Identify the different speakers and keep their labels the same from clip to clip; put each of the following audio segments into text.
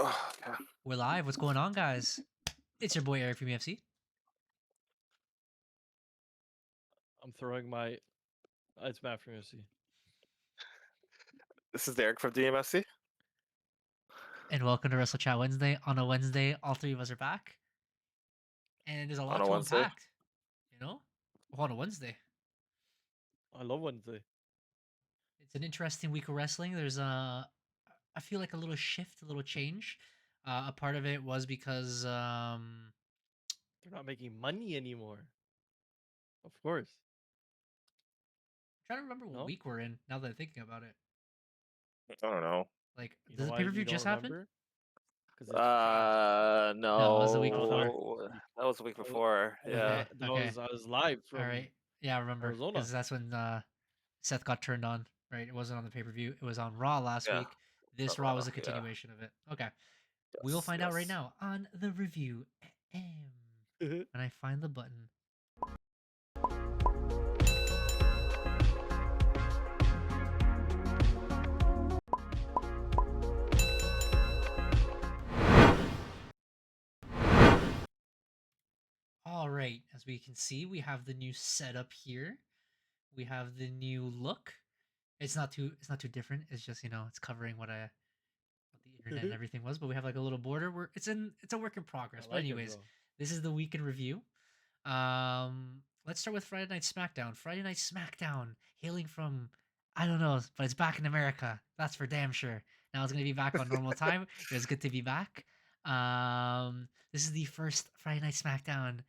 Speaker 1: Oh, yeah.
Speaker 2: We're live. What's going on, guys? It's your boy Eric from EMFC.
Speaker 3: I'm throwing my. It's Matt from UFC.
Speaker 1: This is Derek from DMFC.
Speaker 2: And welcome to Wrestle Chat Wednesday. On a Wednesday, all three of us are back. And there's a lot
Speaker 1: a
Speaker 2: to
Speaker 1: Wednesday.
Speaker 2: unpack. On a Wednesday.
Speaker 3: I love Wednesday.
Speaker 2: It's an interesting week of wrestling. There's I feel like a little shift, a little change. A part of it was because
Speaker 3: They're not making money anymore. Of course.
Speaker 2: I'm trying to remember what
Speaker 3: No?
Speaker 2: week we're in now that I'm thinking about it.
Speaker 1: I don't know.
Speaker 2: Like,
Speaker 3: You
Speaker 2: does
Speaker 3: know
Speaker 2: the
Speaker 3: why
Speaker 2: pay per view
Speaker 3: you don't
Speaker 2: just happen?
Speaker 3: remember? Because it's trash.
Speaker 2: No, it was the week before.
Speaker 1: No. That was the week before. Yeah.
Speaker 2: Okay.
Speaker 3: I was live from
Speaker 2: All right. Yeah, I remember.
Speaker 3: Arizona.
Speaker 2: Because that's when Seth got turned on, right? It wasn't on the pay per view. It was on Raw last
Speaker 1: Yeah.
Speaker 2: week. This
Speaker 1: On
Speaker 2: Raw
Speaker 1: Raw,
Speaker 2: was a
Speaker 1: yeah.
Speaker 2: continuation of it. Okay.
Speaker 1: Yes,
Speaker 2: We'll find out right
Speaker 1: yes.
Speaker 2: now on the review. When I find the button. All right. As we can see, we have the new setup here. We have the new look. It's not too different. It's just, it's covering what the internet and everything was, but we have like a little border where it's a work in progress. But anyways, this is the week in review. Let's start with Friday Night SmackDown. Friday Night SmackDown, hailing from, I don't know, but it's back in America. That's for damn sure. Now it's gonna be back on normal time. It was good to be back. This is the first Friday Night SmackDown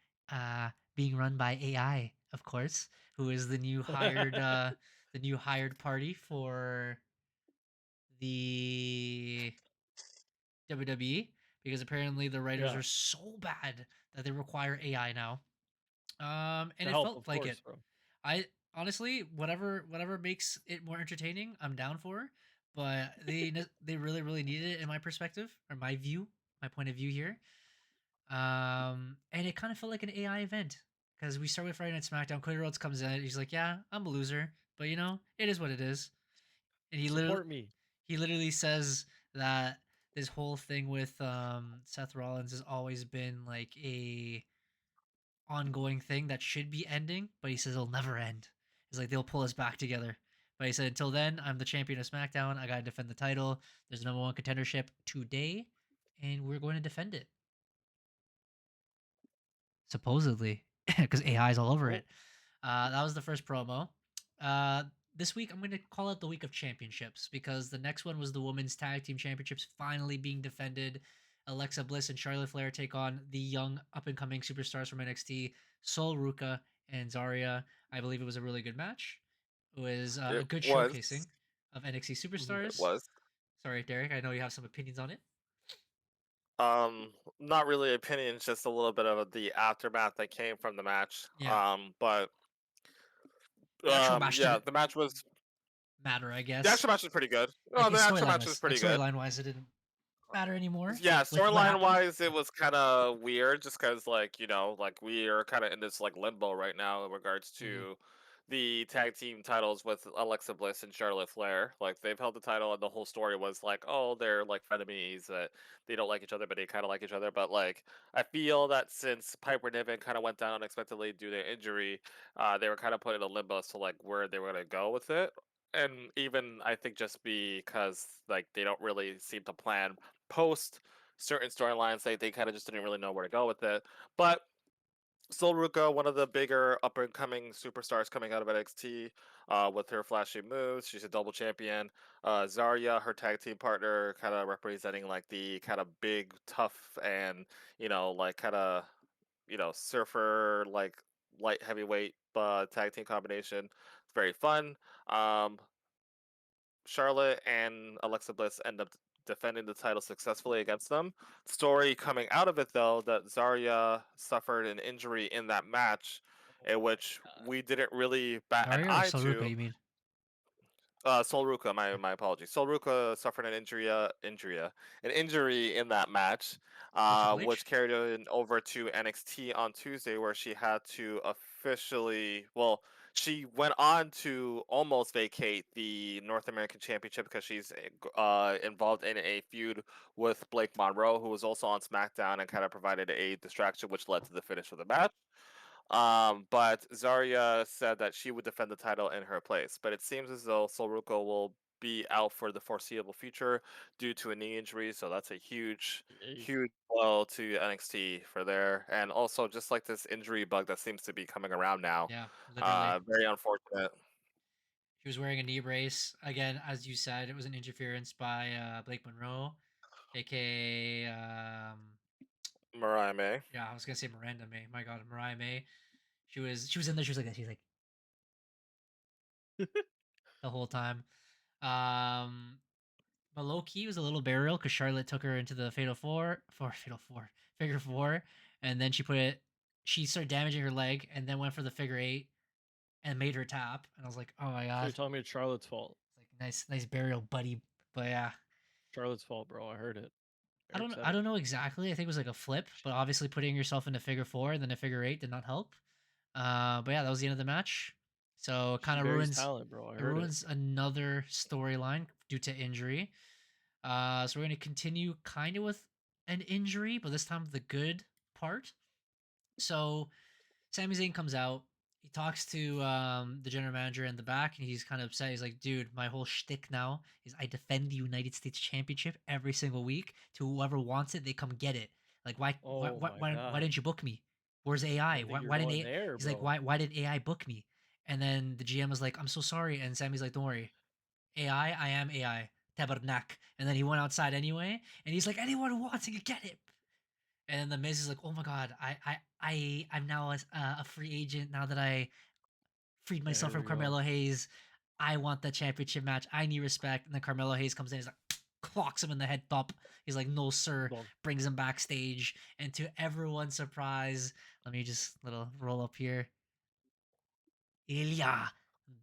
Speaker 2: being run by AI, of course, who is the new hired party for the WWE, because apparently the writers are so bad that they require AI now. And it felt like it.
Speaker 3: Bro.
Speaker 2: I honestly, whatever makes it more entertaining, I'm down for. But they really needed it in my perspective, or my point of view here. And it kind of felt like an AI event, because we start with Friday Night SmackDown. Cody Rhodes comes in, he's like, "Yeah, I'm a loser, but it is what it is." And he literally says that this whole thing with Seth Rollins has always been like a ongoing thing that should be ending, but he says it'll never end. He's like, they'll pull us back together. But he said, until then, I'm the champion of SmackDown. I gotta defend the title. There's a number one contendership today, and we're going to defend it. Supposedly, because AI is all over it. That was the first promo. This week, I'm going to call it the week of championships, because the next one was the women's tag team championships finally being defended. Alexa Bliss and Charlotte Flair take on the young up-and-coming superstars from NXT, Sol Ruka and Zarya. I believe it was a really good match. It was a good showcasing of NXT superstars.
Speaker 1: It was.
Speaker 2: Sorry, Derek, I know you have some opinions on it.
Speaker 1: Not really opinions, just a little bit of the aftermath that came from the match.
Speaker 2: Yeah.
Speaker 1: But
Speaker 2: The actual match
Speaker 1: the match was
Speaker 2: matter, I guess.
Speaker 1: The actual match was pretty good.
Speaker 2: Like,
Speaker 1: the actual match was pretty good.
Speaker 2: Storyline wise, it didn't matter anymore.
Speaker 1: Yeah, storyline wise, it was kind of weird, just because we are kind of in this limbo right now in regards to the tag team titles with Alexa Bliss and Charlotte Flair. Like, they've held the title, and the whole story was like, oh, they're like frenemies, that they don't like each other, but they kind of like each other. But I feel that since Piper Niven kind of went down unexpectedly due to injury, they were kind of put in a limbo as to where they were gonna go with it. And even I think just because they don't really seem to plan post certain storylines, they kind of just didn't really know where to go with it. But Sol Ruka, one of the bigger up and coming superstars coming out of NXT, with her flashy moves, she's a double champion. Zarya, her tag team partner, kind of representing the kind of big, tough, and surfer light heavyweight tag team combination. It's very fun. Charlotte and Alexa Bliss end up defending the title successfully against them. Story coming out of it, though, that Zarya suffered an injury in that match, in which we didn't really bat an eye to.
Speaker 2: Ruka, you mean?
Speaker 1: Sol Ruka, my apologies. Sol Ruka suffered an injury in that match, which carried her over to NXT on Tuesday, where she had to officially, she went on to almost vacate the North American Championship because she's involved in a feud with Blake Monroe, who was also on SmackDown and kind of provided a distraction, which led to the finish of the match. But Zarya said that she would defend the title in her place. But it seems as though Solruko will be out for the foreseeable future due to a knee injury. So that's a huge,
Speaker 3: Yay.
Speaker 1: huge blow to NXT for there. And also just like this injury bug that seems to be coming around now.
Speaker 2: Yeah, literally.
Speaker 1: Very unfortunate.
Speaker 2: She was wearing a knee brace. Again, as you said, it was an interference by Blake Monroe, aka
Speaker 1: Mariah May.
Speaker 2: yeah, I was gonna say Miranda May. My God, Mariah May. She was in there. She was like that. She's like the whole time. Um, but low key was a little burial because Charlotte took her into the fatal four, figure four, and then she put it. She started damaging her leg, and then went for the figure eight and made her tap. And I was like, oh my
Speaker 3: So you're
Speaker 2: god,
Speaker 3: telling me it's Charlotte's fault?
Speaker 2: it's like nice burial, buddy. But yeah,
Speaker 3: Charlotte's fault, bro. I heard it.
Speaker 2: I
Speaker 3: Eric
Speaker 2: don't
Speaker 3: said
Speaker 2: I
Speaker 3: it.
Speaker 2: don't know exactly. I think it was like a flip, but obviously putting yourself into figure four and then a figure eight did not help. But yeah, that was the end of the match. So it
Speaker 3: She
Speaker 2: kind of
Speaker 3: buries
Speaker 2: ruins
Speaker 3: talent, bro. I
Speaker 2: it
Speaker 3: heard it.
Speaker 2: ruins another storyline due to injury. So we're gonna continue kind of with an injury, but this time the good part. So Sami Zayn comes out. He talks to the general manager in the back, and he's kind of upset. He's like, "Dude, my whole shtick now is I defend the United States Championship every single week. To whoever wants it, they come get it. Like, why, why,
Speaker 3: Oh
Speaker 2: why,
Speaker 3: my
Speaker 2: why
Speaker 3: god.
Speaker 2: didn't you book me? Where's
Speaker 3: I
Speaker 2: AI?
Speaker 3: didn't think you were
Speaker 2: Why didn't
Speaker 3: going
Speaker 2: AI?"
Speaker 3: there,
Speaker 2: He's like,
Speaker 3: bro.
Speaker 2: "Why did AI book me?" And then the GM was like, "I'm so sorry." And Sammy's like, "Don't worry, I am AI. Tabernak." And then he went outside anyway, and he's like, "Anyone who wants it, you get it." And then the Miz is like, "Oh my god, I'm now a free agent now that I freed
Speaker 3: Yeah,
Speaker 2: myself
Speaker 3: here
Speaker 2: from
Speaker 3: we go.
Speaker 2: Carmelo Hayes. I want the championship match. I need respect." And then Carmelo Hayes comes in. He's like, clocks him in the head top. He's like, "No, sir."
Speaker 3: Dog.
Speaker 2: Brings him backstage. And to everyone's surprise, let me just little roll up here. Ilya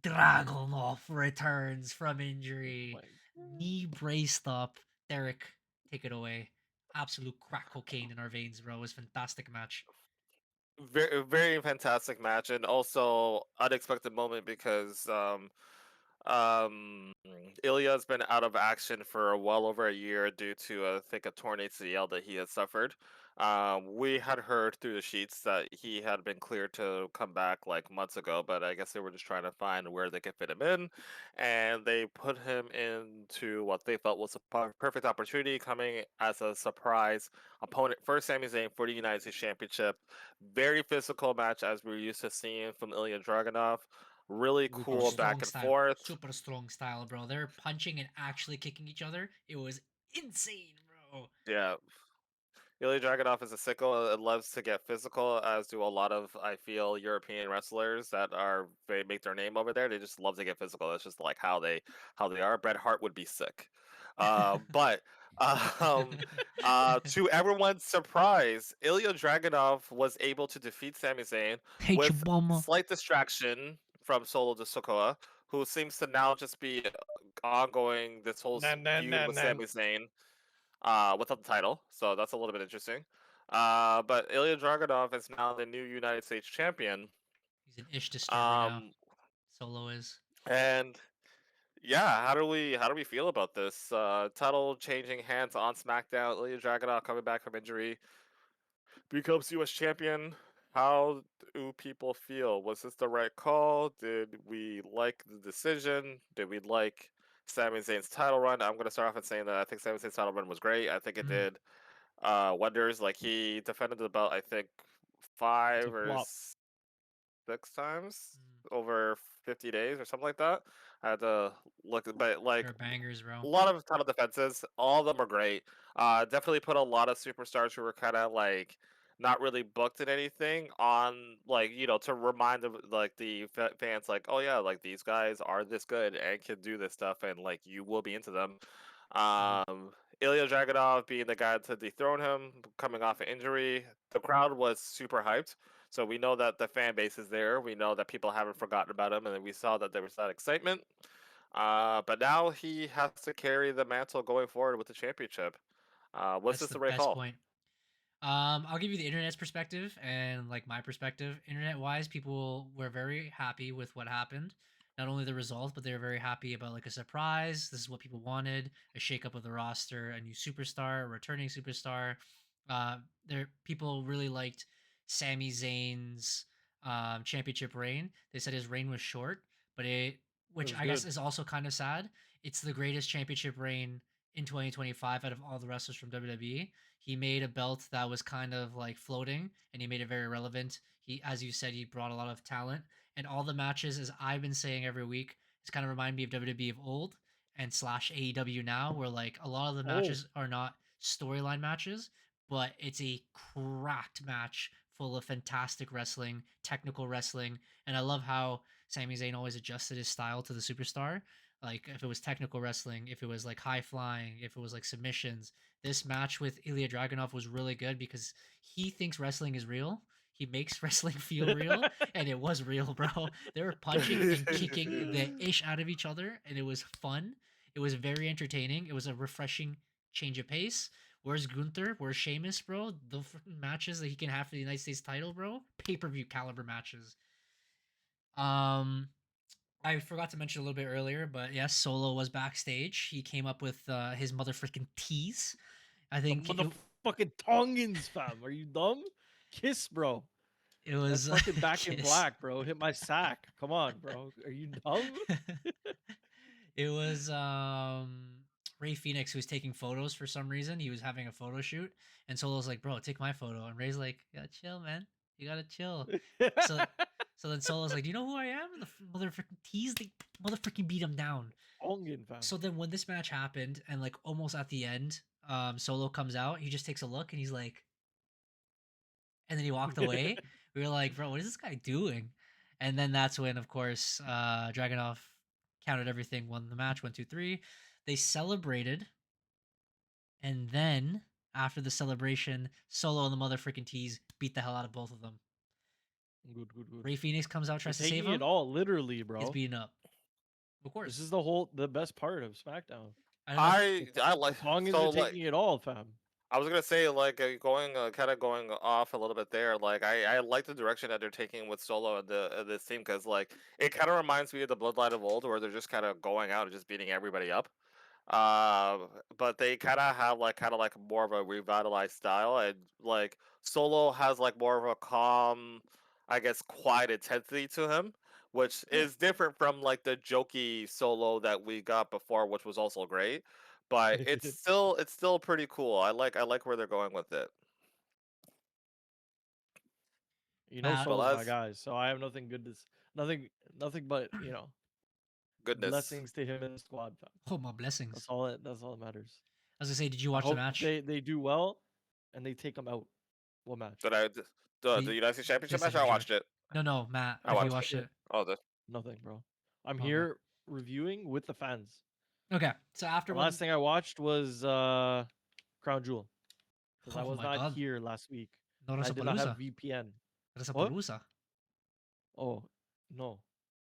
Speaker 2: Dragunov returns from
Speaker 3: Oh
Speaker 2: injury.
Speaker 3: my god.
Speaker 2: Knee braced up. Derek, take it away. Absolute crack cocaine in our veins, bro. It was a fantastic match.
Speaker 1: Very, very fantastic match, and also unexpected moment because Um, Ilya's been out of action for well over a year due to, I think, a torn ACL that he has suffered. We had heard through the sheets that he had been cleared to come back like months ago, but I guess they were just trying to find where they could fit him in, and they put him into what they felt was a perfect opportunity, coming as a surprise opponent for Sami Zayn for the United States Championship. Very physical match as we're used to seeing from Ilya Dragunov. Really
Speaker 3: Luke
Speaker 2: Bro,
Speaker 1: cool
Speaker 3: Harper.
Speaker 1: back
Speaker 2: strong
Speaker 1: and
Speaker 2: style.
Speaker 1: forth.
Speaker 2: Super strong style, bro. They're punching and actually kicking each other. It was insane, bro.
Speaker 1: Yeah, Ilya Dragunov is a sickle and loves to get physical, as do a lot of, I feel, European wrestlers that are they make their name over there. They just love to get physical. That's just like how they are. Bret Hart would be sick, but um, to everyone's surprise, Ilya Dragunov was able to defeat Sami Zayn
Speaker 2: Hate you,
Speaker 1: with
Speaker 2: bomber.
Speaker 1: slight distraction from Solo de Sokoa, who seems to now just be ongoing this whole
Speaker 3: Nan nan
Speaker 1: feud
Speaker 3: nan
Speaker 1: with
Speaker 3: nan.
Speaker 1: Sami Zayn without the title, so that's a little bit interesting. But Ilya Dragunov is now the new United States champion.
Speaker 2: He's an ish disturber now.
Speaker 1: Um,
Speaker 2: Solo is.
Speaker 1: and yeah, how do we feel about this title changing hands on SmackDown? Ilya Dragunov coming back from injury becomes U.S. champion. How do people feel? Was this the right call? Did we like the decision? Did we like Sami Zayn's title run? I'm gonna start off and saying that I think Sami Zayn's title run was great. I think it
Speaker 2: Mm,
Speaker 1: did wonders. Like he defended the belt, I think
Speaker 3: It's a
Speaker 1: five or
Speaker 3: flop.
Speaker 1: 6 times
Speaker 2: mm.
Speaker 1: over 50 days or something like that. I had to look, but like
Speaker 2: They're bangers,
Speaker 1: a
Speaker 2: bro.
Speaker 1: lot of title defenses, all of them are great. Definitely put a lot of superstars who were kind of like not really booked in anything on, like, to remind them, like the fans, like, oh yeah, like these guys are this good and can do this stuff, and like you will be into them.
Speaker 2: Mm.
Speaker 1: Um, Ilya Dragunov being the guy to dethrone him, coming off an injury, the crowd was super hyped. So we know that the fan base is there. We know that people haven't forgotten about him, and then we saw that there was that excitement. But now he has to carry the mantle going forward with the championship. Was
Speaker 2: That's
Speaker 1: this
Speaker 2: the
Speaker 1: the right
Speaker 2: best
Speaker 1: call?
Speaker 2: point. I'll give you the internet's perspective and like my perspective. Internet wise, people were very happy with what happened. Not only the result, but they were very happy about like a surprise. This is what people wanted: a shakeup of the roster, a new superstar, a returning superstar. There, people really liked Sami Zayn's championship reign. They said his reign was short, but
Speaker 3: It
Speaker 2: which
Speaker 3: was
Speaker 2: I guess
Speaker 3: good.
Speaker 2: is also kind of sad. It's the greatest championship reign in 2025 out of all the wrestlers from WWE. He made a belt that was kind of like floating, and he made it very relevant. He, as you said, he brought a lot of talent, and all the matches, as I've been saying every week, it's kind of remind me of WWE of old and slash AEW now, where like a lot of the
Speaker 3: Oh,
Speaker 2: matches are not storyline matches, but it's a cracked match full of fantastic wrestling, technical wrestling, and I love how Sami Zayn always adjusted his style to the superstar. Like if it was technical wrestling, if it was like high flying, if it was like submissions, this match with Ilya Dragunov was really good because he thinks wrestling is real. He makes wrestling feel real, and it was real, bro. They were punching and kicking the ish out of each other, and it was fun. It was very entertaining. It was a refreshing change of pace. Where's Gunther? Where's Sheamus, bro? The matches that he can have for the United States title, bro. Pay per view caliber matches. Um, I forgot to mention a little bit earlier, but yes, Solo was backstage. He came up with his motherfucking tease. I
Speaker 3: the
Speaker 2: think
Speaker 3: motherfucking Tongans, fam. Are you dumb? Kiss, bro.
Speaker 2: it
Speaker 3: That's
Speaker 2: was
Speaker 3: fucking back in
Speaker 2: Kiss.
Speaker 3: black, bro. Hit my sack. Come on, bro. Are you dumb?
Speaker 2: It was Ray Phoenix who was taking photos for some reason. He was having a photo shoot, and Solo's like, "Bro, take my photo." And Ray's like, "You gotta chill, man. You gotta chill." So, so then Solo's like, "Do you know who I am?" The motherfucking tease, they motherfucking beat him down.
Speaker 3: Tongan, fam.
Speaker 2: So then when this match happened, and like almost at the end, Solo comes out. He just takes a look, and he's like, and then he walked away. We were like, "Bro, what is this guy doing?" And then that's when, of course, Dragunov counted everything, won the match, 1, 2, 3. They celebrated, and then after the celebration, Solo and the motherfucking tease beat the hell out of both of them.
Speaker 3: Good, good, good.
Speaker 2: Ray Phoenix comes out,
Speaker 3: They're
Speaker 2: tries to save
Speaker 3: taking it
Speaker 2: him,
Speaker 3: all, literally,
Speaker 2: gets
Speaker 3: bro.
Speaker 2: beaten up. Of
Speaker 3: This
Speaker 2: course,
Speaker 3: is the best part of SmackDown.
Speaker 2: I don't know.
Speaker 1: I
Speaker 3: The
Speaker 1: like
Speaker 3: Tongans are
Speaker 1: so like
Speaker 3: taking it all, fam.
Speaker 1: I was gonna say like going kind of going off a little bit there. Like I like the direction that they're taking with Solo and the this team because like it kind of reminds me of the Bloodline of old where they're just kind of going out and just beating everybody up. Uh, but they kind of like more of a revitalized style, and like Solo has like more of a calm, I guess, quiet intensity to him, which
Speaker 2: Yeah.
Speaker 1: is different from like the jokey Solo that we got before, which was also great. But it's still pretty cool. I like where they're going with it.
Speaker 3: You know,
Speaker 2: Matt,
Speaker 1: But
Speaker 3: Solo's my
Speaker 1: as
Speaker 3: guy, so I have nothing good to, nothing, nothing but
Speaker 1: goodness,
Speaker 3: blessings to him and the squad, fam.
Speaker 2: oh my blessings.
Speaker 3: That's all that matters.
Speaker 2: I was gonna say, did you
Speaker 3: I
Speaker 2: watch the
Speaker 3: hope
Speaker 2: match?
Speaker 3: they do well, and they take them out. What match?
Speaker 1: did I the
Speaker 2: The
Speaker 1: United States Championship match?
Speaker 2: PlayStation
Speaker 1: I
Speaker 2: Championship.
Speaker 1: watched it.
Speaker 2: No, no, Matt.
Speaker 1: I
Speaker 2: If you
Speaker 1: watched
Speaker 3: Oh
Speaker 1: it.
Speaker 2: watched
Speaker 3: shit,
Speaker 2: it,
Speaker 1: Oh, the
Speaker 3: nothing, bro. I'm
Speaker 2: okay.
Speaker 3: here reviewing with the fans.
Speaker 2: Okay. So after
Speaker 3: The
Speaker 2: when,
Speaker 3: last thing I watched was Crown Jewel, because I
Speaker 2: oh
Speaker 3: was
Speaker 2: my
Speaker 3: not
Speaker 2: god,
Speaker 3: here last week,
Speaker 2: no
Speaker 3: and I did not have
Speaker 2: Palooza,
Speaker 3: VPN. What?
Speaker 2: Palooza.
Speaker 3: Oh, no.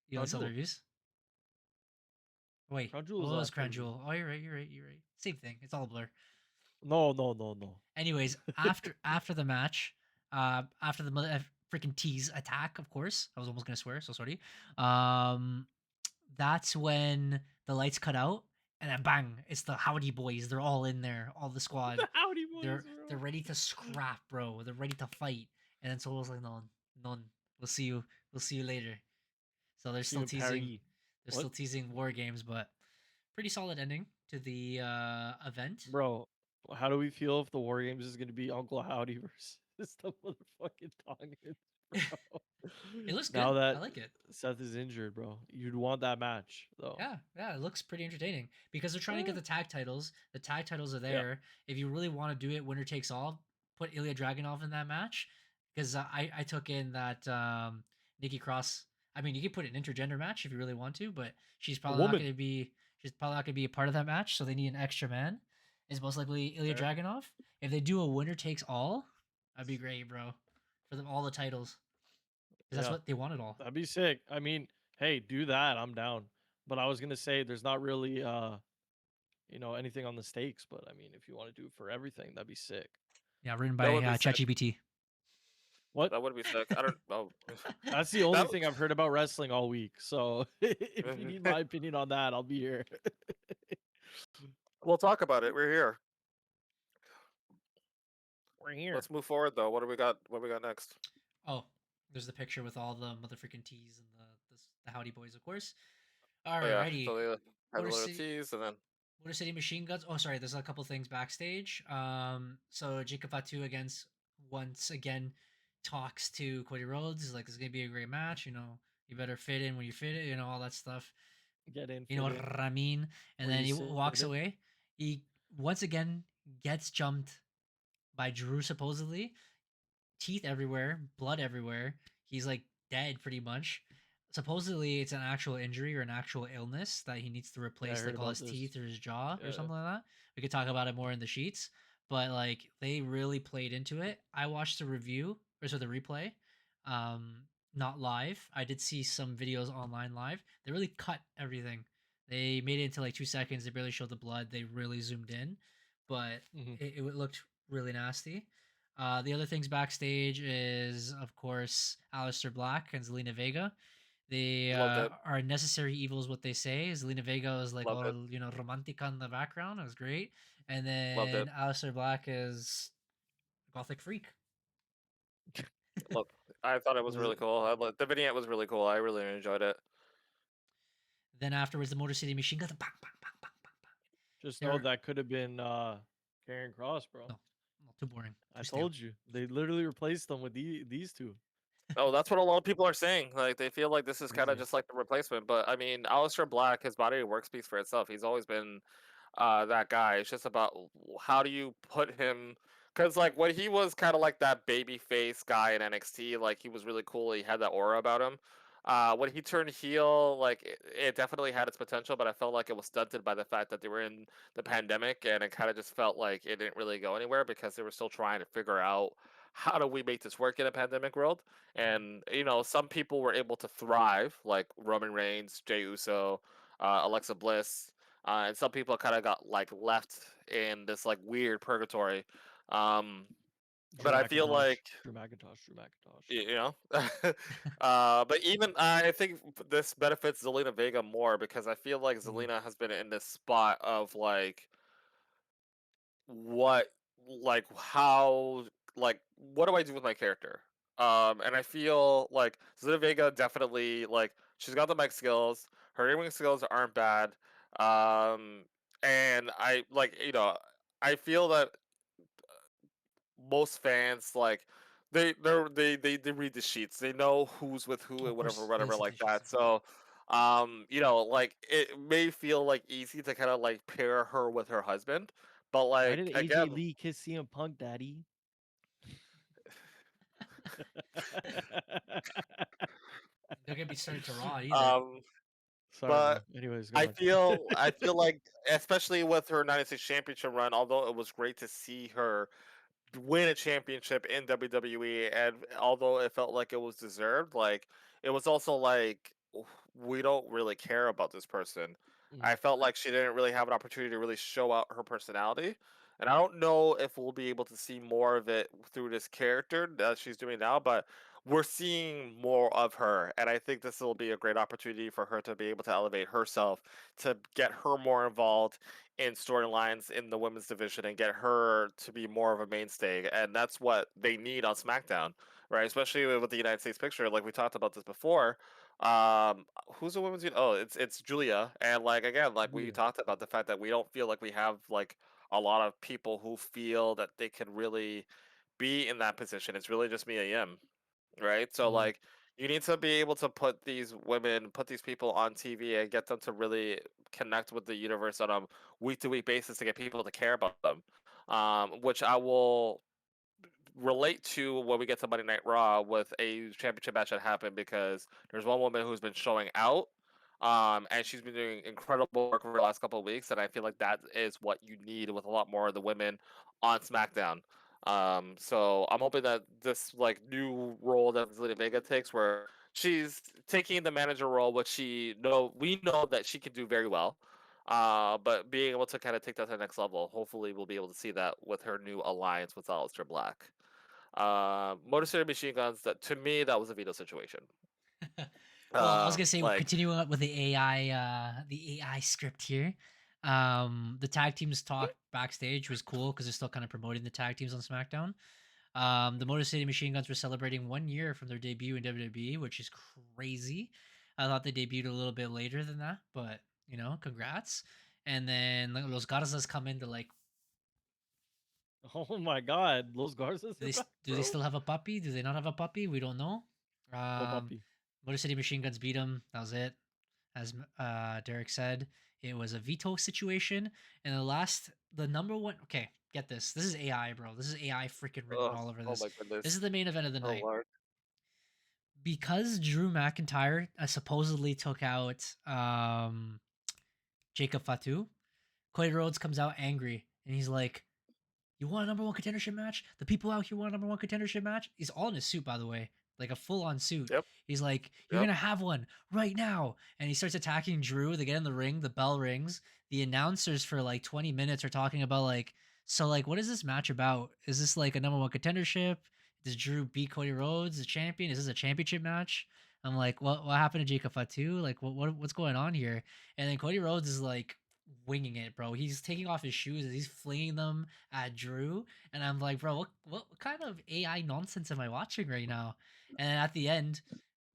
Speaker 2: You
Speaker 3: Crown
Speaker 2: only saw the
Speaker 3: Jewel.
Speaker 2: reviews. Wait,
Speaker 3: Crown Jewel
Speaker 2: what
Speaker 3: was the
Speaker 2: was
Speaker 3: last
Speaker 2: Crown
Speaker 3: pay-per-view.
Speaker 2: Jewel? Oh, you're right. You're right. You're right. Same thing. It's all a blur.
Speaker 3: No, no, no, no.
Speaker 2: Anyways, after the match, after the freaking tease attack, of course, I was almost gonna swear. So sorry. Um, that's when the lights cut out, and then bang! It's the Howdy Boys. They're all in there, all the squad.
Speaker 3: The Howdy Boys,
Speaker 2: They're
Speaker 3: bro.
Speaker 2: ready to scrap, bro. They're ready to fight. And then Solo's like, "No, none. We'll see you. We'll see you later." So they're
Speaker 3: See
Speaker 2: still
Speaker 3: you in
Speaker 2: teasing.
Speaker 3: Paris.
Speaker 2: They're
Speaker 3: What?
Speaker 2: still teasing war games, but pretty solid ending to the event.
Speaker 3: Bro, how do we feel if the War Games is gonna be Uncle Howdy versus the motherfucking Tongans, bro?
Speaker 2: It looks
Speaker 3: Now
Speaker 2: good. I
Speaker 3: that
Speaker 2: like it.
Speaker 3: Seth is injured, bro, you'd want that match though.
Speaker 2: Yeah, yeah, it looks pretty entertaining because they're trying to get
Speaker 3: Eh,
Speaker 2: the tag titles. The tag titles are
Speaker 3: yeah,
Speaker 2: there. If you really want to do it, winner takes all. Put Ilya Dragunov in that match because I took in that Nikki Cross. I mean, you could put an intergender match if you really want to, but
Speaker 3: a woman.
Speaker 2: she's probably not going to be a part of that match. So they need an extra man. Is most likely Ilya
Speaker 3: Fair.
Speaker 2: Dragunov. If they do a winner takes all, that'd be great, bro, for them all the titles because that's
Speaker 3: Yeah,
Speaker 2: what they wanted all.
Speaker 3: that'd be sick. I mean, hey, do that. I'm down. But I was gonna say there's not really anything on the stakes. But I mean, if you want to do it for everything, that'd be sick.
Speaker 2: Yeah, written
Speaker 1: That
Speaker 2: by
Speaker 1: would be sick.
Speaker 2: ChatGPT.
Speaker 3: What?
Speaker 1: That would be sick. I don't know.
Speaker 3: That's the only
Speaker 1: That
Speaker 3: thing I've heard about wrestling all week. So if you need my opinion on that, I'll be here.
Speaker 1: we'll talk about it. We're here.
Speaker 3: We're here.
Speaker 1: Let's move forward though. What do we got? What do we got next?
Speaker 2: Oh, there's the picture with all the motherfucking T's and the Howdy Boys, of course.
Speaker 1: Oh yeah.
Speaker 2: Alrighty.
Speaker 1: So they had a
Speaker 2: Motor
Speaker 1: little
Speaker 2: City
Speaker 1: tease, and then
Speaker 2: Motor City Machine Guns. Oh, sorry. There's a couple things backstage. So Jacob Fatu against once again talks to Cody Rhodes. He's like, "This is gonna be a great match. You know, you better fit in when you fit it. You know, all that stuff.
Speaker 3: Get in.
Speaker 2: You know
Speaker 3: fit in,
Speaker 2: what I mean?" And
Speaker 3: where
Speaker 2: then
Speaker 3: you
Speaker 2: he
Speaker 3: sit
Speaker 2: walks
Speaker 3: it.
Speaker 2: away. He once again gets jumped by Drew supposedly, teeth everywhere, blood everywhere. He's like dead pretty much. Supposedly, it's an actual injury or an actual illness that he needs to
Speaker 3: Yeah, I
Speaker 2: replace,
Speaker 3: heard
Speaker 2: like all
Speaker 3: about
Speaker 2: his
Speaker 3: this.
Speaker 2: teeth or his jaw or
Speaker 3: Yeah.
Speaker 2: something like that. We could talk about it more in the sheets, but like they really played into it. I watched the review or so the replay, um, not live. I did see some videos online live. They really cut everything. They made it into like 2 seconds. They barely showed the blood. They really zoomed in, but
Speaker 3: Mhm.
Speaker 2: it looked really nasty. The other things backstage is, of course, Aleister Black and Zelina Vega. They
Speaker 1: loved it.
Speaker 2: are necessary evils, what they say. Zelina Vega is like
Speaker 1: Loved it.
Speaker 2: all, romantica in the background. It was great. And
Speaker 1: Loved it.
Speaker 2: then Aleister Black is a gothic freak.
Speaker 1: Look, I thought it was
Speaker 3: Was
Speaker 1: really
Speaker 3: it-
Speaker 1: cool. The vignette was really cool. I really enjoyed it.
Speaker 2: Then afterwards, the Motor City Machine Gun. Bang, bang, bang, bang, bang, bang.
Speaker 3: Just know
Speaker 2: They're
Speaker 3: that could have been Karen Cross, bro.
Speaker 2: no, no, too boring,
Speaker 3: I
Speaker 2: too stale.
Speaker 3: told you. They literally replaced them with these two.
Speaker 1: Oh, that's what a lot of people are saying. Like they feel like this is kind of
Speaker 3: Crazy.
Speaker 1: just like the replacement. But I mean, Aleister Black, his body of work speaks for itself. He's always been that guy. It's just about how do you put him because like when he was kind of like that baby face guy in NXT, like he was really cool. He had that aura about him. When he turned heel, like it definitely had its potential, but I felt like it was stunted by the fact that they were in the pandemic, and it kind of just felt like it didn't really go anywhere because they were still trying to figure out how do we make this work in a pandemic world. And you know, some people were able to thrive, like Roman Reigns, Jey Uso, Alexa Bliss, and some people kind of got like left in this like weird purgatory. Um,
Speaker 3: Drew
Speaker 1: but I feel
Speaker 3: McIntosh.
Speaker 1: like
Speaker 3: Drew McIntosh. Drew McIntosh.
Speaker 1: you know, but even I think this benefits Zelina Vega more because I feel like
Speaker 3: Mhm.
Speaker 1: Zelina has been in this spot of like what like how like what do I do with my character? And I feel like Zelina Vega definitely like she's got the mic skills, her in-ring skills aren't bad. Um and I like I feel that most fans like they read the sheets. They know who's with who
Speaker 2: Of
Speaker 1: and whatever
Speaker 2: course, they
Speaker 1: whatever
Speaker 2: listen to
Speaker 1: like
Speaker 2: the sheets.
Speaker 1: that. So like it may feel like easy to kind of like pair her with her husband, but
Speaker 3: Why
Speaker 1: like
Speaker 3: did
Speaker 1: again,
Speaker 3: AJ Lee kiss CM Punk, daddy?
Speaker 2: Don't get me started to Raw either.
Speaker 1: um
Speaker 3: Sorry, bro.
Speaker 1: but
Speaker 3: Anyways, go
Speaker 1: I
Speaker 3: on.
Speaker 1: feel I feel like especially with her 96 championship run, although it was great to see her win a championship in WWE, and although it felt like it was deserved, like it was also like we don't really care about this person.
Speaker 3: Mhm.
Speaker 1: I felt like she didn't really have an opportunity to really show out her personality. And I don't know if we'll be able to see more of it through this character that she's doing now, but we're seeing more of her. And I think this will be a great opportunity for her to be able to elevate herself, to get her more involved in storylines in the women's division and get her to be more of a mainstay. And that's what they need on SmackDown, right? Especially with the United States picture. Like we talked about this before. Who's the women's? Oh, it's Julia. And like again, like we
Speaker 3: Julia.
Speaker 1: talked about the fact that we don't feel like we have like a lot of people who feel that they can really be in that position. It's really just Mia Yim, right? So
Speaker 3: Mhm.
Speaker 1: like you need to be able to put these women, put these people on TV and get them to really connect with the universe on a week to week basis to get people to care about them. Which I will relate to when we get to Monday Night Raw with a championship match that happened because there's one woman who's been showing out. And she's been doing incredible work over the last couple of weeks, and I feel like that is what you need with a lot more of the women on SmackDown. So I'm hoping that this like new role that Zelina Vega takes, where she's taking the manager role, which we know that she can do very well. But being able to kind of take that to the next level, hopefully we'll be able to see that with her new alliance with Aleister Black. Motor City Machine Guns, that to me that was a veto situation.
Speaker 2: Well, I was gonna say
Speaker 1: Like,
Speaker 2: continuing up with the AI script here. The tag teams talk backstage was cool because they're still kind of promoting the tag teams on SmackDown. The Motor City Machine Guns were celebrating 1 year from their debut in WWE, which is crazy. I thought they debuted a little bit later than that, but congrats. And then Los Garzas come in to like,
Speaker 3: Oh my God, Los Garces
Speaker 2: do
Speaker 3: are
Speaker 2: they
Speaker 3: back,
Speaker 2: do they
Speaker 3: bro.
Speaker 2: still have a puppy? Do they not have a puppy? We don't know.
Speaker 3: No
Speaker 2: Um,
Speaker 3: puppy.
Speaker 2: Motor City Machine Guns beat them. That was it. As Derek said, it was a veto situation. And the number one. Okay, get this. This is AI, bro. This is AI freaking written
Speaker 1: ugh,
Speaker 2: all over
Speaker 1: oh
Speaker 2: this.
Speaker 1: my
Speaker 2: This
Speaker 1: goodness,
Speaker 2: is the main event of the
Speaker 1: oh
Speaker 2: night.
Speaker 1: lord,
Speaker 2: Because Drew McIntyre supposedly took out Jacob Fatu, Cody Rhodes comes out angry and he's like, "You want a number one contendership match? The people out here want a number one contendership match." He's all in a suit, by the way, like a full on suit.
Speaker 1: yep,
Speaker 2: He's like, "You're
Speaker 1: yep,
Speaker 2: gonna have one right now," and he starts attacking Drew. They get in the ring. The bell rings. The announcers for like 20 minutes are talking about like, so like, what is this match about? Is this like a number one contendership? Does Drew beat Cody Rhodes, the champion? Is this a championship match? I'm like, what happened to Jacob Fatu? Like, what's going on here? And then Cody Rhodes is like winging it, bro. He's taking off his shoes and he's flinging them at Drew, and I'm like, bro, what kind of AI nonsense am I watching right now? And then at the end,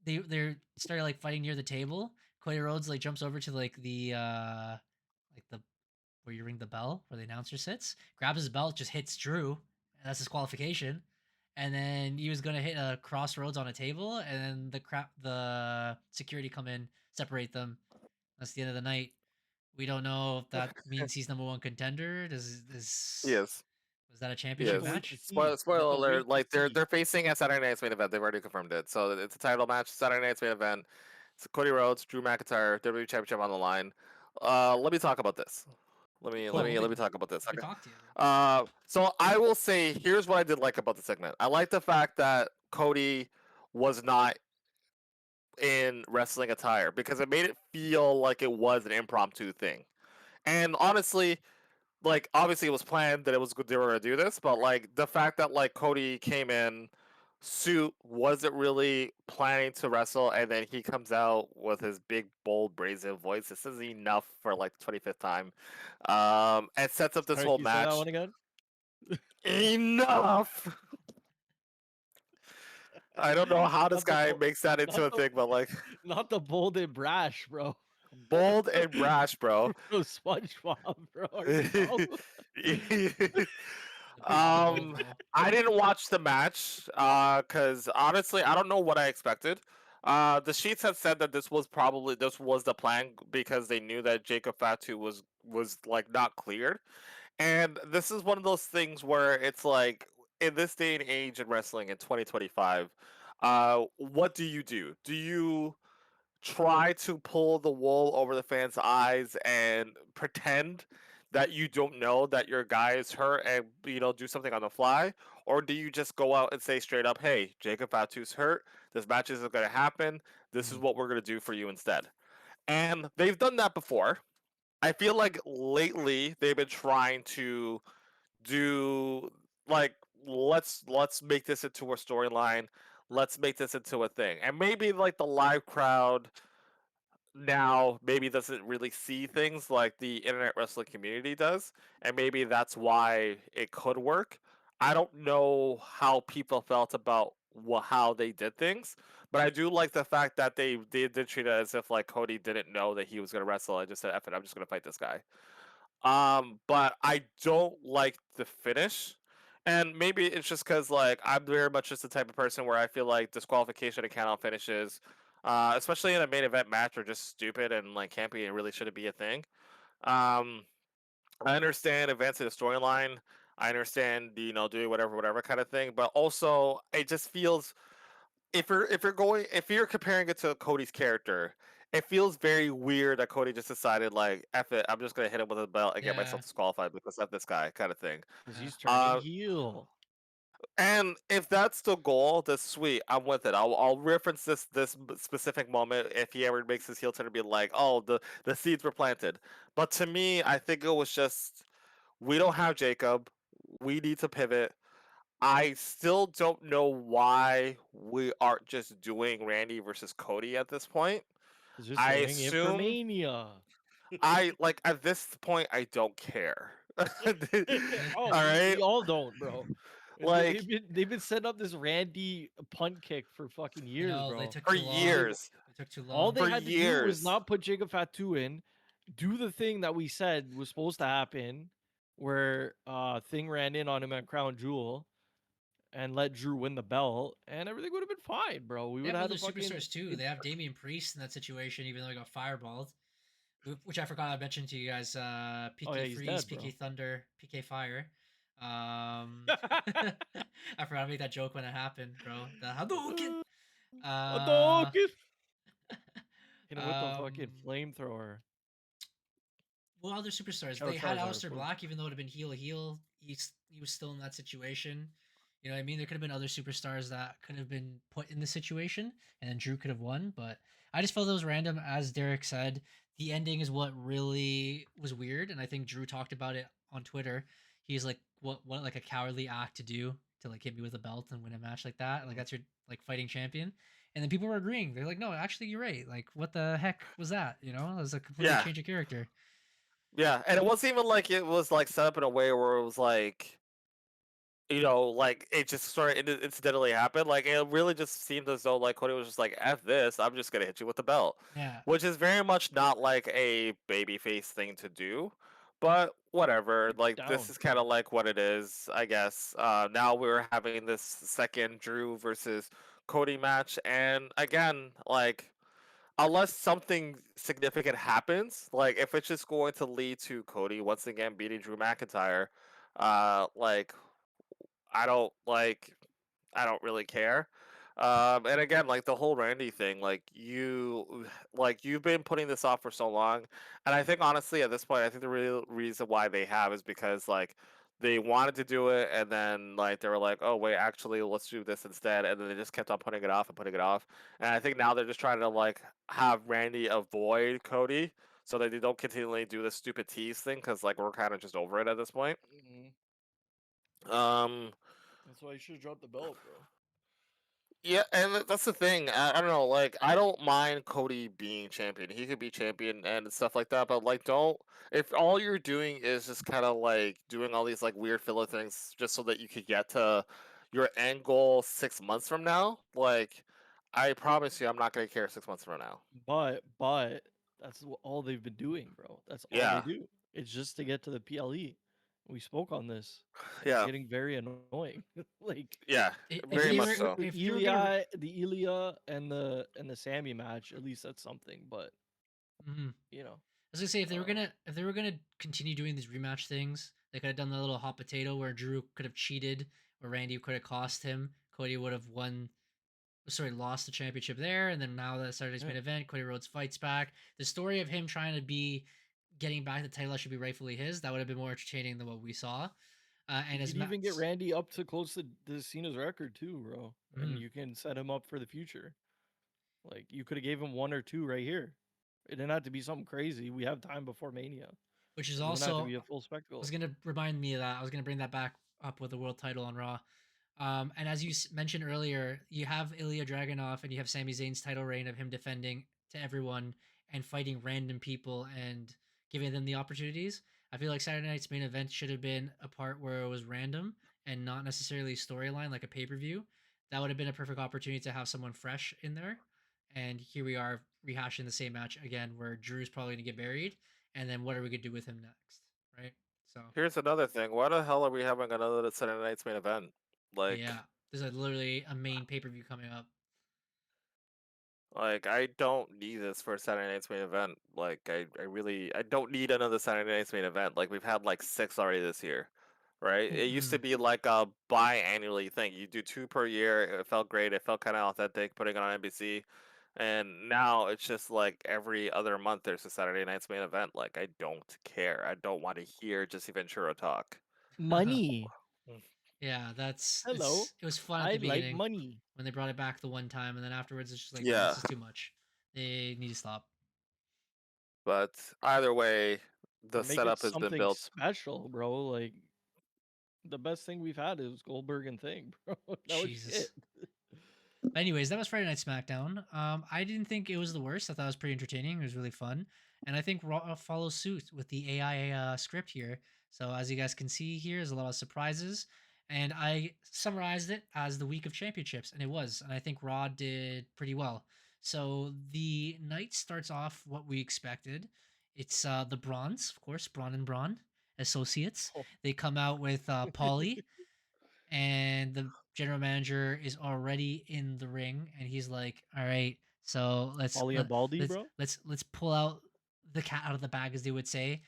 Speaker 2: they started like fighting near the table. Cody Rhodes like jumps over to like the where you ring the bell where the announcer sits, grabs his belt, just hits Drew, and that's his qualification. And then he was gonna hit a crossroads on a table, and then the security come in, separate them. That's the end of the night. We don't know if that means he's number one contender.
Speaker 1: he is,
Speaker 2: Was that a
Speaker 1: he
Speaker 3: We have
Speaker 2: championship
Speaker 3: to
Speaker 1: is.
Speaker 3: wait to
Speaker 2: match?
Speaker 3: see. We have
Speaker 1: Spoiler
Speaker 3: to wait
Speaker 1: alert!
Speaker 3: to
Speaker 1: Like they're
Speaker 3: see.
Speaker 1: they're facing at Saturday Night's main event. They've already confirmed it, so it's a title match. Saturday Night's main event. It's Cody Rhodes, Drew McIntyre, WWE Championship on the line. Let me talk about this. Let me let
Speaker 2: Cool.
Speaker 1: me let me talk about this.
Speaker 2: Let me
Speaker 1: Okay.
Speaker 2: talk to you.
Speaker 1: So I will say here's what I did like about the segment. I like the fact that Cody was not in wrestling attire because it made it feel like it was an impromptu thing. And honestly, like obviously it was planned that it was good they were gonna do this, but like the fact that like Cody came in suit wasn't really planning to wrestle, and then he comes out with his big bold brazen voice. This is enough for like the 25th time, and sets up this
Speaker 3: Sorry,
Speaker 1: whole
Speaker 3: can you say that
Speaker 1: match.
Speaker 3: one again?
Speaker 1: Enough. I don't know how this
Speaker 3: Not the
Speaker 1: guy
Speaker 3: bold,
Speaker 1: makes that into
Speaker 3: not
Speaker 1: a
Speaker 3: the,
Speaker 1: thing, but like
Speaker 3: not the bold and brash, bro.
Speaker 1: bold and brash, bro.
Speaker 3: Bro, SpongeBob, bro. Are you dumb?
Speaker 2: The people of the bold,
Speaker 1: um,
Speaker 2: bro.
Speaker 1: I didn't watch the match cuz honestly, I don't know what I expected. The sheets had said that this was the plan because they knew that Jacob Fatu was like not cleared. And this is one of those things where it's like in this day and age in wrestling in 2025, what do you do? Do you try to pull the wool over the fans' eyes and pretend that you don't know that your guy is hurt and do something on the fly, or do you just go out and say straight up, "Hey, Jacob Fatu's hurt. This match isn't going to happen. This is
Speaker 2: Mhm.
Speaker 1: what we're going to do for you instead." And they've done that before. I feel like lately they've been trying to do like let's make this into a storyline. Let's make this into a thing. And maybe like the live crowd now maybe doesn't really see things like the internet wrestling community does, and maybe that's why it could work. I don't know how people felt about how they did things, but I do like the fact that they did treat it as if like Cody didn't know that he was going to wrestle. I just said, "F it, I'm just going to fight this guy." But I don't like the finish. And maybe it's just because like I'm very much just the type of person where I feel like disqualification and count out finishes, especially in a main event match, are just stupid and like can't be and really shouldn't be a thing. Um, I understand advancing the storyline. I understand doing whatever kind of thing, but also it just feels if you're comparing it to Cody's character, it feels very weird that Cody just decided like F it, I'm just gonna hit him with a belt and get
Speaker 2: Yeah,
Speaker 1: myself disqualified because of this guy kind of thing.
Speaker 3: Because he's turning
Speaker 1: Uh,
Speaker 3: heel.
Speaker 1: And if that's the goal, that's sweet. I'm with it. I'll reference specific moment if he ever makes his heel turn to be like, oh, the seeds were planted. But to me, I think it was just we don't have Jacob. We need to pivot. I still don't know why we aren't just doing Randy versus Cody at this point.
Speaker 3: It's just
Speaker 1: I
Speaker 3: saving it for
Speaker 1: assume
Speaker 3: Mania.
Speaker 1: I like at this point I don't care. All
Speaker 3: Oh,
Speaker 1: right,
Speaker 3: we all don't, bro.
Speaker 1: like
Speaker 3: They've been setting up this Randy punt kick for fucking
Speaker 2: I
Speaker 3: years,
Speaker 2: know they
Speaker 3: bro.
Speaker 2: took
Speaker 1: for
Speaker 2: too long.
Speaker 3: They've
Speaker 1: years,
Speaker 2: They took too
Speaker 3: all
Speaker 2: long.
Speaker 3: they
Speaker 1: for
Speaker 3: had to do was
Speaker 1: years.
Speaker 3: not put Jacob Fatu in, do the thing that we said was supposed to happen, where Thing ran in on him at Crown Jewel and let Drew win the belt, and everything would have been fine, bro. We
Speaker 2: They
Speaker 3: would
Speaker 2: have
Speaker 3: have had
Speaker 2: other
Speaker 3: a fucking
Speaker 2: superstars too. They have Damian Priest in that situation, even though he got fireballed, which I forgot I mentioned to you guys.
Speaker 3: oh
Speaker 2: PK
Speaker 3: yeah, he's
Speaker 2: Freeze,
Speaker 3: dead,
Speaker 2: PK
Speaker 3: bro.
Speaker 2: Thunder, PK Fire. I forgot to make that joke when it happened, bro. The Hadouken.
Speaker 3: A
Speaker 2: Uh,
Speaker 3: dog. Hit him with the
Speaker 2: um,
Speaker 3: fucking flamethrower.
Speaker 2: well, other superstars. They had
Speaker 3: Charizard, of
Speaker 2: Aleister
Speaker 3: course.
Speaker 2: Black, even though it had been heel to heel. He was still in that situation. You know what I mean? There could have been other superstars that could have been put in the situation, and then Drew could have won. But I just felt it was random. As Derek said, the ending is what really was weird, and I think Drew talked about it on Twitter. He's like, what like a cowardly act to do to like hit me with a belt and win a match like that? Like
Speaker 3: Mhm.
Speaker 2: that's your like fighting champion. And then people were agreeing. They're like, no, actually, you're right. Like, what the heck was that? You know, it was a completely
Speaker 1: Yeah,
Speaker 2: change of character.
Speaker 1: yeah, and it wasn't even like it was like set up in a way where it was like like it just sort of incidentally happened. Like it really just seemed as though like Cody was just like, "F this, I'm just gonna hit you with the belt,"
Speaker 2: Yeah,
Speaker 1: which is very much not like a babyface thing to do. But whatever, like this
Speaker 3: Down.
Speaker 1: is kind of like what it is, I guess. Now we're having this second Drew versus Cody match, and again, like unless something significant happens, like if it's just going to lead to Cody once again beating Drew McIntyre, like I don't really care. And again, like the whole Randy thing, like you've been putting this off for so long, and I think honestly at this point, I think the real reason why they have is because like they wanted to do it, and then like they were like, oh wait, actually let's do this instead, and then they just kept on putting it off and putting it off, and I think now they're just trying to like have Randy avoid Cody so that they don't continually do this stupid tease thing because like we're kind of just over it at this point.
Speaker 3: Mhm.
Speaker 1: Um,
Speaker 3: That's why you should have dropped the belt, bro.
Speaker 1: Yeah, and that's the thing. I don't know. Like, I don't mind Cody being champion. He could be champion and stuff like that. But like, don't if all you're doing is just kind of like doing all these like weird filler things just so that you could get to your end goal 6 months from now. Like, I promise you, I'm not gonna care 6 months from now.
Speaker 3: But that's all they've been doing, bro. That's all they
Speaker 1: Yeah,
Speaker 3: do. It's just to get to the PLE. We spoke on this. It's
Speaker 1: yeah,
Speaker 3: getting very annoying. Like
Speaker 1: yeah.
Speaker 2: if
Speaker 1: Very
Speaker 2: they
Speaker 1: much
Speaker 2: were
Speaker 1: so.
Speaker 2: if they were gonna,
Speaker 3: The Ilya and the Sammy match, at least that's something. But
Speaker 2: mhm.
Speaker 3: you know,
Speaker 2: I was gonna say
Speaker 3: uh,
Speaker 2: if they were gonna continue doing these rematch things, they could have done the little hot potato where Drew could have cheated, where Randy could have cost him. Cody would have won. Sorry, lost the championship there, and then now that Saturday's
Speaker 3: yeah.
Speaker 2: main event, Cody Rhodes fights back. The story of him trying to be getting back the title that should be rightfully his. That would have been more entertaining than what we saw.
Speaker 3: You
Speaker 2: And as
Speaker 3: could even get
Speaker 2: Matt's,
Speaker 3: Randy up to close to Cena's record too, bro. And
Speaker 2: mm,
Speaker 3: you can set him up for the future. Like you could have gave him one or two right here. It didn't have to be something crazy. We have time before Mania.
Speaker 2: which is
Speaker 3: It doesn't have to
Speaker 2: also
Speaker 3: be a full
Speaker 2: was
Speaker 3: spectacle.
Speaker 2: gonna remind me of that. I was gonna bring that back up with the world title on Raw. And as you mentioned earlier, you have Ilya Dragunov and you have Sami Zayn's title reign of him defending to everyone and fighting random people and giving them the opportunities. I feel like Saturday night's main event should have been a part where it was random and not necessarily storyline like a pay per view. That would have been a perfect opportunity to have someone fresh in there. And here we are rehashing the same match again, where Drew's probably going to get buried. And then what are we going to do with him next? Right? So,
Speaker 1: Here's another thing. Why the hell are we having another Saturday night's main event?
Speaker 2: yeah,
Speaker 1: Like,
Speaker 2: there's literally a main pay per view coming up.
Speaker 1: Like I don't need this for a Saturday night's main event. Like I really I don't need another Saturday night's main event. Like we've had like six already this year. Right? It used to
Speaker 2: Mhm.
Speaker 1: be like a biannually thing. You do two per year. It felt great. It felt kind of authentic putting it on NBC. And now it's just like every other month there's a Saturday night's main event. Like I don't care. I don't want to hear Jesse Ventura talk.
Speaker 3: Money.
Speaker 2: Yeah,
Speaker 3: Hello,
Speaker 2: it was fun at
Speaker 3: I
Speaker 2: the
Speaker 3: like
Speaker 2: beginning
Speaker 3: money.
Speaker 2: when they brought it back the one time, and then afterwards it's just like, no,
Speaker 1: Yeah,
Speaker 2: this is too much. They need to stop.
Speaker 1: but either way, the
Speaker 3: Or make it
Speaker 1: setup has been
Speaker 3: something
Speaker 1: built.
Speaker 3: special, bro. Like the best thing we've had is Goldberg and Thing, bro. That was shit.
Speaker 2: Jesus. Anyways, that was Friday Night SmackDown. I didn't think it was the worst. I thought it was pretty entertaining. It was really fun, and I think Raw follows suit with the AI script here. So as you guys can see here, there's a lot of surprises, and I summarized it as the week of championships, and it was. And I think Raw did pretty well. So the night starts off what we expected. It's the Bronze, of course, Braun and Braun Associates.
Speaker 3: Oh,
Speaker 2: They come out with Paulie, and the general manager is already in the ring, and he's like, all right, so
Speaker 3: Paulie and Baldy,
Speaker 2: let's
Speaker 3: bro.
Speaker 2: let's pull out the cat out of the bag, as they would say.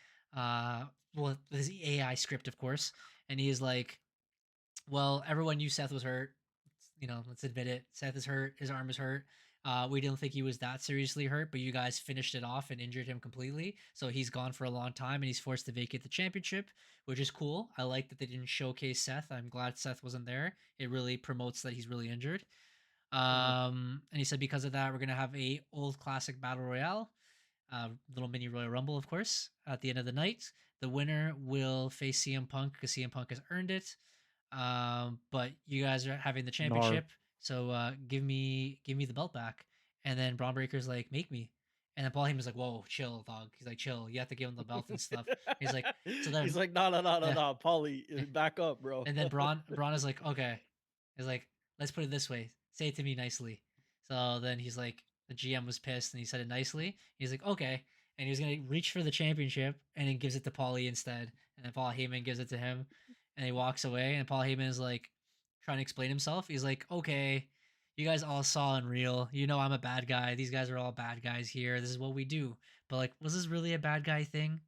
Speaker 2: Well, this is AI script, of course. And he's like, well, everyone knew Seth was hurt. You know, let's admit it. Seth is hurt. His arm is hurt. We didn't think he was that seriously hurt, but you guys finished it off and injured him completely. So he's gone for a long time, and he's forced to vacate the championship, which is cool. I like that they didn't showcase Seth. I'm glad Seth wasn't there. It really promotes that he's really injured.
Speaker 3: Mhm.
Speaker 2: And he said because of that, we're gonna have a old classic battle royale, little mini Royal Rumble, of course, at the end of the night. The winner will face CM Punk because CM Punk has earned it. But you guys are having the
Speaker 3: Nar.
Speaker 2: championship, so give me the belt back. And then Braun Breaker's like, make me. And then Paul Heyman's like, whoa, chill, dog. He's like, chill. You have to give him the belt and stuff. He's like, so
Speaker 3: He's
Speaker 2: then,
Speaker 3: like, no, no, no, no,
Speaker 2: yeah.
Speaker 3: no, Paulie, back up, bro.
Speaker 2: And then Braun is like, okay. He's like, let's put it this way. Say it to me nicely. So then he's like, the GM was pissed and he said it nicely. He's like, okay. And he was gonna reach for the championship and then gives it to Paulie instead. And then Paul Heyman gives it to him, and he walks away. And Paul Heyman is like trying to explain himself. He's like, okay, you guys all saw and real. You know I'm a bad guy. These guys are all bad guys here. This is what we do. But like, was this really a bad guy thing?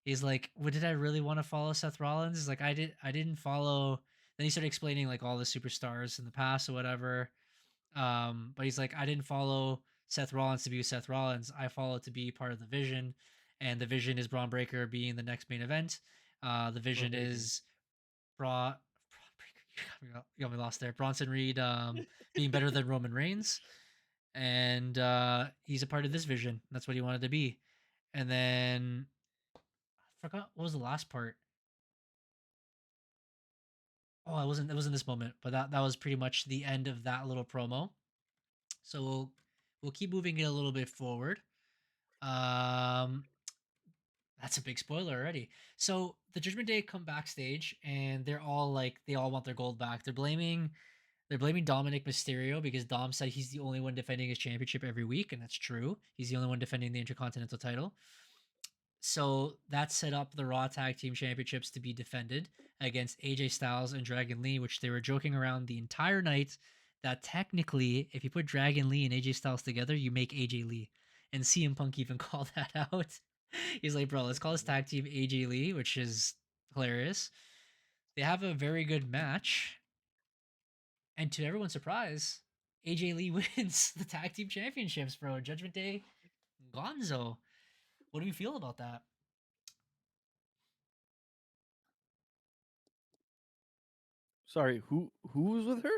Speaker 2: He's like, "What did I really want to follow Seth Rollins?" He's like, I didn't follow." Then he started explaining like all the superstars in the past or whatever. But he's like, I didn't follow Seth Rollins to be Seth Rollins. I followed to be part of the vision, and the vision is Braun Breaker being the next main event. The
Speaker 3: Braun
Speaker 2: vision
Speaker 3: Breaker.
Speaker 2: is Braun Breaker. You got me lost there. Bronson Reed being better than Roman Reigns, and he's a part of this vision. That's what he wanted to be. And then I forgot what was the last part. Oh, it wasn't this moment, but that was pretty much the end of that little promo. So we'll keep moving it a little bit forward. Um, that's a big spoiler already. So the Judgment Day come backstage, and they're all like, they all want their gold back. They're blaming Dominic Mysterio because Dom said he's the only one defending his championship every week, and that's true. He's the only one defending the Intercontinental title. So that set up the Raw Tag Team Championships to be defended against AJ Styles and Dragon Lee, which they were joking around the entire night that technically, if you put Dragon Lee and AJ Styles together, you make AJ Lee. And CM Punk even called that out. He's like, bro, let's call this tag team AJ Lee, which is hilarious. They have a very good match. And to everyone's surprise, AJ Lee wins the tag team championships, bro. Judgment Day, Gonzo. What do you feel about that?
Speaker 3: Sorry, who was with her?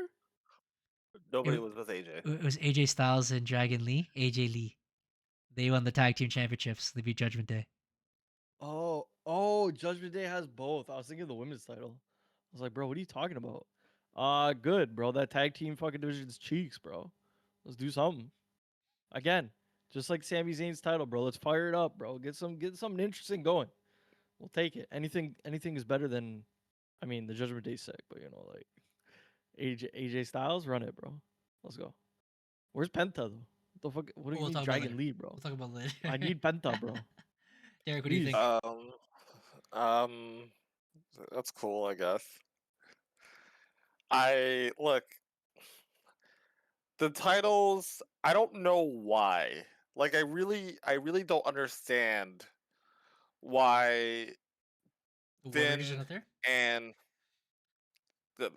Speaker 1: Nobody
Speaker 2: It,
Speaker 1: was with AJ.
Speaker 2: it was AJ Styles and Dragon Lee. AJ Lee. They won the tag team championships. They beat Judgment Day.
Speaker 3: Oh, Judgment Day has both. I was thinking of the women's title. I was like, bro, what are you talking about? Good, bro. That tag team fucking division's cheeks, bro. Let's do something. Again, just like Sami Zayn's title, bro. Let's fire it up, bro. Get something interesting going. We'll take it. Anything is better than, I mean, the Judgment Day's sick, but like AJ Styles, run it, bro. Let's go. Where's Penta though? What the fuck? What do you
Speaker 2: We'll
Speaker 3: mean
Speaker 2: talk about
Speaker 3: Dragon
Speaker 2: later.
Speaker 3: Lee, bro?
Speaker 2: We'll talk about later.
Speaker 3: I need Penta, bro.
Speaker 2: Derek, what do you
Speaker 3: Please.
Speaker 2: think?
Speaker 1: Um, that's cool, I guess. I look the titles. I don't know why. Like, I really don't understand why
Speaker 2: The War Raiders are
Speaker 1: Finn
Speaker 2: not there.
Speaker 1: and the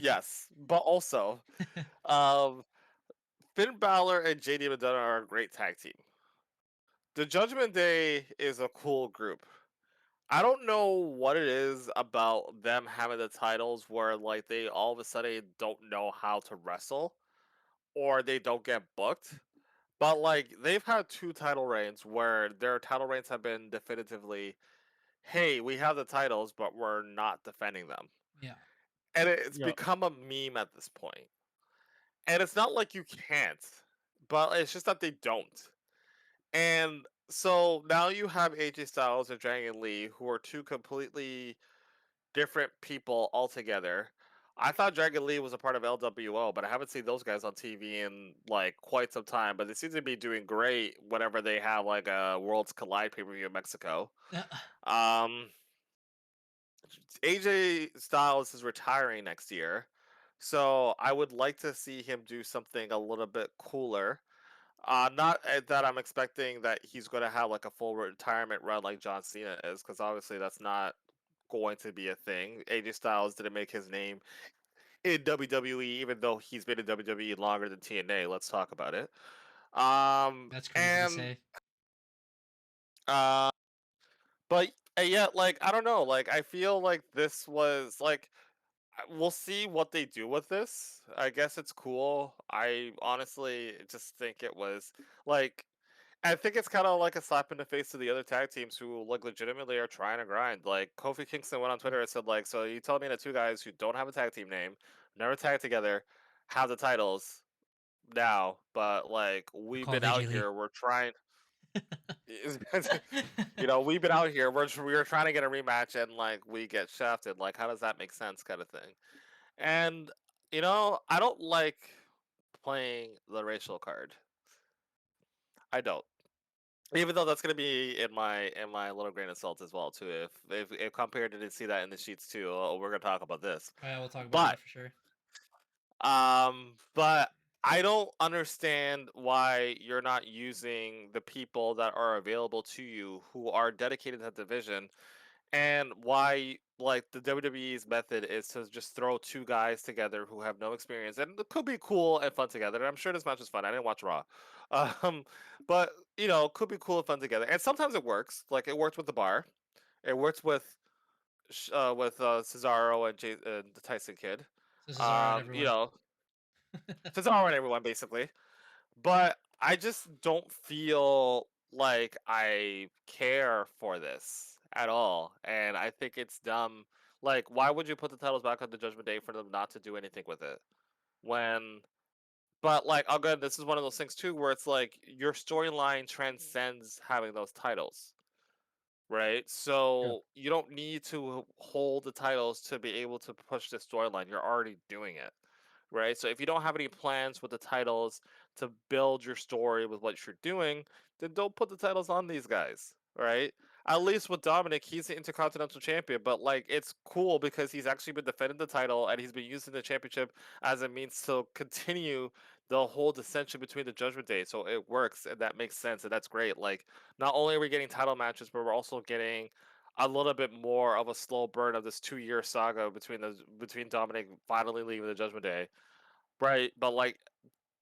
Speaker 1: yes, but also, um, Finn Balor and JD McDonough are a great tag team. The Judgment Day is a cool group. I don't know what it is about them having the titles where like they all of a sudden don't know how to wrestle or they don't get booked. But like they've had two title reigns where their title reigns have been definitively, hey, we have the titles, but we're not defending them.
Speaker 2: Yeah.
Speaker 1: And it's
Speaker 3: Yeah.
Speaker 1: become a meme at this point. And it's not like you can't, but it's just that they don't. And so now you have AJ Styles and Dragon Lee, who are two completely different people altogether. I thought Dragon Lee was a part of LWO, but I haven't seen those guys on TV in like quite some time. But they seem to be doing great whenever they have like a Worlds Collide pay per view in Mexico. Um, AJ Styles is retiring next year, so I would like to see him do something a little bit cooler. Not that I'm expecting that he's going to have like a full retirement run like John Cena is, because obviously that's not going to be a thing. AJ Styles didn't make his name in WWE, even though he's been in WWE longer than TNA. Let's talk about it.
Speaker 2: That's crazy to
Speaker 1: And
Speaker 2: say.
Speaker 1: uh, but yeah, like I don't know, like I feel like this was like we'll see what they do with this. I guess it's cool. I honestly just think it was like I think it's kind of like a slap in the face to the other tag teams who like legitimately are trying to grind. Like Kofi Kingston went on Twitter and said like, "So you telling me that two guys who don't have a tag team name, never tagged together, have the titles now, but like
Speaker 2: We're
Speaker 1: we've
Speaker 2: called
Speaker 1: been out
Speaker 2: AJ Lee.
Speaker 1: here, we're trying." We've been out here. We're trying to get a rematch, and like we get shafted. Like, how does that make sense, kind of thing? And I don't like playing the racial card. I don't. Even though that's gonna be in my little grain of salt as well too. If Compare didn't see that in the sheets too, we're gonna talk about this.
Speaker 2: Oh, yeah, we'll talk about
Speaker 1: But
Speaker 2: that for sure.
Speaker 1: but I don't understand why you're not using the people that are available to you who are dedicated to that division, and why like the WWE's method is to just throw two guys together who have no experience, and it could be cool and fun together. And I'm sure this match was fun. I didn't watch Raw, um, but could be cool and fun together. And sometimes it works. Like it worked with the Bar. It works with Cesaro and the Tyson Kid.
Speaker 2: So Cesaro and everyone.
Speaker 1: Cesaro and everyone basically. But I just don't feel like I care for this at all, and I think it's dumb. Like, why would you put the titles back on the Judgment Day for them not to do anything with it? When, but like, again, this is one of those things too, where it's like your storyline transcends having those titles, right?
Speaker 3: Yeah.
Speaker 1: So you don't need to hold the titles to be able to push the storyline. You're already doing it, right? So if you don't have any plans with the titles to build your story with what you're doing, then don't put the titles on these guys, right? At least with Dominic, he's the Intercontinental Champion, but like it's cool because he's actually been defending the title and he's been using the championship as a means to continue the whole dissension between the Judgment Day. So it works and that makes sense and that's great. Like not only are we getting title matches, but we're also getting a little bit more of a slow burn of this 2-year saga between Dominic finally leaving the Judgment Day. Right, but like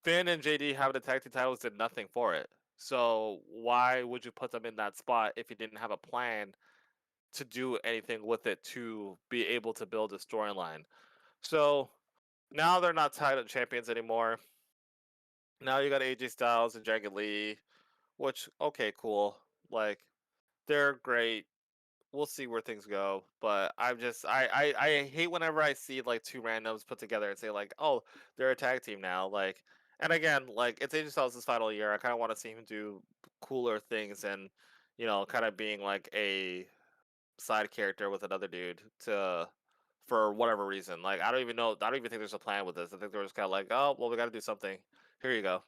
Speaker 1: Finn and JD having the tag team titles did nothing for it. So why would you put them in that spot if you didn't have a plan to do anything with it to be able to build a storyline? So now they're not title champions anymore. Now you got AJ Styles and Dragon Lee, which okay, cool. Like they're great. We'll see where things go. But I hate whenever I see like two randoms put together and say like, oh, they're a tag team now. Like, and again, like it's AJ Styles' final year. I kind of want to see him do cooler things and kind of being like a side character with another dude to for whatever reason. Like I don't even know. I don't even think there's a plan with this. I think they're just kind of like, oh, well, we got to do something. Here you go.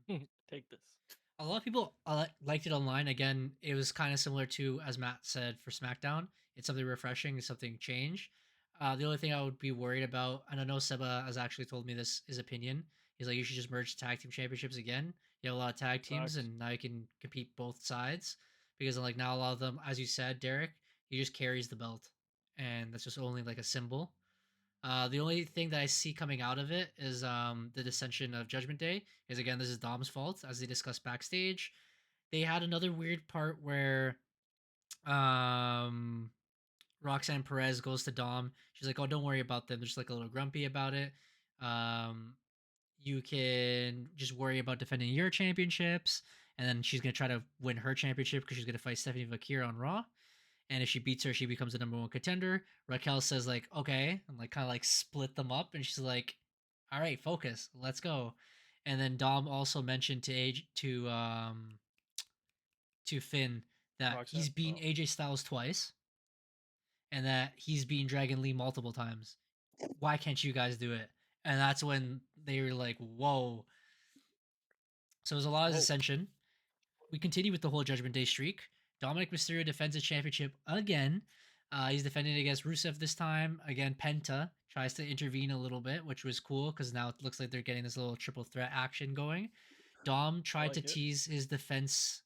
Speaker 2: Mhm.
Speaker 3: Take this.
Speaker 2: A lot of people liked it online. Again, it was kind of similar to, as Matt said, for SmackDown. It's something refreshing, it's something change. The only thing I would be worried about, and I know Seba has actually told me this, his opinion, he's like, you should just merge tag team championships again. You have a lot of tag teams,
Speaker 3: Facts.
Speaker 2: and now you can compete both sides. Because like now a lot of them, as you said, Derek, he just carries the belt, and that's just only like a symbol. The only thing that I see coming out of it is the dissension of Judgment Day. Is again, this is Dom's fault, as they discussed backstage. They had another weird part where Um, Roxanne Perez goes to Dom. She's like, "Oh, don't worry about them. They're just like a little grumpy about it. Um, you can just worry about defending your championships." And then she's gonna try to win her championship because she's gonna fight Stephanie Vakir on Raw. And if she beats her, she becomes the number one contender. Raquel says like, "Okay," and like kind of like split them up, and she's like, "All right, focus, let's go." And then Dom also mentioned to Finn that he's
Speaker 3: Roxanne?
Speaker 2: beaten
Speaker 3: Oh.
Speaker 2: AJ Styles twice and that he's beaten Dragon Lee multiple times. Why can't you guys do it? And that's when they were like, "Whoa!" So there's a lot of
Speaker 3: Whoa.
Speaker 2: ascension. We continue with the whole Judgment Day streak. Dominic Mysterio defends his championship again. He's defending against Rusev this time. Again, Penta tries to intervene a little bit, which was cool because now it looks like they're getting this little triple threat action going. Dom tried to
Speaker 3: like it.
Speaker 2: tease his defense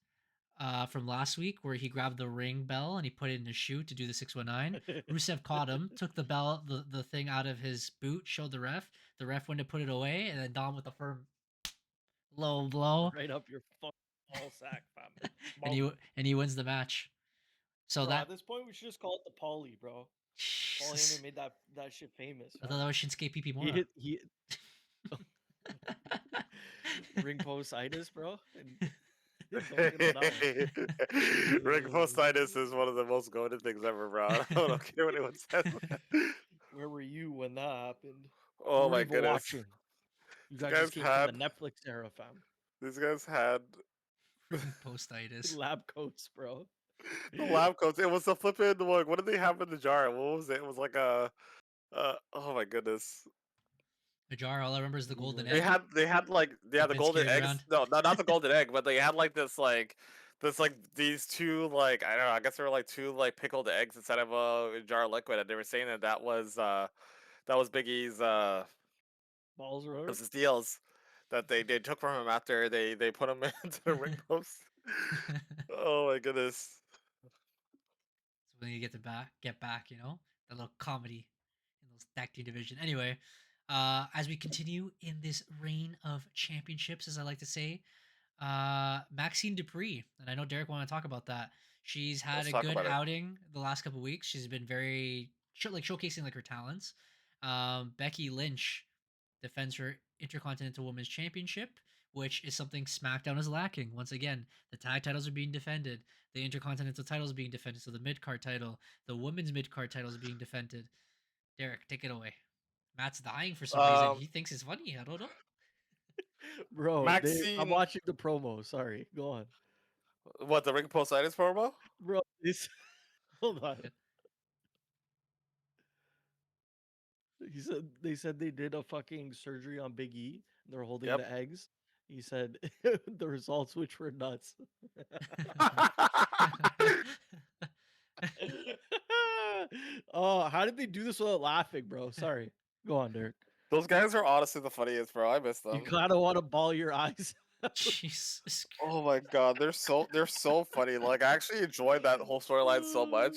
Speaker 2: from last week where he grabbed the ring bell and he put it in his shoe to do the 619. Rusev caught him, took the bell, the thing out of his boot, showed the ref. The ref went to put it away, and then Dom with a firm low blow.
Speaker 3: Right up your fucking ball sack, fam.
Speaker 2: and he wins the match. So
Speaker 3: Bro,
Speaker 2: that
Speaker 3: at this point, we should just call it the Paulie, bro. Paul
Speaker 2: Jesus.
Speaker 3: Heyman made that shit famous.
Speaker 2: I thought that was Shinsuke PP
Speaker 3: He
Speaker 2: Mora.
Speaker 3: hit ring post-itis, bro.
Speaker 1: Ring postitis is one of the most goated things ever, bro. I don't care what anyone says.
Speaker 3: Where were you when that happened?
Speaker 1: Oh
Speaker 3: You
Speaker 1: my
Speaker 3: weren't even
Speaker 1: goodness.
Speaker 3: watching. You guys
Speaker 1: guys
Speaker 3: just came
Speaker 1: had
Speaker 3: from the Netflix era, fam.
Speaker 1: These guys had
Speaker 2: Ring postitis.
Speaker 3: Lab coats, bro.
Speaker 1: the lab coats. It was the flipping like, what did they have in the jar? What was it? It was like a oh my goodness.
Speaker 2: The jar, all I remember is the golden
Speaker 3: They
Speaker 2: egg.
Speaker 1: They had like the
Speaker 2: Vince
Speaker 1: golden
Speaker 2: carried
Speaker 1: eggs.
Speaker 2: around.
Speaker 1: No, not the golden egg, but they had like these two like I don't know. I guess there were like two like pickled eggs inside of a jar of liquid, and they were saying that was Big E's
Speaker 3: balls or
Speaker 1: was his deals that they took from him after they put him into the ring post. Oh my goodness.
Speaker 2: So when you get back, you know, that little comedy in those tag team division. Anyway, as we continue in this reign of championships, as I like to say, Maxine Dupree, and I know Derek want to talk about that. She's had
Speaker 1: Let's
Speaker 2: a
Speaker 1: talk
Speaker 2: good
Speaker 1: about it.
Speaker 2: outing the last couple weeks. She's been very like showcasing like her talents. Becky Lynch defends her Intercontinental Women's Championship, which is something SmackDown is lacking. Once again, the tag titles are being defended, the Intercontinental title is being defended, so the mid card title, the women's mid card title is being defended. Derek, take it away. Matt's dying for some reason. He thinks it's funny. I don't know.
Speaker 3: Bro, I'm
Speaker 1: Maxine,
Speaker 3: watching the promo. Sorry, go on.
Speaker 1: what the ring postitis promo?
Speaker 3: Bro, this hold on. They said they did a fucking surgery on Big E. And they're holding
Speaker 1: Yep.
Speaker 3: the eggs. He said the results, which were nuts. Oh, how did they do this without laughing, bro? Sorry. Go on, Derek.
Speaker 1: Those guys are honestly the funniest, bro. I miss them.
Speaker 3: You kind of want to ball your eyes.
Speaker 2: Jesus.
Speaker 1: Oh my god, they're so funny. Like I actually enjoyed that whole storyline so much.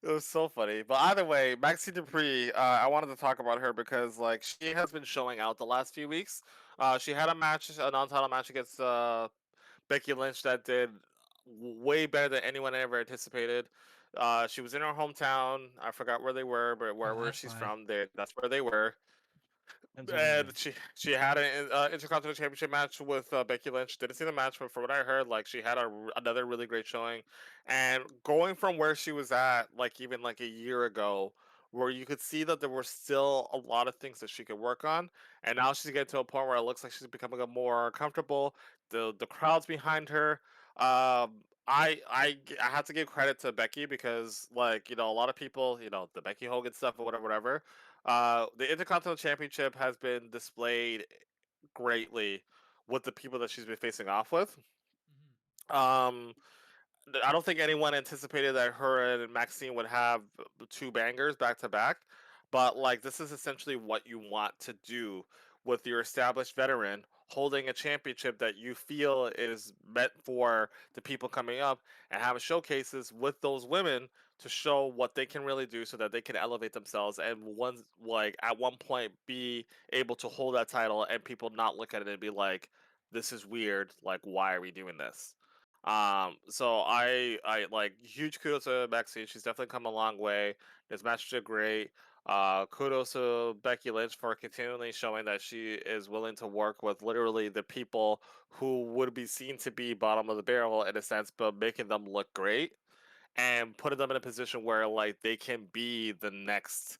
Speaker 1: It was so funny. But either way, Maxine Dupree, I wanted to talk about her because like she has been showing out the last few weeks. She had a non-title match against Becky Lynch that did way better than anyone ever anticipated. She was in her hometown. I forgot where they were, but wherever she's from, that's where they were. And she had an Intercontinental Championship match with Becky Lynch. Didn't see the match, but from what I heard, like she had another really great showing. And going from where she was at, like even like a year ago, where you could see that there were still a lot of things that she could work on, and now she's getting to a point where it looks like she's becoming a more comfortable. The crowd's behind her. I have to give credit to Becky because like a lot of people the Becky Hogan stuff or whatever. The Intercontinental Championship has been displayed greatly with the people that she's been facing off with. Um, I don't think anyone anticipated that her and Maxine would have two bangers back to back, but like this is essentially what you want to do with your established veteran holding a championship that you feel is meant for the people coming up and have showcases with those women to show what they can really do so that they can elevate themselves and one like at one point be able to hold that title and people not look at it and be like this is weird, like why are we doing this? So I like huge kudos to Maxine. She's definitely come a long way. This match did great. Kudos to Becky Lynch for continually showing that she is willing to work with literally the people who would be seen to be bottom of the barrel in a sense, but making them look great and putting them in a position where like they can be the next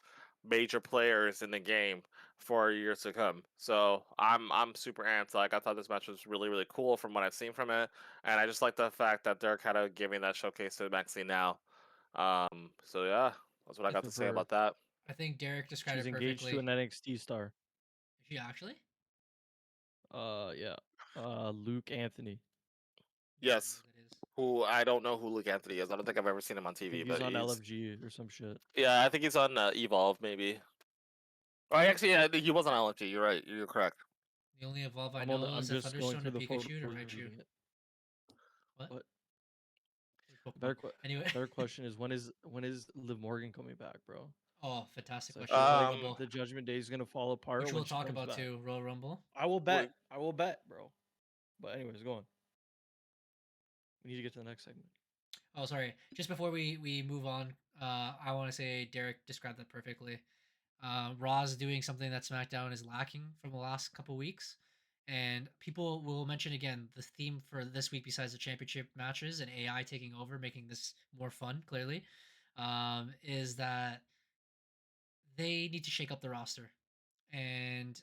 Speaker 1: major players in the game for years to come. So I'm super amped. Like I thought this match was really really cool from what I've seen from it, and I just like the fact that they're kind of giving that showcase to Maxine now. So yeah, that's what I got
Speaker 3: Good
Speaker 1: to
Speaker 3: for
Speaker 1: say
Speaker 3: her.
Speaker 1: about that.
Speaker 2: I think Derek described
Speaker 3: She's
Speaker 2: it
Speaker 3: engaged to
Speaker 2: perfectly.
Speaker 3: an NXT star.
Speaker 2: Is she actually?
Speaker 3: Yeah. Luke Anthony.
Speaker 2: No idea
Speaker 1: Yes,
Speaker 2: who that is.
Speaker 1: who I don't know who Luke Anthony is. I don't think I've ever seen him on
Speaker 3: I
Speaker 1: TV,
Speaker 3: think he's
Speaker 1: but
Speaker 3: on
Speaker 1: he's
Speaker 3: LFG or some shit.
Speaker 1: yeah, I think he's on Evolve maybe. Oh, actually, yeah, he was on LFG. You're right. You're correct.
Speaker 2: The only evolve I
Speaker 3: I'm
Speaker 2: know
Speaker 3: I'm
Speaker 2: is a
Speaker 3: just going
Speaker 2: Thunderstone,
Speaker 3: through
Speaker 2: a
Speaker 3: the photos
Speaker 2: Pikachu, and a
Speaker 3: and
Speaker 2: Raichu.
Speaker 3: reading it.
Speaker 2: What?
Speaker 3: But
Speaker 2: Which
Speaker 3: the
Speaker 2: Pokemon? Anyway.
Speaker 3: better question is when is Liv Morgan coming back, bro?
Speaker 2: Oh, fantastic
Speaker 3: 'Cause I
Speaker 2: question.
Speaker 3: feel
Speaker 2: Royal
Speaker 3: like
Speaker 1: Um,
Speaker 2: Rumble,
Speaker 3: the Judgment Day is gonna fall apart
Speaker 2: which
Speaker 3: when
Speaker 2: we'll
Speaker 3: she
Speaker 2: talk
Speaker 3: comes
Speaker 2: about
Speaker 3: back.
Speaker 2: too. Royal Rumble.
Speaker 3: I will
Speaker 1: wait,
Speaker 3: bet. I will bet, bro. But anyways, go on. We need to get to the next segment.
Speaker 2: Oh, sorry. Just before we move on, I want to say Derek described that perfectly. Raw's doing something that SmackDown is lacking from the last couple weeks, and people will mention again the theme for this week, besides the championship matches and AI taking over, making this more fun. Clearly, is that they need to shake up the roster, and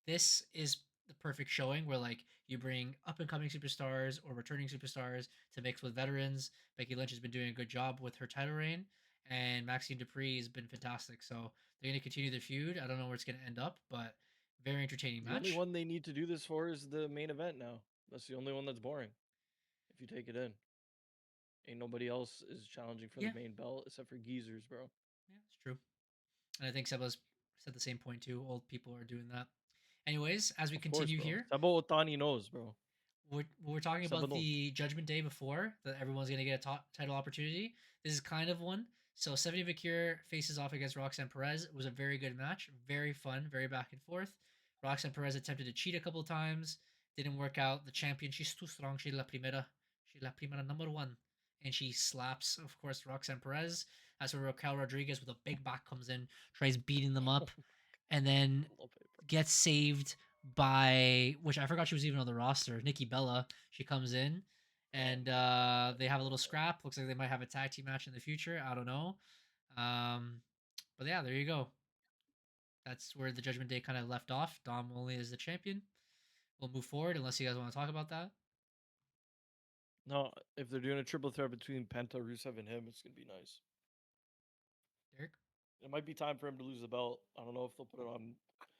Speaker 2: this is the perfect showing where like you bring up and coming superstars or returning superstars to mix with veterans. Becky Lynch has been doing a good job with her title reign, and Maxine Dupree has been fantastic. So they're going to continue their feud. I don't know where it's going to end up, but very entertaining
Speaker 3: The only
Speaker 2: match.
Speaker 3: one they need to do this for is the main event now. That's the only one that's boring. If you take it in. Ain't nobody else is challenging for the
Speaker 2: Yeah,
Speaker 3: main belt except for geezers, bro.
Speaker 2: yeah, it's true. And I think Seba's said the same point too. Old people are doing that. Anyways, as we
Speaker 3: Of course,
Speaker 2: continue
Speaker 3: bro.
Speaker 2: here,
Speaker 3: Sabo Otani knows, bro.
Speaker 2: we're talking
Speaker 3: Sabo
Speaker 2: about
Speaker 3: knows.
Speaker 2: the Judgment Day before that everyone's gonna get a title opportunity. This is kind of one. So Stephanie Vakir faces off against Roxanne Perez. It was a very good match, very fun, very back and forth. Roxanne Perez attempted to cheat a couple times, didn't work out. The champion, she's too strong. She's la primera number one, and she slaps, of course, Roxanne Perez. That's where Raquel Rodriguez with a big back comes in, tries beating them up, and then
Speaker 3: I love it, bro.
Speaker 2: gets saved by, which I forgot she was even on the roster, Nikki Bella. She comes in
Speaker 3: Oh
Speaker 2: and
Speaker 3: my god.
Speaker 2: they have a little scrap. Looks like they might have a tag team match in the future. I don't know. Um, but yeah, there you go. That's where the Judgment Day kind of left off. Dom only is the champion. We'll move forward unless you guys want to talk about that.
Speaker 3: No, if they're doing a triple threat between Penta, Rusev, and him, it's gonna be nice.
Speaker 2: Derek?
Speaker 3: It might be time for him to lose the belt. I don't know if they'll put it on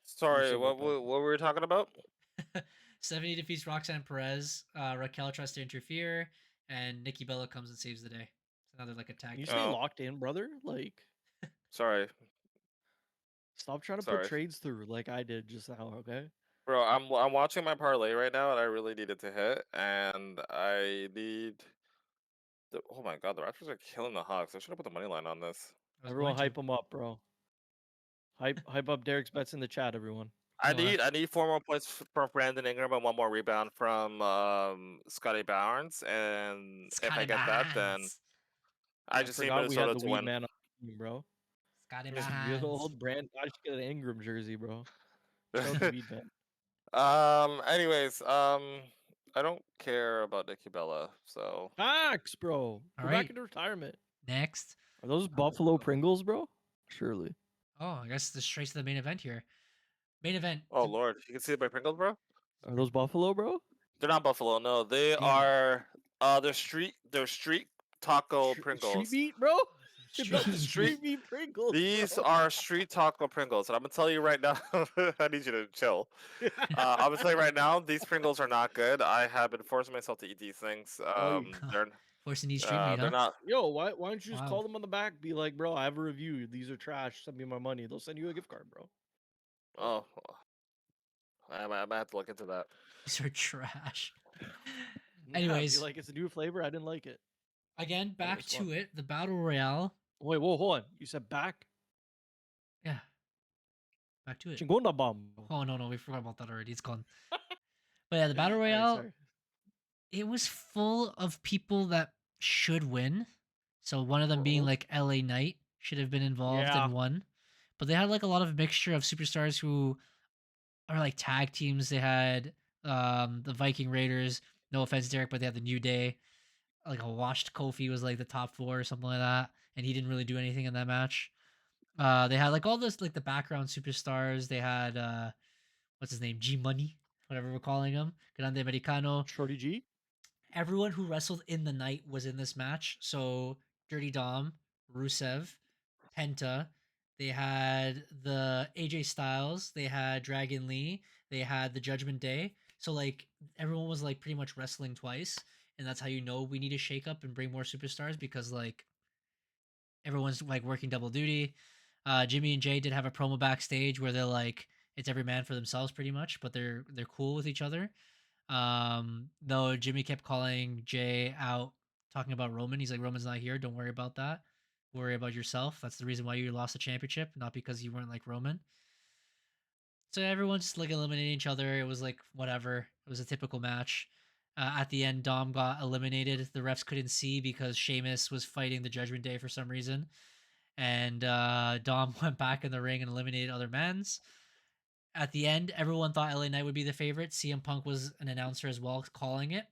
Speaker 1: sorry,
Speaker 3: Rusev or Penta.
Speaker 1: what were we talking about?
Speaker 2: Stephanie defeats Roxanne Perez. Raquel tries to interfere, and Nikki Bella comes and saves the day. It's another like a
Speaker 3: Can
Speaker 2: tag
Speaker 3: you
Speaker 2: team.
Speaker 3: stay
Speaker 1: Oh,
Speaker 3: locked in, brother? Like,
Speaker 1: sorry,
Speaker 3: stop trying to put
Speaker 1: sorry,
Speaker 3: trades through like I did just now, okay?
Speaker 1: bro. I'm watching my parlay right now, and I really need it to hit, and I need. Oh my god, the Raptors are killing the Hawks. I should have put the money line on this.
Speaker 2: I was going
Speaker 3: Everyone
Speaker 2: to.
Speaker 3: hype him up, bro. Hype up Derek's bets in the chat, everyone.
Speaker 2: Yo,
Speaker 1: I need 4 more points from Brandon Ingram and 1 more rebound from Scotty Barnes, and if I
Speaker 2: Scotty
Speaker 1: get that, then
Speaker 2: Barnes.
Speaker 1: I
Speaker 3: I
Speaker 1: just need
Speaker 3: forgot we had
Speaker 1: Minnesota
Speaker 3: the
Speaker 1: to
Speaker 3: weed
Speaker 1: win.
Speaker 3: man on the team, bro.
Speaker 2: Scotty
Speaker 3: Good
Speaker 2: Barnes.
Speaker 3: old brand. I should get an Ingram jersey, bro. Shout out to Weed Man.
Speaker 1: Anyways, I don't care about Nikki Bella, so
Speaker 3: Facts, bro.
Speaker 2: All
Speaker 3: Go back
Speaker 2: right.
Speaker 3: into retirement.
Speaker 2: Next.
Speaker 3: Are those Buffalo Pringles, bro? Surely.
Speaker 2: Oh, I guess this straight to the main event here. Main event.
Speaker 1: oh lord, you can see it by Pringles, bro.
Speaker 3: Are those Buffalo, bro?
Speaker 1: They're not Buffalo, no, they
Speaker 2: Damn.
Speaker 1: are they're street taco
Speaker 3: Street
Speaker 1: Pringles.
Speaker 3: meat, bro?
Speaker 2: Some
Speaker 3: No,
Speaker 2: street
Speaker 1: Street
Speaker 2: meat.
Speaker 3: street meat Pringles,
Speaker 1: These
Speaker 3: bro.
Speaker 1: are street taco Pringles, and I'm gonna tell you right now. I need you to chill. I'm gonna tell you right now, these Pringles are not good. I have been forcing myself to eat these things.
Speaker 3: Like,
Speaker 2: Forcing to eat street meat,
Speaker 1: They're
Speaker 2: huh?
Speaker 1: not.
Speaker 3: yo, why don't you just
Speaker 2: Wow.
Speaker 3: call them on the back? Be like, bro, I have a review. These are trash. Send me my money. They'll send you a gift card, bro.
Speaker 1: Oh, I might have to look into that.
Speaker 2: These are trash.
Speaker 3: Yeah, be
Speaker 2: Anyways,
Speaker 3: like, it's a new flavor. I didn't like it.
Speaker 2: again,
Speaker 3: But it
Speaker 2: back
Speaker 3: was
Speaker 2: to
Speaker 3: fun.
Speaker 2: it. The Battle Royale.
Speaker 3: Wait, whoa, hold on. You said back?
Speaker 2: Yeah. Back to it.
Speaker 3: Chingona bomb.
Speaker 2: Oh, no, we forgot about that already. It's gone. But yeah, the Battle
Speaker 3: All right,
Speaker 2: Royale
Speaker 3: sorry.
Speaker 2: it was full of people that should win. So one of them being
Speaker 3: Mhm.
Speaker 2: like LA Knight should have been involved
Speaker 3: Yeah.
Speaker 2: and won. But they had like a lot of mixture of superstars who are like tag teams. They had the Viking Raiders. No offense, Derek, but they had the New Day. Like a washed Kofi was like the top four or something like that, and he didn't really do anything in that match. They had like all this like the background superstars. They had what's his name, G Money, whatever we're calling him, Grande Americano.
Speaker 3: Shorty G.
Speaker 2: Everyone who wrestled in the night was in this match. So Dirty Dom, Rusev, Penta. They had the AJ Styles. They had Dragon Lee. They had the Judgment Day. So like everyone was like pretty much wrestling twice, and that's how you know we need to shake up and bring more superstars because like everyone's like working double duty. Jimmy and Jay did have a promo backstage where they're like it's every man for themselves pretty much, but they're cool with each other. Though Jimmy kept calling Jay out talking about Roman. He's like, Roman's not here. Don't worry about that. Worry about yourself. That's the reason why you lost the championship, not because you weren't like Roman. So everyone's just like eliminating each other. It was like whatever. It was a typical match. At the end, Dom got eliminated. The refs couldn't see because Sheamus was fighting the Judgment Day for some reason, and Dom went back in the ring and eliminated other men's. At the end, everyone thought LA Knight would be the favorite. CM Punk was an announcer as well, calling it.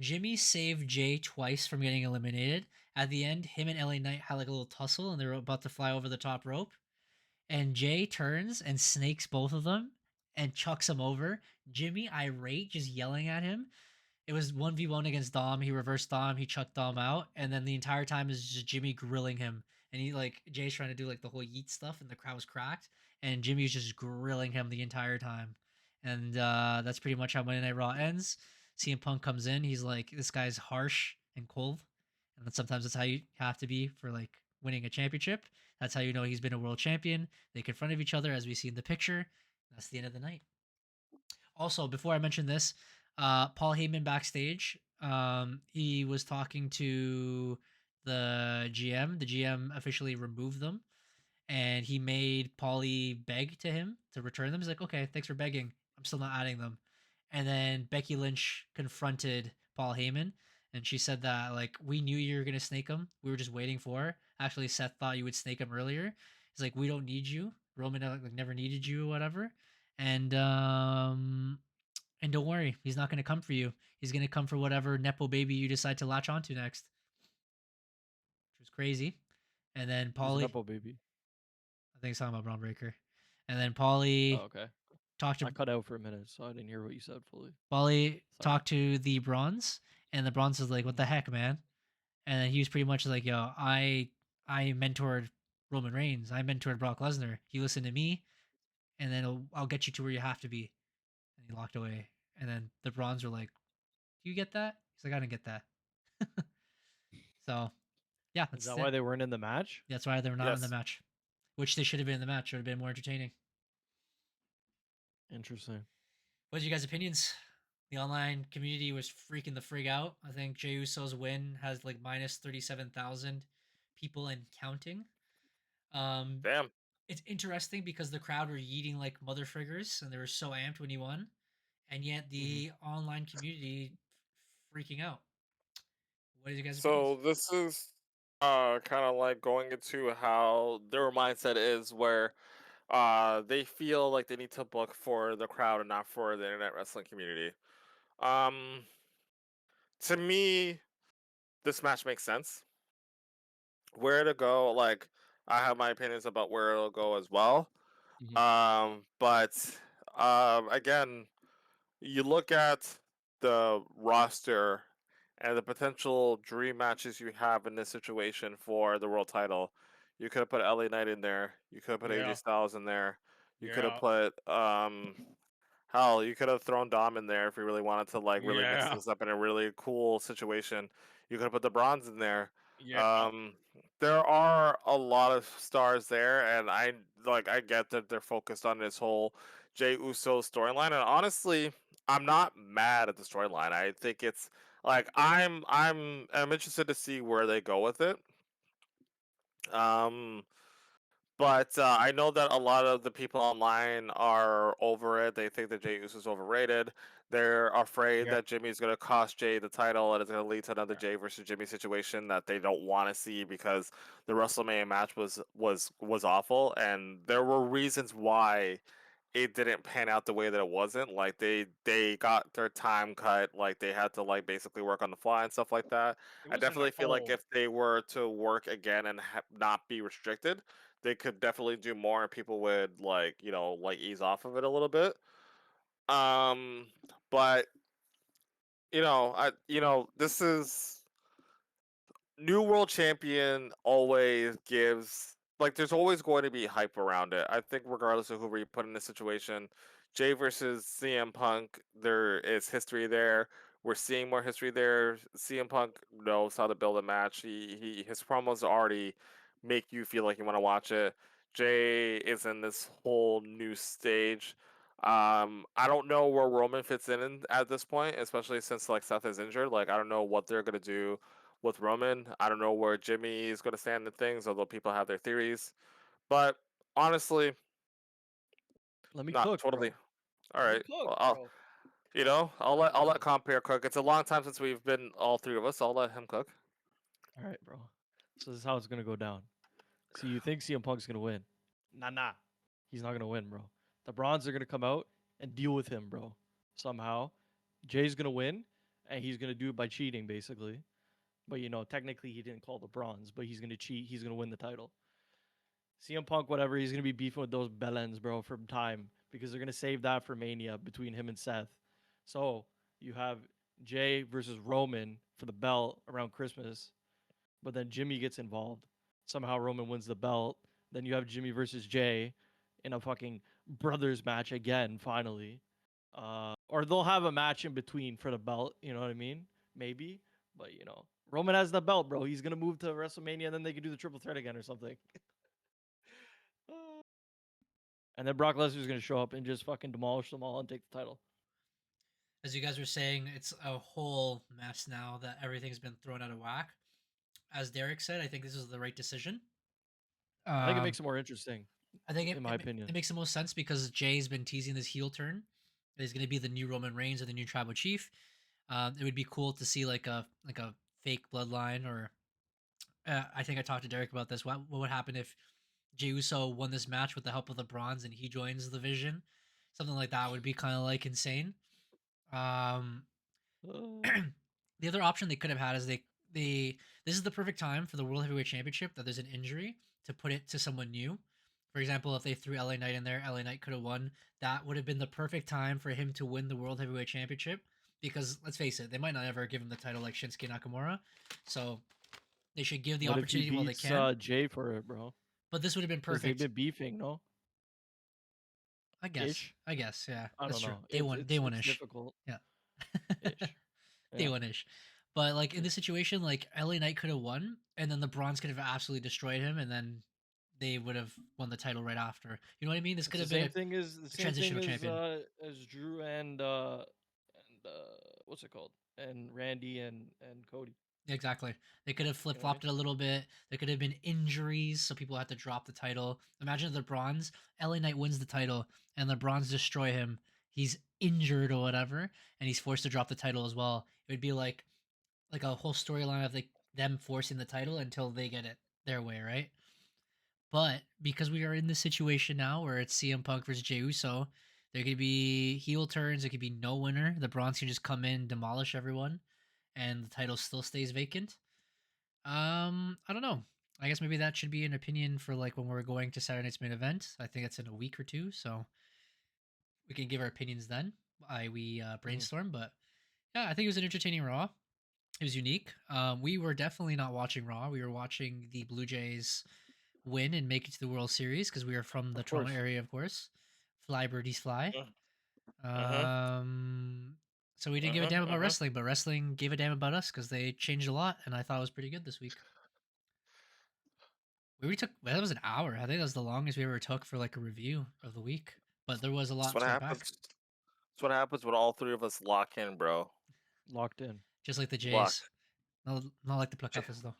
Speaker 2: Jimmy saved Jay twice from getting eliminated. At the end, him and LA Knight had like a little tussle and they were about to fly over the top rope. And Jay turns and snakes both of them and chucks them over. Jimmy, irate, just yelling at him. It was 1v1 against Dom. He reversed Dom. He chucked Dom out. And then the entire time is just Jimmy grilling him. And he like Jay's trying to do like the whole yeet stuff and the crowd was cracked. And Jimmy's just grilling him the entire time. And that's pretty much how Monday Night Raw ends. CM Punk comes in. He's like, this guy's harsh and cold. And sometimes that's how you have to be for like winning a championship. That's how you know he's been a world champion. They confronted each other as we see in the picture. That's the end of the night. Also, before I mention this, Paul Heyman backstage, he was talking to the GM. The GM officially removed them, and he made Paulie beg to him to return them. He's like, "Okay, thanks for begging. I'm still not adding them." And then Becky Lynch confronted Paul Heyman, and she said that like we knew you were gonna snake him. We were just waiting for her. Actually, Seth thought you would snake him earlier. He's like, we don't need you. Roman like never needed you or whatever. And um and don't worry, he's not gonna come for you. He's gonna come for whatever nepo baby you decide to latch onto next. Which was crazy. And then
Speaker 3: Who's
Speaker 2: Paulie,
Speaker 3: Nepo baby?
Speaker 2: I think he's talking about Braun Breaker. And then
Speaker 3: Oh,
Speaker 2: Paulie
Speaker 3: okay.
Speaker 2: talked to
Speaker 3: I cut out for a minute, so I didn't hear what you said fully.
Speaker 2: Paulie
Speaker 3: Sorry.
Speaker 2: talked to the Bronze, and the Bronze is like, "What the
Speaker 3: Mhm.
Speaker 2: heck, man?" And then he was pretty much like, "Yo, I mentored Roman Reigns. I mentored Brock Lesnar. You listen to me, and then I'll get you to where you have to be." And he walked away. And then the Bronze were like, "Do you get that?" He's like, "I didn't get that." So yeah,
Speaker 3: Is that why they weren't in the match?
Speaker 2: that's why they're not in the
Speaker 1: Yes.
Speaker 2: match, which they should have been in the match. Would have been more entertaining.
Speaker 3: Interesting.
Speaker 2: What's your guys' opinions? The online community was freaking the frig out. I think Jey Uso's win has like minus 37,000 people and counting. Um,
Speaker 1: Damn.
Speaker 2: it's interesting because the crowd were yeeting like mother friggers and they were so amped when he won, and yet
Speaker 3: Mhm.
Speaker 2: the online community freaking out. What are your guys' opinions?
Speaker 1: So this is kind of like going into how their mindset is where they feel like they need to book for the crowd and not for the internet wrestling community. Um to me, this match makes sense. Where to go, like I have my opinions about where it'll go as well.
Speaker 2: Mm-hmm.
Speaker 1: But again, you look at the roster and the potential dream matches you have in this situation for the world title. You could have put LA Knight in there. You could have put AJ
Speaker 3: Yeah.
Speaker 1: Styles in there. You could have
Speaker 3: Yeah.
Speaker 1: put hell, you could have thrown Dom in there if you really wanted to like really mix
Speaker 3: Yeah.
Speaker 1: things up in a really cool situation. You could have put the Bronze in there.
Speaker 3: Yeah.
Speaker 1: Um there are a lot of stars there, and I get that they're focused on this whole Jey Uso storyline, and honestly, I'm not mad at the storyline. I think it's like I'm interested to see where they go with it. Um But I know that a lot of the people online are over it. They think that Jey Uso is overrated. They're afraid
Speaker 3: Yeah.
Speaker 1: that Jimmy's going to cost Jay the title and it's going to lead to another
Speaker 3: Yeah.
Speaker 1: Jay versus Jimmy situation that they don't want to see because the WrestleMania match was awful, and there were reasons why it didn't pan out the way that it wasn't. Like they got their time cut, like they had to like basically work on the fly and stuff like that.
Speaker 3: It
Speaker 1: I
Speaker 3: wasn't a
Speaker 1: definitely feel like
Speaker 3: hole.
Speaker 1: if they were to work again and not be restricted, they could definitely do more and people would like, like ease off of it a little bit. Um but this is new world champion always gives, like, there's always going to be hype around it. I think regardless of who we put in this situation, Jay versus CM Punk, there is history there. We're seeing more history there. CM Punk knows how to build a match. His promos already make you feel like you want to watch it. Jay is in this whole new stage. I don't know where Roman fits in at this point, especially since like Seth is injured. Like I don't know what they're gonna do with Roman. I don't know where Jimmy is going to stand in things, although people have their theories. But honestly,
Speaker 3: Let me
Speaker 1: not
Speaker 3: cook,
Speaker 1: totally.
Speaker 3: bro.
Speaker 1: All
Speaker 3: Let me
Speaker 1: right.
Speaker 3: cook,
Speaker 1: Well,
Speaker 3: bro.
Speaker 1: I'll let Compare cook. It's a long time since we've been all three of us. So I'll let him cook.
Speaker 3: All right, bro. So this is how it's gonna go down. So you think CM Punk's gonna win? Nah. He's not gonna win, bro. The Bronze are gonna come out and deal with him, bro. Somehow, Jay's gonna win, and he's gonna do it by cheating, basically. But technically he didn't call the Bronze, but he's gonna cheat. He's gonna win the title. CM Punk, whatever, he's gonna be beefing with those bellends, bro, from time because they're gonna save that for Mania between him and Seth. So you have Jay versus Roman for the belt around Christmas, but then Jimmy gets involved. Somehow Roman wins the belt. Then you have Jimmy versus Jay in a fucking brothers match again, finally. Or they'll have a match in between for the belt. You know what I mean? Maybe, but Roman has the belt, bro. He's gonna move to WrestleMania, and then they can do the triple threat again or something. And then Brock Lesnar's gonna show up and just fucking demolish them all and take the title.
Speaker 2: As you guys were saying, it's a whole mess now that everything's been thrown out of whack. As Derek said, I think this is the right decision.
Speaker 3: I think it
Speaker 2: Um,
Speaker 3: makes it more interesting,
Speaker 2: I think
Speaker 3: in my opinion.
Speaker 2: it makes the most sense because Jay's been teasing this heel turn. He's going to be the new Roman Reigns or the new Tribal Chief. It would be cool to see like a fake bloodline, or I think I talked to Derek about this. What would happen if Jey Uso won this match with the help of the Bronze and he joins the Vision? Something like that would be kind of like insane. Um,
Speaker 3: Uh,
Speaker 2: the other option they could have had is they this is the perfect time for the World Heavyweight Championship that there's an injury to put it to someone new. For example, if they threw LA Knight in there, LA Knight could have won. That would have been the perfect time for him to win the World Heavyweight Championship because let's face it, they might not ever give him the title like Shinsuke Nakamura. So they should give the
Speaker 3: what if he
Speaker 2: opportunity while they
Speaker 3: beats
Speaker 2: can.
Speaker 3: Jay for it, bro?
Speaker 2: But this would have been
Speaker 3: Because they've
Speaker 2: perfect.
Speaker 3: been beefing, no?
Speaker 2: I guess.
Speaker 3: Ish.
Speaker 2: I guess. Yeah,
Speaker 3: I
Speaker 2: that's
Speaker 3: don't
Speaker 2: true.
Speaker 3: know.
Speaker 2: Day one. Day one
Speaker 3: It's
Speaker 2: ish.
Speaker 3: difficult.
Speaker 2: Yeah.
Speaker 3: Ish.
Speaker 2: Day
Speaker 3: Yeah.
Speaker 2: one ish. But like in
Speaker 3: Yeah.
Speaker 2: this situation, like LA Knight could have won, and then the Bronze could have absolutely destroyed him, and then they would have won the title right after. You know what I mean? This
Speaker 3: It's
Speaker 2: could
Speaker 3: the
Speaker 2: have been
Speaker 3: same thing as
Speaker 2: a transitional champion.
Speaker 3: Drew and what's it called? And Randy and Cody.
Speaker 2: Exactly. They could have
Speaker 3: You
Speaker 2: flip
Speaker 3: know what I mean?
Speaker 2: flopped it a little bit. There could have been injuries, so people had to drop the title. Imagine the Bronze. LA Knight wins the title, and the Bronze destroy him. He's injured or whatever, and he's forced to drop the title as well. It would be like a whole storyline of like them forcing the title until they get it their way, right? But because we are in this situation now where it's CM Punk versus Jey Uso, there could be heel turns. There could be no winner. The Bronze can just come in, demolish everyone, and the title still stays vacant. I don't know. I guess maybe that should be an opinion for like when we're going to Saturday night's main event. I think it's in a week or two, so we can give our opinions then. We
Speaker 3: Mhm.
Speaker 2: brainstorm, but yeah, I think it was an entertaining Raw. It was unique. We were definitely not watching Raw. We were watching the Blue Jays win and make it to the World Series because we are from the
Speaker 3: Of
Speaker 2: Toronto
Speaker 3: course.
Speaker 2: area, of course. Fly birdies fly.
Speaker 1: Mm-hmm.
Speaker 2: Um, so we didn't give a damn
Speaker 1: Mm-hmm.
Speaker 2: about
Speaker 1: Mm-hmm.
Speaker 2: wrestling, but wrestling gave a damn about us because they changed a lot, and I thought it was pretty good this week. We already took that was an hour. I think that was the longest we ever took for like a review of the week. But there was a
Speaker 1: That's
Speaker 2: lot
Speaker 1: what
Speaker 2: to unpack,
Speaker 1: happens. That's what happens when all three of us lock in, bro.
Speaker 3: Locked in.
Speaker 2: just like the
Speaker 1: Lock.
Speaker 2: Jays. Not like the Plakatas though.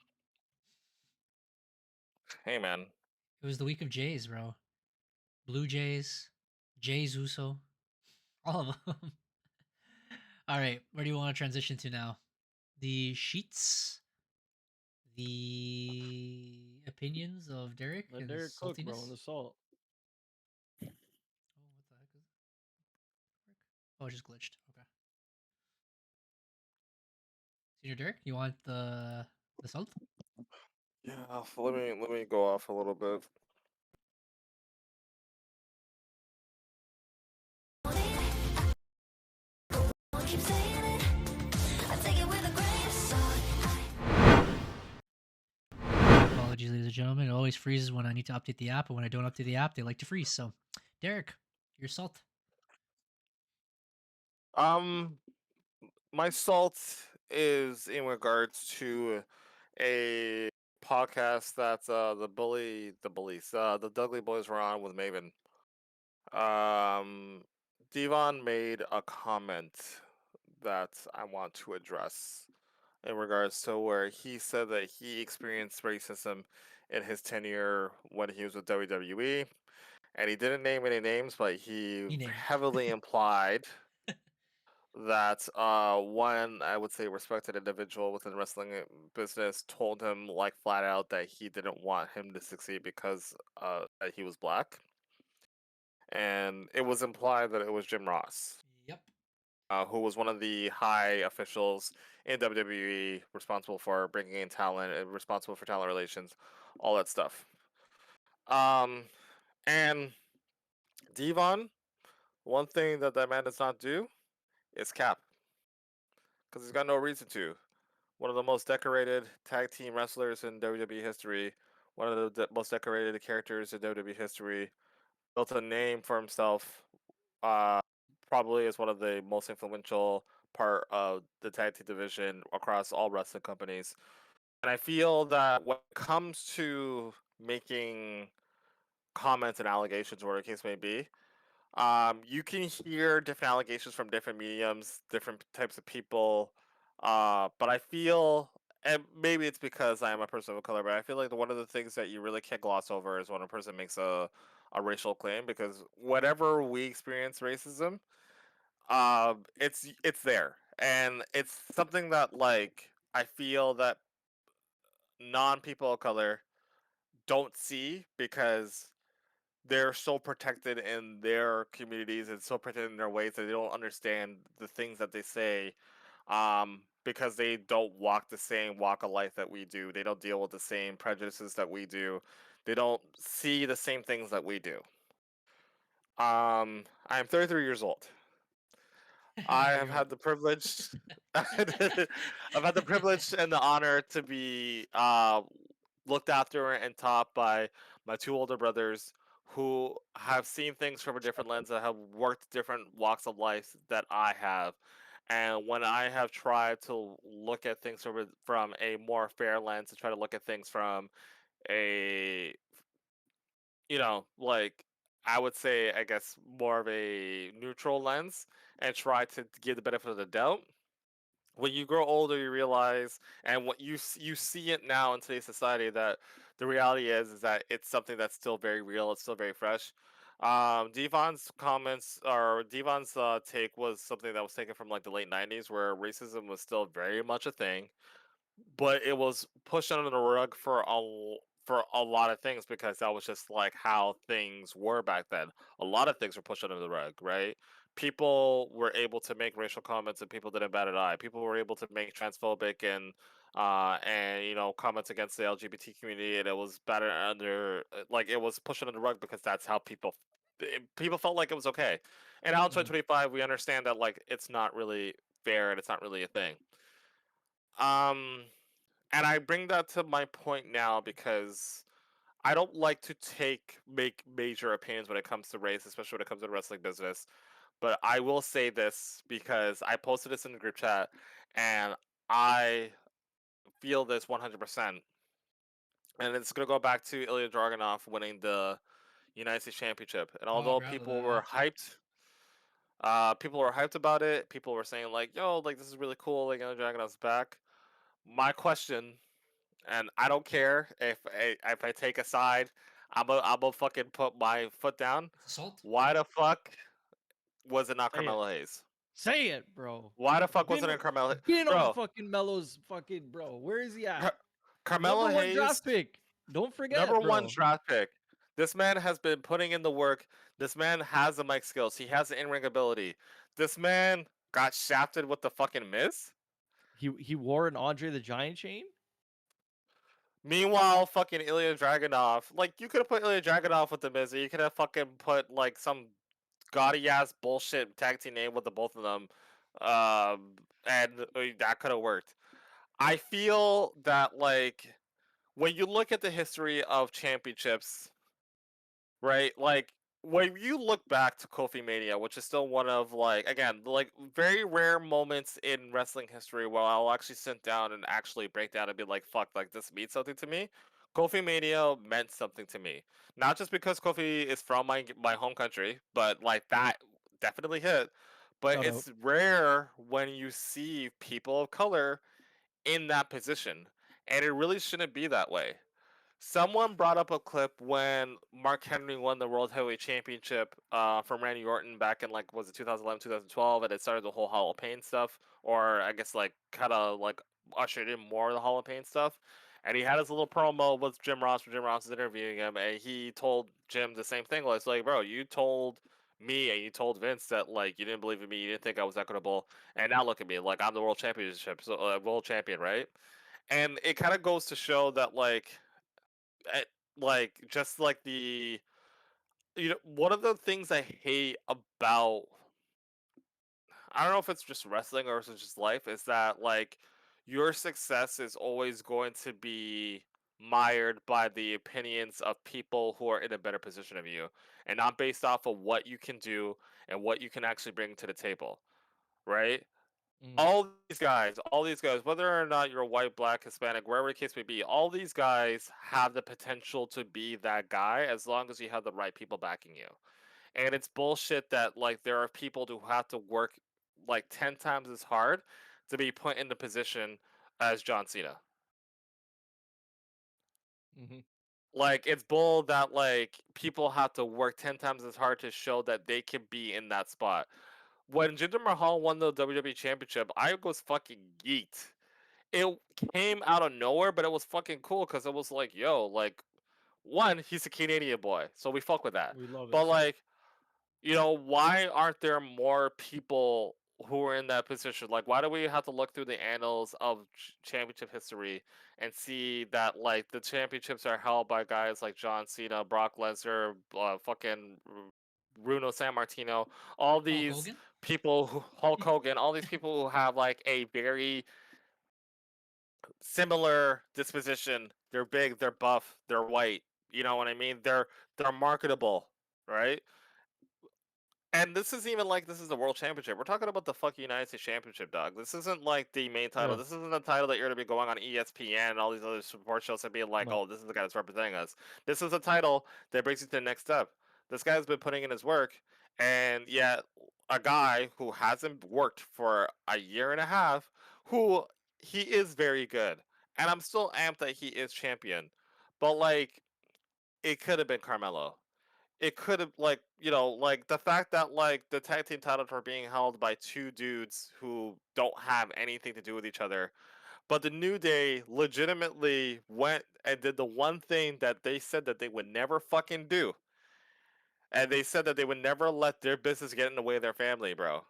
Speaker 1: Hey, man.
Speaker 2: It was the week of Jays, bro. Blue Jays, Jays Uso, all of them. All right, where do you want to transition to now? The sheets, the opinions of Derek
Speaker 3: Let
Speaker 2: and his
Speaker 3: Derek cook, bro,
Speaker 2: saltiness.
Speaker 3: in the salt.
Speaker 2: Oh, what the heck is that? Oh, it just glitched. Okay. Senior Derek, you want the salt?
Speaker 1: Yeah, let me go off a little bit.
Speaker 2: Apologies, ladies and gentlemen. It always freezes when I need to update the app, and when I don't update the app, they like to freeze. So, Derek, your salt.
Speaker 1: Um, my salt is in regards to a podcast that the Dudley Boys were on with Maven. Um, Devon made a comment that I want to address in regards to where he said that he experienced racism in his tenure when he was with WWE, and he didn't name any names, but he
Speaker 2: He named.
Speaker 1: heavily implied that one, I would say, respected individual within the wrestling business told him like flat out that he didn't want him to succeed because that he was black, and it was implied that it was Jim Ross,
Speaker 2: Yep.
Speaker 1: who was one of the high officials in WWE, responsible for bringing in talent, and responsible for talent relations, all that stuff. Um, and Devon, one thing that that man does not do is cap, because he's got no reason to. One of the most decorated tag team wrestlers in WWE history, one of the most decorated characters in WWE history, built a name for himself. Uh, Probably is one of the most influential part of the tag team division across all wrestling companies. And I feel that when it comes to making comments and allegations, whatever the case may be, you can hear different allegations from different mediums, different types of people. But I feel, and maybe it's because I am a person of color, but I feel like one of the things that you really can't gloss over is when a person makes a racial claim, because whatever we experience racism, it's there, and it's something that like I feel that non people of color don't see because they're so protected in their communities and so protected in their ways that they don't understand the things that they say, because they don't walk the same walk of life that we do. They don't deal with the same prejudices that we do. They don't see the same things that we do. I'm 33 years old. I
Speaker 2: There you
Speaker 1: have
Speaker 2: go.
Speaker 1: had the privilege. I've had the privilege and the honor to be looked after and taught by my two older brothers who have seen things from a different lens, that have worked different walks of life that I have. And when I have tried to look at things from a more fair lens, to try to look at things from a, like, I would say, I guess, more of a neutral lens, and try to give the benefit of the doubt. When you grow older, you realize, and what you see it now in today's society, that the reality is that it's something that's still very real. It's still very fresh. Devon's comments, or Devon's take, was something that was taken from like the late '90s, where racism was still very much a thing, but it was pushed under the rug for a lot of things, because that was just like how things were back then. A lot of things were pushed under the rug, right? People were able to make racial comments and people didn't bat an eye. People were able to make transphobic and comments against the LGBT community, and it was batted under, like, it was pushed under the rug, because that's how people felt like it was okay. And now in
Speaker 2: Mhm.
Speaker 1: 2025, we understand that like it's not really fair and it's not really a thing. Um and I bring that to my point now because I don't like to make major opinions when it comes to race, especially when it comes to the wrestling business. But I will say this because I posted this in the group chat, and I feel this 100%. And it's gonna go back to Ilya Dragunov winning the United States Championship. And
Speaker 2: Oh, I
Speaker 1: although
Speaker 2: forgot about that.
Speaker 1: people were hyped about it. People were saying like, "Yo, like this is really cool. Like Ilya Dragunov's back." My question, and I don't care if I take a side. I'm a fucking put my foot down.
Speaker 2: It's assault.
Speaker 1: Why the fuck was it not
Speaker 3: Say it.
Speaker 1: Carmelo Hayes?
Speaker 3: Say it, bro.
Speaker 1: Why the fuck wasn't
Speaker 3: Been
Speaker 1: it Carmelo?
Speaker 3: been on
Speaker 1: Bro,
Speaker 3: fucking Melo's fucking bro. Where is he at?
Speaker 1: Car- Carmelo
Speaker 3: Number one
Speaker 1: Hayes,
Speaker 3: draft pick. Don't
Speaker 1: number
Speaker 3: forget,
Speaker 1: one
Speaker 3: bro.
Speaker 1: draft pick. This man has been putting in the work. This man has the mic skills. He has the in-ring ability. This man got shafted with the fucking Miz.
Speaker 3: He wore an Andre the Giant chain.
Speaker 1: Meanwhile, fucking Ilya Dragunov, like you could have put Ilya Dragunov with the Miz, or you could have fucking put like some gaudy ass bullshit tag team name with the both of them, and that could have worked. I feel that like when you look at the history of championships, right? Like when you look back to Kofi Mania, which is still one of like again like very rare moments in wrestling history where I'll actually sit down and actually break down and be like, "Fuck, like this means something to me." Kofi Mania meant something to me, not just because Kofi is from my home country, but like that definitely hit. But
Speaker 3: Shout out.
Speaker 1: it's rare when you see people of color in that position, and it really shouldn't be that way. Someone brought up a clip when Mark Henry won the World Heavyweight Championship from Randy Orton back in like was it 2011, 2012, and it started the whole Hall of Pain stuff, or I guess like kind of like ushered in more of the Hall of Pain stuff. And he had his little promo with Jim Ross, where Jim Ross is interviewing him, and he told Jim the same thing. It's like, bro, you told me and you told Vince that like you didn't believe in me, you didn't think I was equitable, and now look at me, like I'm the world champion, right? And it kind of goes to show that eh, like just like the one of the things I hate about I don't know if it's just wrestling or if it's just life is that like your success is always going to be mired by the opinions of people who are in a better position of you and not based off of what you can do and what you can actually bring to the table, right?
Speaker 3: Mm,
Speaker 1: All these guys, whether or not you're white, black, Hispanic, wherever the case may be, all these guys have the potential to be that guy as long as you have the right people backing you. And it's bullshit that like there are people who have to work like 10 times as hard to be put in the position as John Cena.
Speaker 3: hmm
Speaker 1: Like it's bull that like people have to work 10 times as hard to show that they can be in that spot. When Jinder Mahal won the WWE Championship, I was fucking geeked. It came out of nowhere, but it was fucking cool because it was like, yo, like, one, he's a Canadian boy, so we fuck with that.
Speaker 3: We love it.
Speaker 1: But like, why aren't there more people who are in that position? Like, why do we have to look through the annals of championship history and see that like the championships are held by guys like John Cena, Brock Lesnar, fucking Bruno San Martino, all
Speaker 2: Hulk
Speaker 1: these
Speaker 2: Hogan.
Speaker 1: people, Hulk Hogan, all these people who have like a very similar disposition. They're big, they're buff, they're white. You know what I mean? They're marketable, right? And this is even like this is the world championship. We're talking about the fucking United States Championship, dog. This isn't like the main title.
Speaker 3: Yeah.
Speaker 1: This isn't the title that you're gonna be going on ESPN and all these other support shows and being like,
Speaker 3: No.
Speaker 1: oh, this is the guy that's representing us. This is a title that brings you to the next step. This guy's been putting in his work, and yet a guy who hasn't worked for a year and a half, who he is very good, and I'm still amped that he is champion, but like it could have been Carmelo. It could have like the fact that like the tag team titles are being held by two dudes who don't have anything to do with each other, but the New Day legitimately went and did the one thing that they said that they would never fucking do, and they said that they would never let their business get in the way of their family, bro.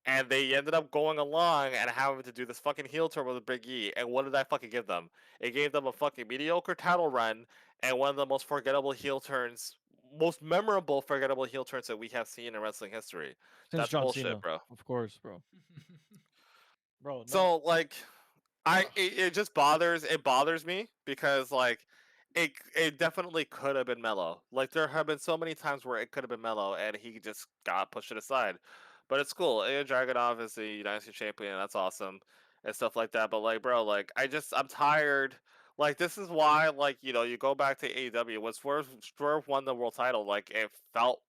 Speaker 1: And they ended up going along and having to do this fucking heel turn with Big E. And what did I fucking give them? It gave them a fucking mediocre title run and one of the most forgettable heel turns, most memorable forgettable heel turns that we have seen in wrestling history.
Speaker 3: Since
Speaker 1: That's
Speaker 3: John
Speaker 1: bullshit,
Speaker 3: Cena,
Speaker 1: bro.
Speaker 3: of course, bro. Bro, no.
Speaker 1: So like, it just bothers me because like it definitely could have been Mello. Like there have been so many times where it could have been Mello and he just got pushed to the side. But it's cool. Ilya Dragunov is the United States champion. That's awesome and stuff like that. But like, bro, like I'm tired. Like this is why like you go back to AEW when Swerve won the world title. Like it felt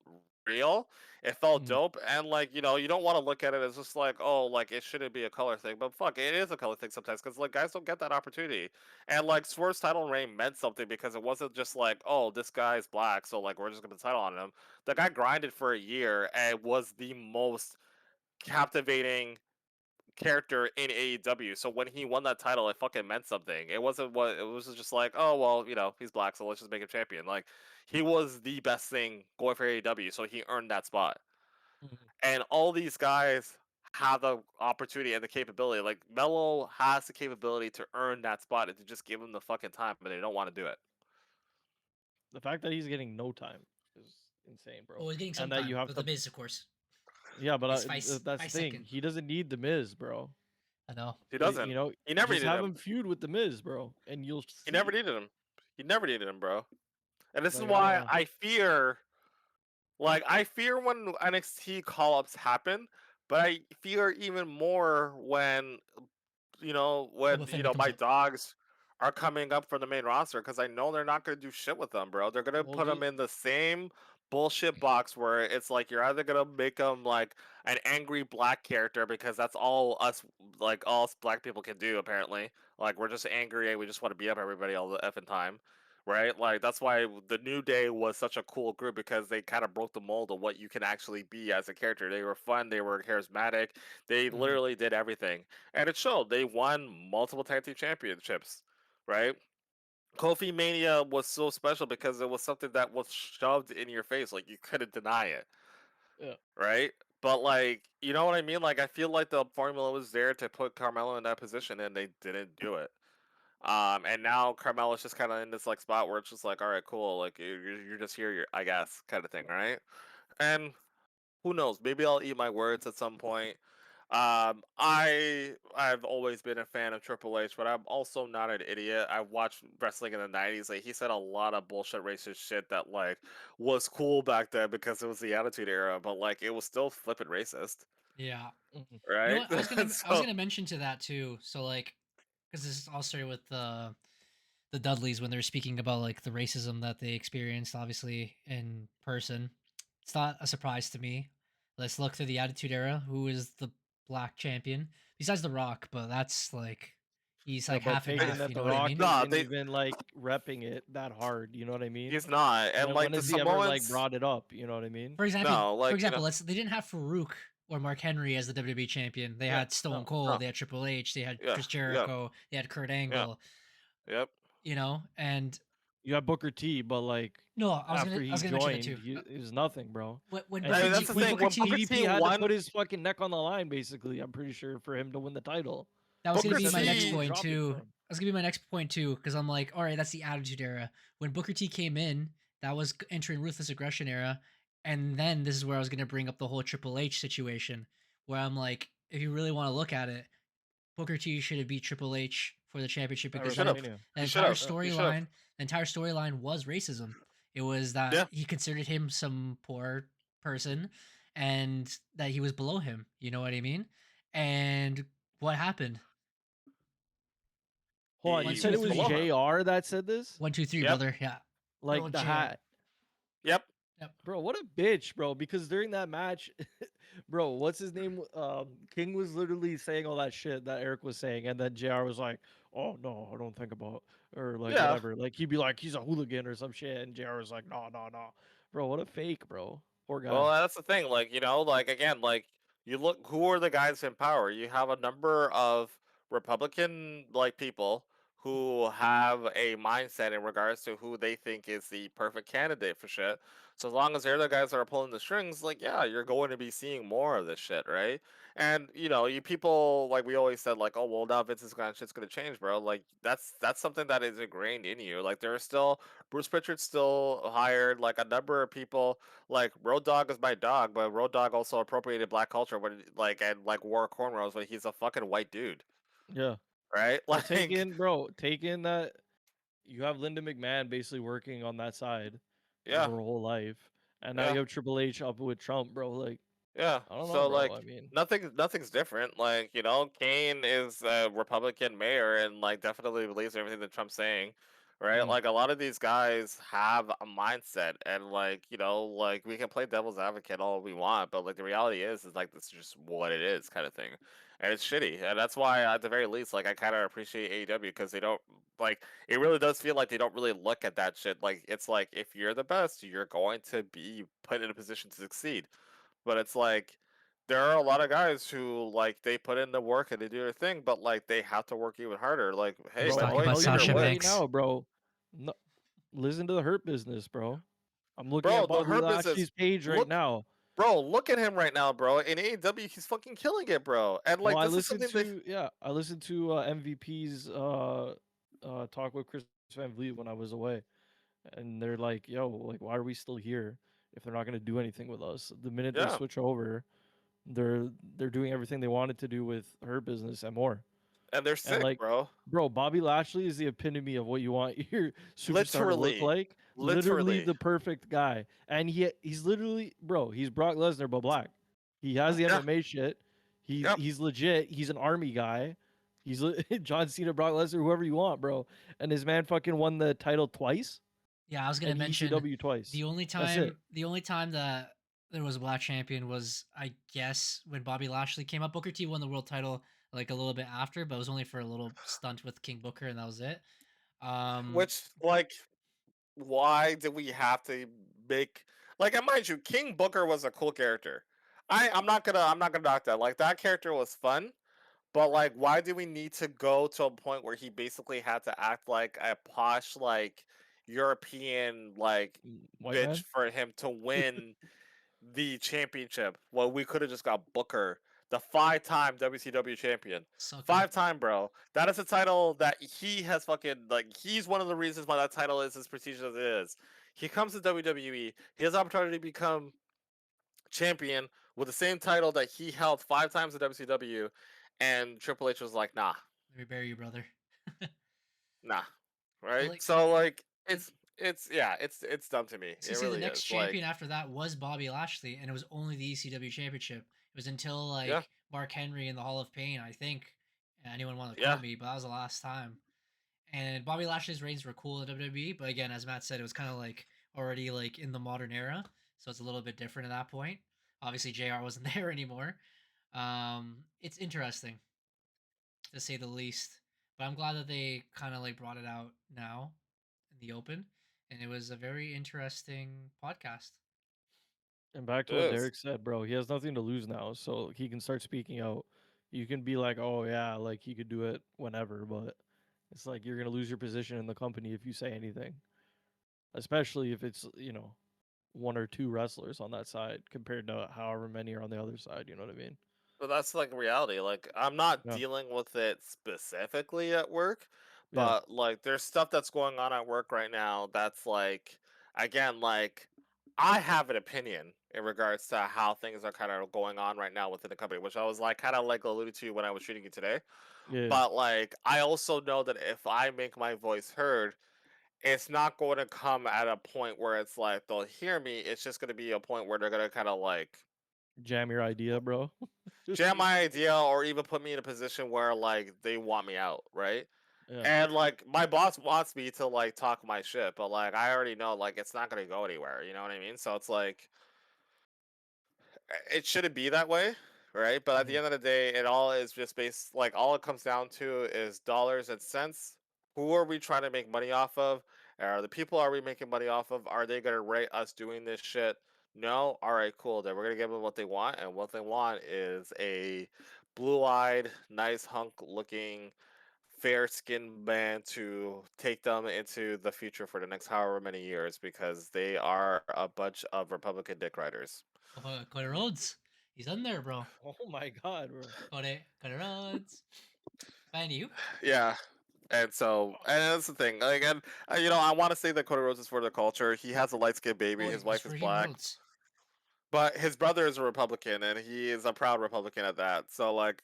Speaker 1: real. It felt
Speaker 3: Mm.
Speaker 1: dope, and like you don't want to look at it as just like, oh, like it shouldn't be a color thing, but fuck, it is a color thing sometimes because like guys don't get that opportunity. And like Swerve's title reign meant something because it wasn't just like, oh, this guy's black, so like we're just gonna title on him. The guy grinded for a year and was the most captivating character in AEW. So when he won that title, it fucking meant something. It wasn't what it was just like, oh well, he's black, so let's just make him champion. Like he was the best thing going for AEW, so he earned that spot.
Speaker 3: Mhm.
Speaker 1: And all these guys have the opportunity and the capability. Like Mello has the capability to earn that spot and to just give him the fucking time, but they don't want to do it.
Speaker 3: The fact that he's getting no time is insane, bro.
Speaker 2: Well, he's getting some
Speaker 3: And that
Speaker 2: time
Speaker 3: you have
Speaker 2: with
Speaker 3: to,
Speaker 2: the Miz, of course.
Speaker 3: yeah, but
Speaker 2: He's
Speaker 3: that's the
Speaker 2: five
Speaker 3: thing.
Speaker 2: second.
Speaker 3: He doesn't need the Miz, bro.
Speaker 2: I know.
Speaker 1: He doesn't.
Speaker 3: You know,
Speaker 1: He never
Speaker 3: just
Speaker 1: needed
Speaker 3: have
Speaker 1: him.
Speaker 3: him feud with the Miz, bro, and you'll
Speaker 1: He
Speaker 3: see.
Speaker 1: never needed him. He never needed him, bro. And this is
Speaker 3: Like I don't
Speaker 1: why
Speaker 3: know.
Speaker 1: I fear. Like I fear when NXT call ups happen, but I fear even more when
Speaker 2: Boba Fett
Speaker 1: my
Speaker 2: comes up.
Speaker 1: dogs are coming up for the main roster because I know they're not going to do shit with them, bro. They're going to
Speaker 3: Well,
Speaker 1: put them in the same bullshit box where it's like you're either going to make them like an angry black character because that's all us black people can do apparently. Like we're just angry and we just want to beat up everybody all the effing time. Right? Like that's why the New Day was such a cool group because they kind of broke the mold of what you can actually be as a character. They were fun, they were charismatic, they
Speaker 3: mhm.
Speaker 1: literally did everything. And it showed. They won multiple tag team championships, right? Kofi Mania was so special because it was something that was shoved in your face, like you couldn't deny it,
Speaker 3: Yeah.
Speaker 1: right? But like, you know what I mean? Like I feel like the formula was there to put Carmelo in that position, and they didn't do it. And now Carmelo's just kind of in this like spot where it's just like, all right, cool, like you're just here, I guess, kind of thing, right? And who knows? Maybe I'll eat my words at some point. I've always been a fan of Triple H, but I'm also not an idiot. I watched wrestling in the '90s. Like he said a lot of bullshit racist shit that like was cool back then because it was the Attitude Era, but like it was still flipping racist,
Speaker 2: Yeah.
Speaker 3: Mhm.
Speaker 2: You know
Speaker 1: right?
Speaker 2: what? I was
Speaker 1: So
Speaker 2: gonna mention to that too. So like, because this all started with the Dudleys when they're speaking about like the racism that they experienced, obviously in person. It's not a surprise to me. Let's look through the Attitude Era. Who is the black champion besides The Rock? But that's like he's
Speaker 3: Yeah,
Speaker 2: like
Speaker 3: but
Speaker 2: half and
Speaker 3: taking
Speaker 2: half.
Speaker 3: that
Speaker 2: You
Speaker 3: The
Speaker 2: know what I
Speaker 3: Rock
Speaker 2: mean?
Speaker 3: isn't
Speaker 1: no, they
Speaker 3: even like repping it that hard. You know what I mean?
Speaker 1: he's not, and
Speaker 3: When
Speaker 1: like the
Speaker 3: has he ever like
Speaker 1: Samoans,
Speaker 3: brought it up? You know what I mean?
Speaker 2: For example,
Speaker 1: no, like
Speaker 2: let's they didn't have Farouk or Mark Henry as the WWE champion. They
Speaker 1: yeah,
Speaker 2: had Stone
Speaker 3: No.
Speaker 2: Cold,
Speaker 1: no,
Speaker 2: they had Triple H, they had
Speaker 1: yeah,
Speaker 2: Chris
Speaker 1: yeah,
Speaker 2: Jericho, they had Kurt
Speaker 1: yeah,
Speaker 2: Angle.
Speaker 1: yep.
Speaker 2: And
Speaker 3: You have Booker T, but like
Speaker 2: no,
Speaker 3: after
Speaker 2: I
Speaker 3: he
Speaker 2: was gonna mention that too.
Speaker 3: joined, he was nothing, bro.
Speaker 2: When
Speaker 3: I
Speaker 1: I
Speaker 2: Booker
Speaker 1: mean,
Speaker 3: think
Speaker 2: T,
Speaker 1: that's the
Speaker 2: when
Speaker 1: thing.
Speaker 2: Booker
Speaker 1: When
Speaker 2: T,
Speaker 1: Booker
Speaker 3: DDP
Speaker 1: T
Speaker 3: had to
Speaker 1: won,
Speaker 3: put his fucking neck on the line, basically. I'm pretty sure for him to win the title.
Speaker 2: that was gonna
Speaker 1: Booker
Speaker 2: be
Speaker 3: Because
Speaker 2: my next
Speaker 1: T,
Speaker 3: WWE
Speaker 2: point
Speaker 3: dropped it
Speaker 2: too.
Speaker 3: for him.
Speaker 2: That's gonna be my next point too, because I'm like, all right, that's the Attitude Era. When Booker T came in, that was entering Ruthless Aggression era, and then this is where I was gonna bring up the whole Triple H situation, where I'm like, if you really want to look at it, Booker T should have beat Triple H for the championship
Speaker 3: At
Speaker 1: he
Speaker 2: because
Speaker 1: should have.
Speaker 3: WrestleMania.
Speaker 2: that
Speaker 1: He should
Speaker 2: entire
Speaker 1: have.
Speaker 3: Yeah.
Speaker 1: He should have.
Speaker 2: storyline was racism. It was that
Speaker 1: Yeah.
Speaker 2: he considered him some poor person and that he was below him. You know what I mean? And what happened?
Speaker 3: Hold on,
Speaker 2: One,
Speaker 3: you
Speaker 1: He
Speaker 2: two,
Speaker 3: said it
Speaker 1: was
Speaker 3: was
Speaker 2: three.
Speaker 1: below him.
Speaker 3: JR that said this?
Speaker 2: 1, 2, 3,
Speaker 1: Yep.
Speaker 2: brother. Yeah. Good
Speaker 3: Like
Speaker 2: old
Speaker 3: the
Speaker 2: JR.
Speaker 3: hat.
Speaker 1: Yep.
Speaker 2: Yep.
Speaker 3: Bro, what a bitch, bro. Because during that match, bro, what's his name? King was literally saying all that shit that Eric was saying, and then JR was like, "Oh no, I don't think about," or like
Speaker 1: Yeah.
Speaker 3: whatever. Like he'd be like, "He's a hooligan" or some shit, and JR was like, "No, no, no." Bro, what a fake, bro. Poor
Speaker 1: Well,
Speaker 3: guy.
Speaker 1: that's the thing. Like, like again, like you look who are the guys in power? You have a number of Republican like people who have a mindset in regards to who they think is the perfect candidate for shit. So as long as they're the guys that are pulling the strings, like yeah, you're going to be seeing more of this shit, right? And you people like we always said like, oh well, now Vince's gonna shit's gonna change, bro. Like that's something that is ingrained in you. Like there are still Bruce Pritchard's still hired, like a number of people like Road Dogg is my dog, but Road Dogg also appropriated black culture when and like wore cornrows when he's a fucking white dude,
Speaker 3: Yeah.
Speaker 1: right?
Speaker 3: Well,
Speaker 1: Like
Speaker 3: take in that you have Linda McMahon basically working on that side her
Speaker 1: yeah,
Speaker 3: whole life, and now
Speaker 1: yeah,
Speaker 3: you have Triple H up with Trump, bro. Like,
Speaker 1: yeah.
Speaker 3: I don't know,
Speaker 1: So
Speaker 3: bro.
Speaker 1: like
Speaker 3: I mean,
Speaker 1: nothing's different. Like Kane is a Republican mayor and like definitely believes in everything that Trump's saying. right?
Speaker 3: Mm.
Speaker 1: Like a lot of these guys have a mindset, and like like we can play devil's advocate all we want, but like the reality is like this is just what it is, kind of thing, and it's shitty, and that's why at the very least, like I kind of appreciate AEW because they don't like it really does feel like they don't really look at that shit. Like it's like if you're the best, you're going to be put in a position to succeed, but it's like there are a lot of guys who like they put in the work and they do their thing, but like they have to work even harder. Like, hey,
Speaker 2: He's
Speaker 3: Bro,
Speaker 1: my
Speaker 3: I'll
Speaker 2: talking
Speaker 1: boy
Speaker 2: about
Speaker 3: tell you
Speaker 1: Junior
Speaker 2: Sasha
Speaker 3: this
Speaker 1: Woods,
Speaker 3: right
Speaker 2: Banks.
Speaker 3: now, bro. No, listen to the Hurt Business, bro. I'm looking
Speaker 1: bro.
Speaker 3: at
Speaker 1: The
Speaker 3: Bobby
Speaker 1: Hurt Business,
Speaker 3: Lashley's page right
Speaker 1: look,
Speaker 3: now.
Speaker 1: bro, look at him right now, bro. In AEW, he's fucking killing it, bro. And
Speaker 3: Well,
Speaker 1: like this is something that
Speaker 3: I listened to MVP's talk with Chris Van Vliet when I was away, and they're like, "Yo, like, why are we still here if they're not gonna do anything with us?" The minute they
Speaker 1: yeah,
Speaker 3: switch over, they're doing everything they wanted to do with Hurt Business and more.
Speaker 1: and they're
Speaker 3: And
Speaker 1: sick,
Speaker 3: like,
Speaker 1: bro.
Speaker 3: bro, Bobby Lashley is the epitome of what you want your superstar to look
Speaker 1: Literally,
Speaker 3: like. Literally
Speaker 1: literally,
Speaker 3: the perfect guy. And he's literally, bro, he's Brock Lesnar but black. He has the
Speaker 1: yeah,
Speaker 3: MMA shit.
Speaker 1: yep.
Speaker 3: He's legit. He's an army guy. He's John Cena, Brock Lesnar, whoever you want, bro. And his man fucking won the title twice
Speaker 2: Yeah, I was gonna
Speaker 3: and
Speaker 2: mention
Speaker 3: ECW twice.
Speaker 2: the only
Speaker 3: That's it.
Speaker 2: time the only time that there was a black champion was, I guess, when Bobby Lashley came up. Booker T won the world title like a little bit after, but it was only for a little stunt with King Booker, and that was it. Um,
Speaker 1: Which like, why did we have to make like? And mind you, King Booker was a cool character. I'm not gonna knock that. Like that character was fun. But like, why do we need to go to a point where he basically had to act like a posh, like European, like
Speaker 3: White
Speaker 1: bitch
Speaker 3: man.
Speaker 1: for him to win the championship? Well, we could have just got Booker, the five-time WCW champion,
Speaker 2: sucker.
Speaker 1: 5 time, bro. That is a title that he has fucking like. He's one of the reasons why that title is as prestigious as it is. He comes to WWE. He has the opportunity to become champion with the same title that he held 5 times in WCW, and Triple H was like, "Nah,
Speaker 2: Let me bury you, brother.
Speaker 1: nah,"
Speaker 2: But
Speaker 1: right?
Speaker 2: like,
Speaker 1: So like,
Speaker 2: and
Speaker 1: it's yeah, it's dumb to me.
Speaker 2: I was
Speaker 1: It
Speaker 2: gonna say the
Speaker 1: really
Speaker 2: next
Speaker 1: is. Like,
Speaker 2: champion after that was Bobby Lashley, and it was only the ECW championship. It was until
Speaker 1: yeah,
Speaker 2: like Mark Henry in the Hall of Pain, I think. Anyone want to
Speaker 1: yeah.
Speaker 2: quote me, but that was the last time. And Bobby Lashley's reigns were cool in WWE, but again, as Matt said, it was kind of like already like in the modern era, so it's a little bit different at that point. Obviously, JR wasn't there anymore. It's interesting to say the least, but I'm glad that they kind of like brought it out now in the open, and it was a very interesting podcast.
Speaker 3: And back
Speaker 1: It
Speaker 3: to what
Speaker 1: is.
Speaker 3: Derek said, bro, he has nothing to lose now, so he can start speaking out. You can be like, "Oh yeah, like he could do it whenever," but it's like you're gonna lose your position in the company if you say anything, especially if it's one or two wrestlers on that side compared to however many are on the other side. You know what I mean?
Speaker 1: But that's like reality. Like, I'm not
Speaker 3: Yeah,
Speaker 1: dealing with it specifically at work,
Speaker 3: yeah,
Speaker 1: but like, there's stuff that's going on at work right now that's like, again, like, I have an opinion in regards to how things are kind of going on right now within the company, which I was like, kind of like alluded to when I was shooting you today.
Speaker 3: yeah.
Speaker 1: But like, I also know that if I make my voice heard, it's not going to come at a point where it's like they'll hear me. It's just going to be a point where they're going to kind of like
Speaker 3: Jam your idea, bro.
Speaker 1: jam my idea or even put me in a position where like they want me out, right?
Speaker 3: Yeah,
Speaker 1: And like my boss wants me to like talk my shit, but like I already know like it's not going to go anywhere. You know what I mean? So it's like it shouldn't be that way, right? But at the
Speaker 3: mhm.
Speaker 1: end of the day, it all is just based like all it comes down to is dollars and cents. Who are we trying to make money off of? Are the people are we making money off of? Are they gonna rate us doing this shit? No. All right, cool. Then we're gonna give them what they want, and what they want is a blue-eyed, nice hunk-looking, fair-skinned man to take them into the future for the next however many years because they are a bunch of Republican dick riders.
Speaker 2: Oh, Cody Rhodes, he's in there, bro.
Speaker 3: Oh my god, bro.
Speaker 2: Cody Rhodes. And you?
Speaker 1: Yeah. And that's the thing. Like, and I want to say that Cody Rhodes is for the culture. He has a light skinned baby.
Speaker 2: Oh,
Speaker 1: His
Speaker 2: it was
Speaker 1: wife is
Speaker 2: freaking
Speaker 1: black,
Speaker 2: Rhodes.
Speaker 1: but his brother is a Republican, and he is a proud Republican at that. So, like,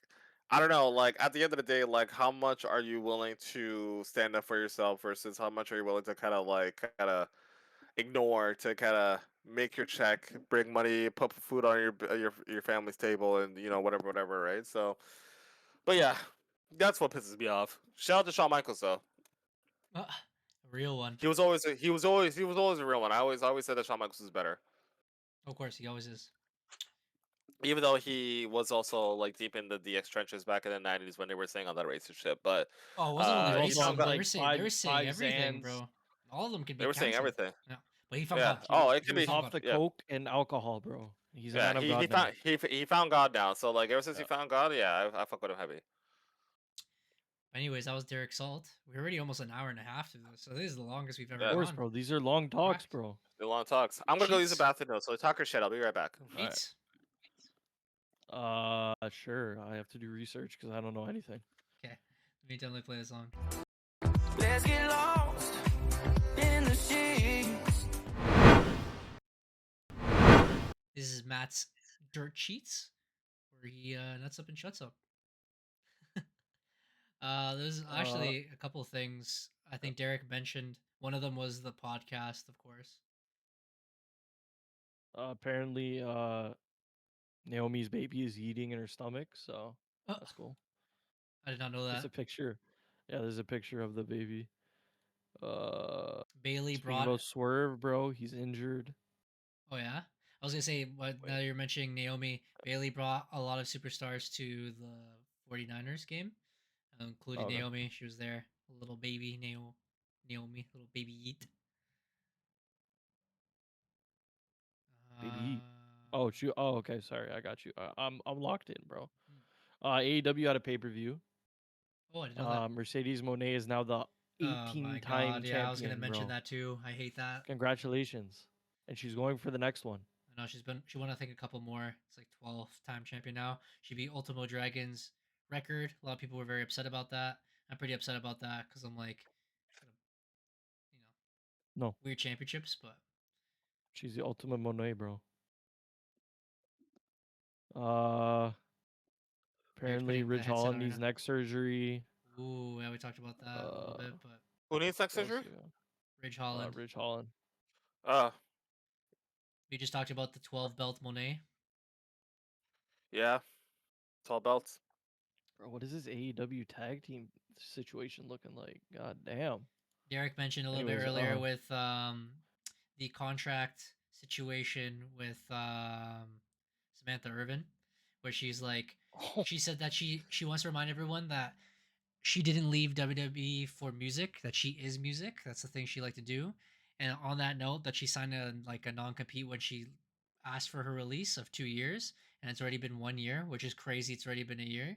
Speaker 1: I don't know. Like, at the end of the day, like, how much are you willing to stand up for yourself versus how much are you willing to kind of ignore to kind of make your check, bring money, put food on your family's table, and whatever, right? So, but yeah, that's what pisses me off. Shout out to Shawn Michaels though.
Speaker 2: Uh, real one.
Speaker 1: He was always a real one. I always said that Shawn Michaels was better,
Speaker 2: Of course, he always is.
Speaker 1: even though he was also like deep in the DX trenches back in the '90s when they were saying all that racist shit. But
Speaker 2: Oh, it wasn't only
Speaker 3: He
Speaker 1: he
Speaker 3: also
Speaker 1: found
Speaker 3: had
Speaker 2: racism.
Speaker 1: God.
Speaker 2: They were
Speaker 3: like
Speaker 2: saying
Speaker 3: five
Speaker 2: everything,
Speaker 3: Zans.
Speaker 2: bro. All of them could
Speaker 1: They
Speaker 2: be
Speaker 1: were saying
Speaker 2: canceled.
Speaker 1: everything.
Speaker 2: Yeah, but he found
Speaker 1: Yeah.
Speaker 2: God.
Speaker 1: Oh, it
Speaker 3: He
Speaker 1: could
Speaker 3: was
Speaker 1: be.
Speaker 2: Found
Speaker 3: off
Speaker 2: God.
Speaker 3: the
Speaker 1: Yeah.
Speaker 3: coke and alcohol, bro. He's a
Speaker 1: Yeah.
Speaker 3: man of
Speaker 1: He
Speaker 3: God now.
Speaker 1: found he found God now. So like ever since he
Speaker 3: Yeah.
Speaker 1: found God, yeah, I fuck with him heavy.
Speaker 2: Anyways, that was Derek Salt. We're already almost an hour and a half through this, so this is the longest we've ever
Speaker 3: Of
Speaker 1: Yeah.
Speaker 3: course,
Speaker 2: gone.
Speaker 3: bro. These are long talks,
Speaker 2: Correct.
Speaker 3: bro.
Speaker 1: The long talks. I'm gonna go use the
Speaker 2: Sheets.
Speaker 1: bathroom though. So talk your shit. I'll be right back.
Speaker 3: All right.
Speaker 2: Sheets.
Speaker 3: Sure. I have to do research because I don't know anything.
Speaker 2: Okay. Let me definitely play the song.
Speaker 4: Let's get lost in the sheets.
Speaker 2: This is Matt's Dirt Sheets, where he nuts up and shuts up. There's actually a couple of things I think Derek mentioned. One of them was the podcast, of course.
Speaker 3: Apparently, Naomi's baby is eating in her stomach, so
Speaker 2: Oh,
Speaker 3: that's cool.
Speaker 2: I did not know
Speaker 3: There's
Speaker 2: that.
Speaker 3: a picture. Yeah, there's a picture of the baby.
Speaker 2: Bailey
Speaker 3: Speaking
Speaker 2: brought.
Speaker 3: about Swerve, bro, he's injured.
Speaker 2: Oh yeah, I was gonna say, but now you're mentioning Naomi. Bailey brought a lot of superstars to the 49ers game, including
Speaker 3: Okay.
Speaker 2: Naomi. She was there. A little baby Naomi, little baby Yeet.
Speaker 3: Baby.
Speaker 2: Uh,
Speaker 3: Oh, shoot. Oh, okay. Sorry, I got you. I'm locked in, bro. AEW had a pay per view.
Speaker 2: oh, I didn't know that.
Speaker 3: Mercedes Monet is now the
Speaker 2: Oh my
Speaker 3: 18-time
Speaker 2: god, yeah, I was gonna
Speaker 3: champion,
Speaker 2: mention
Speaker 3: bro.
Speaker 2: that too. I hate that.
Speaker 3: Congratulations. And she's going for the next one.
Speaker 2: I know she won I think a couple more. It's like 12-time champion now. She beat Ultimo Dragon's record. A lot of people were very upset about that. I'm pretty upset about that because I'm like, you know,
Speaker 3: No,
Speaker 2: weird championships, but
Speaker 3: she's the ultimate Monet, bro. Uh,
Speaker 2: Derek's
Speaker 3: Apparently,
Speaker 2: putting the
Speaker 3: Ridge
Speaker 2: headset
Speaker 3: Holland
Speaker 2: on right
Speaker 3: needs
Speaker 2: now.
Speaker 3: neck surgery.
Speaker 2: Ooh, yeah, we talked about that a little
Speaker 3: Uh,
Speaker 2: bit, but
Speaker 1: Who needs neck
Speaker 3: what else
Speaker 1: surgery?
Speaker 3: we got?
Speaker 2: Ridge Holland.
Speaker 3: Ridge Holland.
Speaker 1: Uh,
Speaker 2: We just talked about the 12 belt Monet.
Speaker 1: yeah. 12 belts.
Speaker 3: Bro, what is this AEW tag team situation looking like? God damn.
Speaker 2: Derek mentioned a little bit
Speaker 3: Anyways,
Speaker 2: earlier with the contract situation with Samantha Irvin, where she's like, she said that she wants to remind everyone that she didn't leave WWE for music, that she is music. That's the thing she liked to do. And on that note, that she signed a non-compete when she asked for her release of 2 years, and it's already been 1 year, which is crazy. It's already been a year.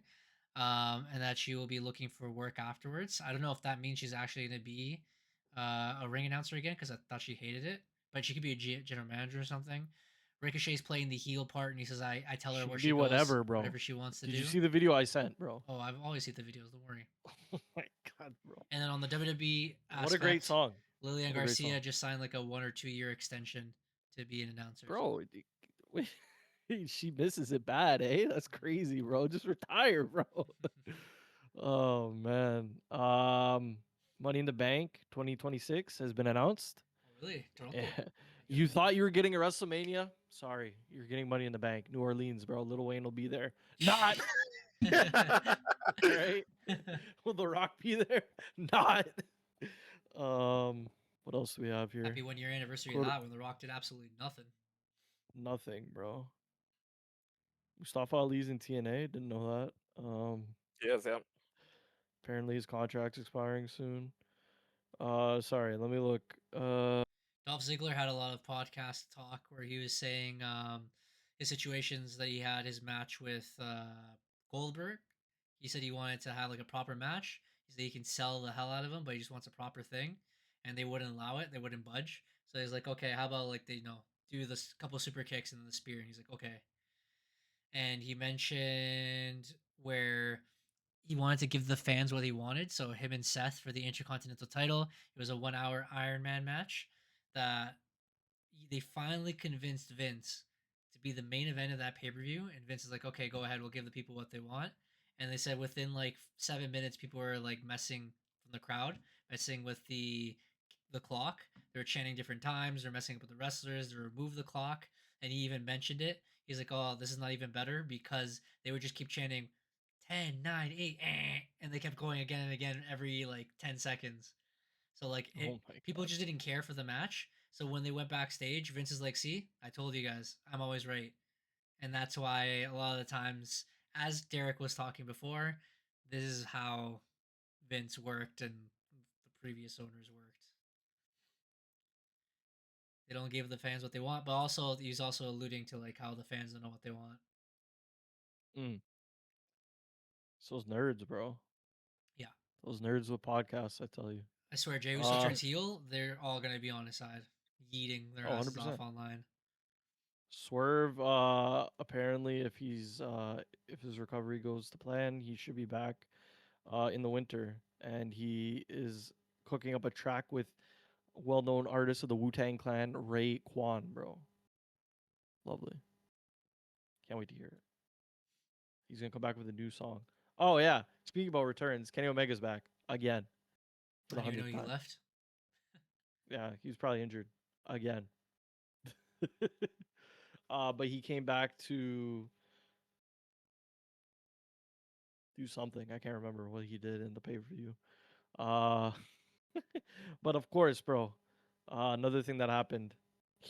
Speaker 2: And that she will be looking for work afterwards. I don't know if that means she's actually going to be a ring announcer again, because I thought she hated it, but she could be a general manager or something. Ricochet's playing the heel part, and he says, I tell her
Speaker 3: she
Speaker 2: where
Speaker 3: can
Speaker 2: she
Speaker 3: be
Speaker 2: goes,
Speaker 3: whatever, bro.
Speaker 2: whatever she wants to
Speaker 3: Did
Speaker 2: do.
Speaker 3: you see the video I sent, bro?
Speaker 2: Oh, I've always seen the videos, don't worry.
Speaker 3: Oh my god, bro.
Speaker 2: And then on the WWE aspect,
Speaker 3: What a great song.
Speaker 2: Lillian
Speaker 3: What a great
Speaker 2: Garcia
Speaker 3: song.
Speaker 2: just signed like a 1 or 2 year extension to be an announcer.
Speaker 3: Bro, she misses it bad, eh? That's crazy, bro. Just retire, bro. Oh man. Money in the Bank 2026 has been announced.
Speaker 2: Oh, really? Toronto?
Speaker 3: Yeah. You thought you were getting a WrestleMania? Sorry, you're getting Money in the Bank. New Orleans, bro. Lil Wayne will be there. Not. Right? Will The Rock be there? Not. What else do we have here?
Speaker 2: Happy 1 year anniversary of that when The Rock did absolutely nothing.
Speaker 3: Nothing, bro. Mustafa Ali's in TNA. Didn't know that.
Speaker 1: Yes, yeah.
Speaker 3: Apparently his contract's expiring soon. Sorry, let me look.
Speaker 2: Dolph Ziggler had a lot of podcast talk where he was saying his situations that he had his match with Goldberg. He said he wanted to have like a proper match. He said he can sell the hell out of him, but he just wants a proper thing, and they wouldn't allow it. They wouldn't budge. So he's like, okay, how about like they do this couple super kicks and then the spear, and he's like, okay. And he mentioned where he wanted to give the fans what he wanted. So him and Seth for the Intercontinental title. It was a 1 hour Iron Man match that they finally convinced Vince to be the main event of that pay per view. And Vince is like, okay, go ahead, we'll give the people what they want. And they said within like 7 minutes, people were like messing from the crowd, messing with the clock. They were chanting different times. They're messing up with the wrestlers. They removed the clock, and he even mentioned it. He's like, "Oh, this is not even better because they would just keep chanting 10, 9, 8, and they kept going again and again every like 10 seconds." So like
Speaker 3: Oh my
Speaker 2: people
Speaker 3: god.
Speaker 2: just didn't care for the match. So when they went backstage, Vince is like, "See, I told you guys, I'm always right." And that's why a lot of the times, as Derek was talking before, this is how Vince worked and the previous owners worked. They don't give the fans what they want, but also he's also alluding to like how the fans don't know what they want.
Speaker 3: Mm. It's those nerds, bro.
Speaker 2: Yeah,
Speaker 3: Those nerds with podcasts, I tell you.
Speaker 2: I swear, Jey Uso
Speaker 3: Uh
Speaker 2: turns heel, they're all gonna be on his side, yeeting their
Speaker 3: oh,
Speaker 2: asses off
Speaker 3: 100%.
Speaker 2: online.
Speaker 3: Swerve, apparently if his recovery goes to plan, he should be back in the winter, and he is cooking up a track with well-known artist of the Wu-Tang Clan, Ray Kwan, bro. Lovely. Can't wait to hear it. He's gonna come back with a new song. Oh yeah. Speaking about returns, Kenny Omega's back again for
Speaker 2: I
Speaker 3: the
Speaker 2: didn't even know
Speaker 3: 100th
Speaker 2: he
Speaker 3: time.
Speaker 2: left.
Speaker 3: Yeah, he was probably injured again. But he came back to do something. I can't remember what he did in the pay-per-view. Uh, but of course, bro. Another thing that happened.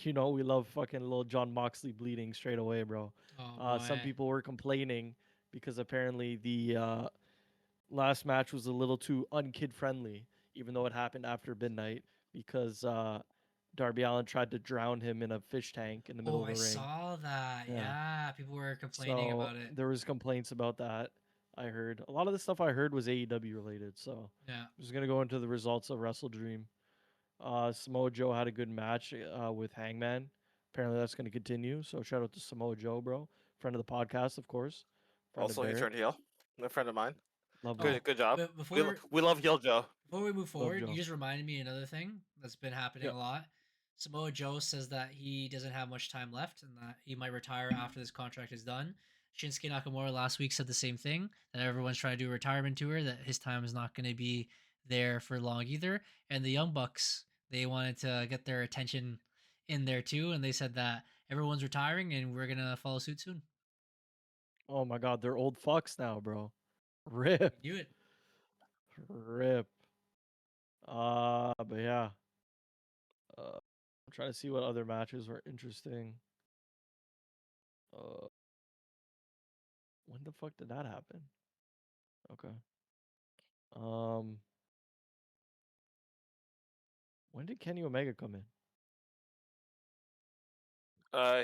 Speaker 3: You know, we love fucking little John Moxley bleeding straight away, bro.
Speaker 2: Oh
Speaker 3: Some
Speaker 2: boy.
Speaker 3: people were complaining because apparently the last match was a little too unkid friendly, even though it happened after midnight because Darby Allin tried to drown him in a fish tank in the middle
Speaker 2: Oh,
Speaker 3: of
Speaker 2: I
Speaker 3: the ring.
Speaker 2: saw that.
Speaker 3: Yeah.
Speaker 2: Yeah, people were complaining
Speaker 3: So
Speaker 2: about it.
Speaker 3: there was complaints about that. I heard a lot of the stuff I heard was AEW related. So
Speaker 2: Yeah.
Speaker 3: I'm just gonna go into the results of Wrestle Dream. Samoa Joe had a good match with Hangman. Apparently that's gonna continue. So shout out to Samoa Joe, bro, friend of the podcast, of course, friend of
Speaker 1: Also, he
Speaker 3: Derek.
Speaker 1: turned heel. A friend of mine.
Speaker 3: Lovely,
Speaker 2: Oh,
Speaker 1: Good job.
Speaker 2: but
Speaker 1: We love heel Joe.
Speaker 2: before we move
Speaker 3: love
Speaker 2: forward, you
Speaker 3: Joe.
Speaker 2: just reminded me another thing that's been happening
Speaker 3: Yeah.
Speaker 2: a lot. Samoa Joe says that he doesn't have much time left and that he might retire after this contract is done. Shinsuke Nakamura last week said the same thing, that everyone's trying to do a retirement tour, that his time is not going to be there for long either. And the Young Bucks, they wanted to get their attention in there too, and they said that everyone's retiring and we're going to follow suit soon.
Speaker 3: Oh my God, they're old fucks now, bro. Rip,
Speaker 2: We do it.
Speaker 3: rip. But yeah. I'm trying to see what other matches were interesting. Uh, when the fuck did that happen? Okay. Um, when did Kenny Omega come in?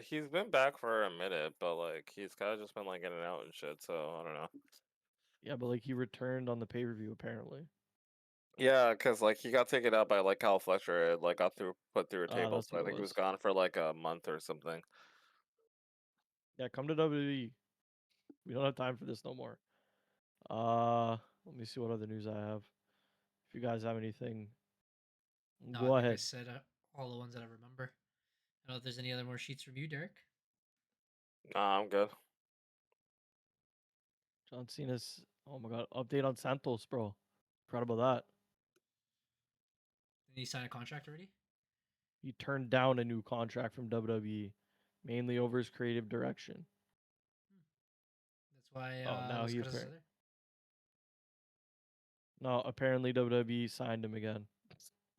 Speaker 1: He's been back for a minute, but like he's kind of just been like in and out and shit. So I don't know.
Speaker 3: Yeah, but like he returned on the pay per view apparently.
Speaker 1: Yeah, cause like he got taken out by like Kyle Fletcher and like got put through a table.
Speaker 3: That's
Speaker 1: So
Speaker 3: what
Speaker 1: I
Speaker 3: it
Speaker 1: think he was
Speaker 3: was.
Speaker 1: gone for like a month or something.
Speaker 3: Yeah, come to WWE. We don't have time for this no more. Let me see what other news I have. If you guys have anything,
Speaker 2: No, I
Speaker 3: go
Speaker 2: think I
Speaker 3: ahead.
Speaker 2: said all the ones that I remember. I don't know if there's any other more sheets from you, Derek.
Speaker 1: Nah, I'm good.
Speaker 3: John Cena's. Oh my God, update on Santos, bro. Forgot about that.
Speaker 2: Did he sign a contract already?
Speaker 3: He turned down a new contract from WWE, mainly over his creative direction.
Speaker 2: That's why
Speaker 3: Oh,
Speaker 2: it
Speaker 3: now
Speaker 2: was
Speaker 3: he
Speaker 2: cut as other.
Speaker 3: no, apparently WWE signed him again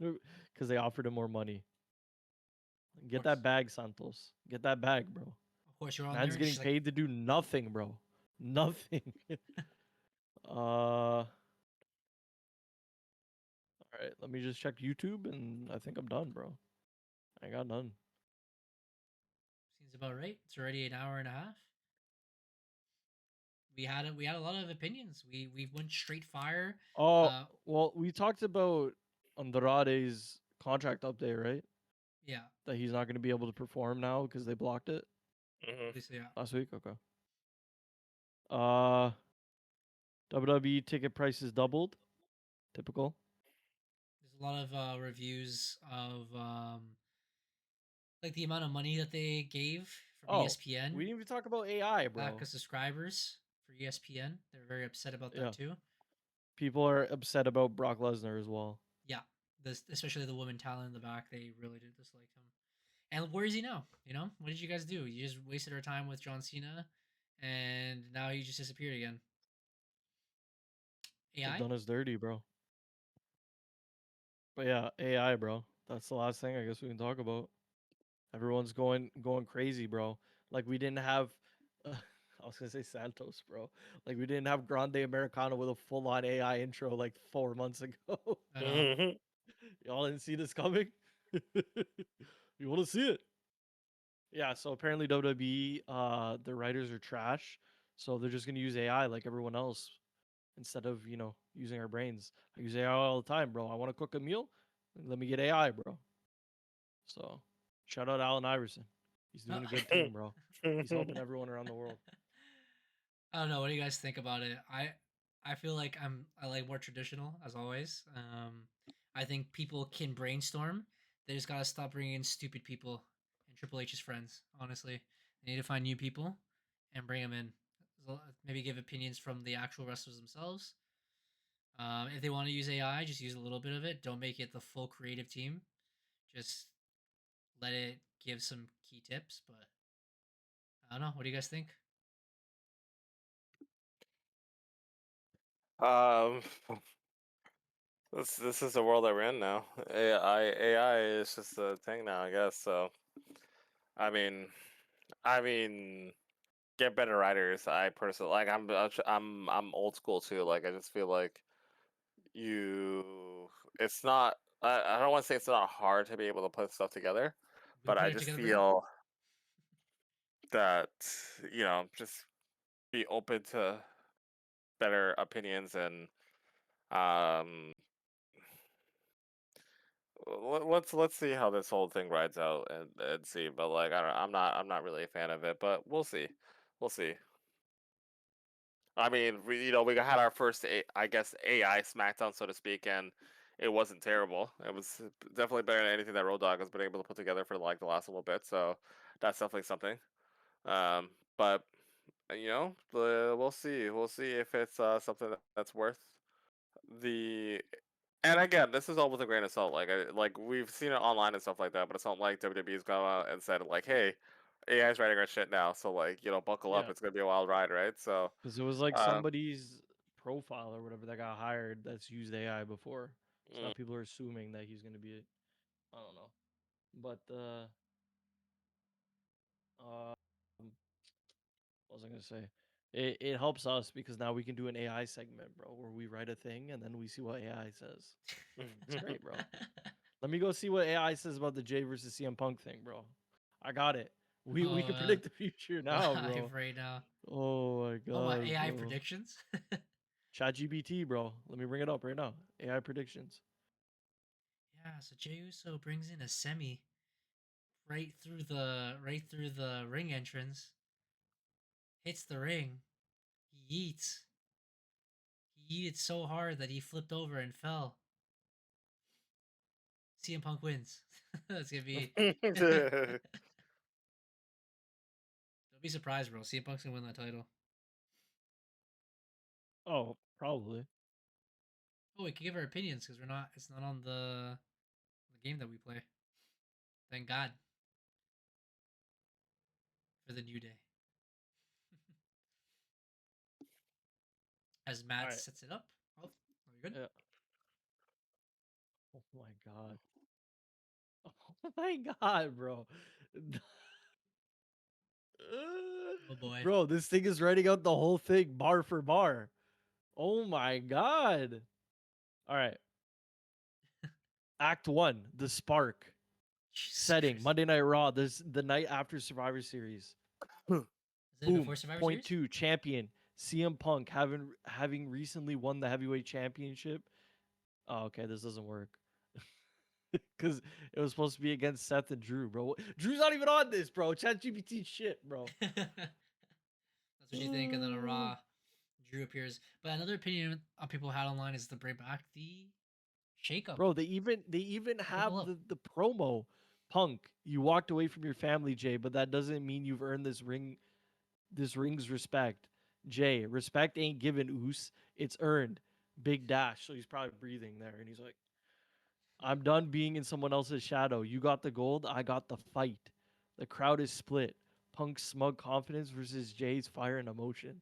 Speaker 3: because they offered him more money. Get
Speaker 2: Of course.
Speaker 3: that bag, Santos. Get that bag, bro.
Speaker 2: Of course, you're on
Speaker 3: Man's
Speaker 2: there.
Speaker 3: getting
Speaker 2: She's like,
Speaker 3: paid to do nothing, bro. Nothing. All right. Let me just check YouTube, and I think I'm done, bro. I got none.
Speaker 2: seems about right. It's already an hour and a half. We had a lot of opinions. We went straight fire.
Speaker 3: Oh, well, we talked about Andrade's contract update, right?
Speaker 2: Yeah,
Speaker 3: That he's not going to be able to perform now because they blocked it
Speaker 2: obviously, yeah.
Speaker 3: last week. Okay. Uh, WWE ticket prices doubled. Typical.
Speaker 2: There's a lot of reviews of like the amount of money that they gave from
Speaker 3: Oh,
Speaker 2: ESPN
Speaker 3: we didn't even talk about AI,
Speaker 2: lack
Speaker 3: bro.
Speaker 2: of subscribers for ESPN. They're very upset about that
Speaker 3: Yeah.
Speaker 2: too.
Speaker 3: People are upset about Brock Lesnar as well.
Speaker 2: Yeah, especially the woman talent in the back, they really did dislike him. And where is he now? You know, what did you guys do? You just wasted our time with John Cena, and now he just disappeared again.
Speaker 3: They've
Speaker 2: AI?
Speaker 3: done us dirty, bro. But yeah, AI, bro. That's the last thing I guess we can talk about. Everyone's going crazy, bro. Like we didn't have I was gonna say Santos, bro. Like we didn't have Grande Americano with a full on AI intro like 4 months ago.
Speaker 2: I know.
Speaker 3: Y'all didn't see this coming? You want to see it? Yeah, so apparently WWE, the writers are trash. So they're just gonna use AI like everyone else instead of, using our brains. I use AI all the time, bro. I want to cook a meal? Let me get AI, bro. So shout out Allen Iverson. He's
Speaker 2: Uh,
Speaker 3: doing a good thing, bro. He's helping everyone around the world.
Speaker 2: I don't know. What do you guys think about it? I feel like I like more traditional as always. I think people can brainstorm. They just gotta stop bringing in stupid people and Triple H's friends. Honestly, they need to find new people and bring them in. Maybe give opinions from the actual wrestlers themselves. If they want to use AI, just use a little bit of it. Don't make it the full creative team. Just let it give some key tips. But I don't know. What do you guys think?
Speaker 1: Um, this is the world that we're in now. AI is just a thing now, I guess. So I mean, I mean, get better writers. I personally like. I'm old school too. Like I just feel like you. It's not. I don't want to say it's not hard to be able to put stuff together,
Speaker 2: We
Speaker 1: but
Speaker 2: put
Speaker 1: I
Speaker 2: it
Speaker 1: just
Speaker 2: together, bro.
Speaker 1: feel that just be open to better opinions and um let's see how this whole thing rides out and see. But like I'm not really a fan of it, but we'll see. I mean, we had our first I guess AI SmackDown, so to speak, and it wasn't terrible. It was definitely better than anything that Road Dogg has been able to put together for like the last little bit. So that's definitely something. But we'll see. We'll see if it's something that's worth the. And again, this is all with a grain of salt. Like we've seen it online and stuff like that, but it's not like WWE's gone out and said like, "Hey, AI's writing our shit now, so like buckle up.
Speaker 3: Yeah,
Speaker 1: It's gonna be a wild ride, right?" So,
Speaker 3: because it was like
Speaker 1: uh,
Speaker 3: somebody's profile or whatever that got hired that's used AI before. So now
Speaker 1: mm,
Speaker 3: people are assuming that he's gonna be. I don't know, but um, what was I gonna say? It helps us because now we can do an AI segment, bro, where we write a thing and then we see what AI says. It's great, bro. Let me go see what AI says about the Jay versus CM Punk thing, bro. I got it. We
Speaker 2: Oh,
Speaker 3: can predict the future now, bro.
Speaker 2: live right now.
Speaker 3: Oh my
Speaker 2: Oh, what
Speaker 3: god,
Speaker 2: AI
Speaker 3: bro.
Speaker 2: predictions?
Speaker 3: ChatGPT, bro. Let me bring it up right now. AI predictions.
Speaker 2: Yeah, so Jey Uso brings in a semi right through the ring entrance, hits the ring, he eats. He yeeted so hard that he flipped over and fell. CM Punk wins. That's gonna be. Don't be surprised, bro. CM Punk's gonna win that title.
Speaker 3: Oh, probably.
Speaker 2: Oh, we can give our opinions because we're not. It's not on the game that we play. Thank God for the new day. As
Speaker 3: All
Speaker 2: Matt
Speaker 3: right.
Speaker 2: sets it up. Oh, you're good.
Speaker 3: Yeah. Oh my god. Oh my god, bro.
Speaker 2: Oh boy.
Speaker 3: Bro, this thing is writing out the whole thing bar for bar. Oh my god. All right. Act 1, The Spark.
Speaker 2: Jesus
Speaker 3: Setting,
Speaker 2: Christ.
Speaker 3: Monday Night Raw. This the night after Survivor Series.
Speaker 2: Is it
Speaker 3: Boom.
Speaker 2: before Survivor
Speaker 3: Point
Speaker 2: Series?
Speaker 3: 2, champion. CM Punk having recently won the heavyweight championship. Oh, okay, this doesn't work. Because it was supposed to be against Seth and Drew, bro. Drew's not even on this, bro. ChatGPT shit, bro.
Speaker 2: That's what you think, and then a Raw Drew appears. But another opinion people had online is to bring back the shakeup.
Speaker 3: Bro, they even
Speaker 2: Double
Speaker 3: have
Speaker 2: up.
Speaker 3: the promo. Punk, you walked away from your family, Jay, but that doesn't mean you've earned this ring's respect. Jay, respect ain't given, oos. It's earned. Big dash. So he's probably breathing there, and he's like, I'm done being in someone else's shadow. You got the gold, I got the fight. The crowd is split. Punk's smug confidence versus Jay's fire and emotion.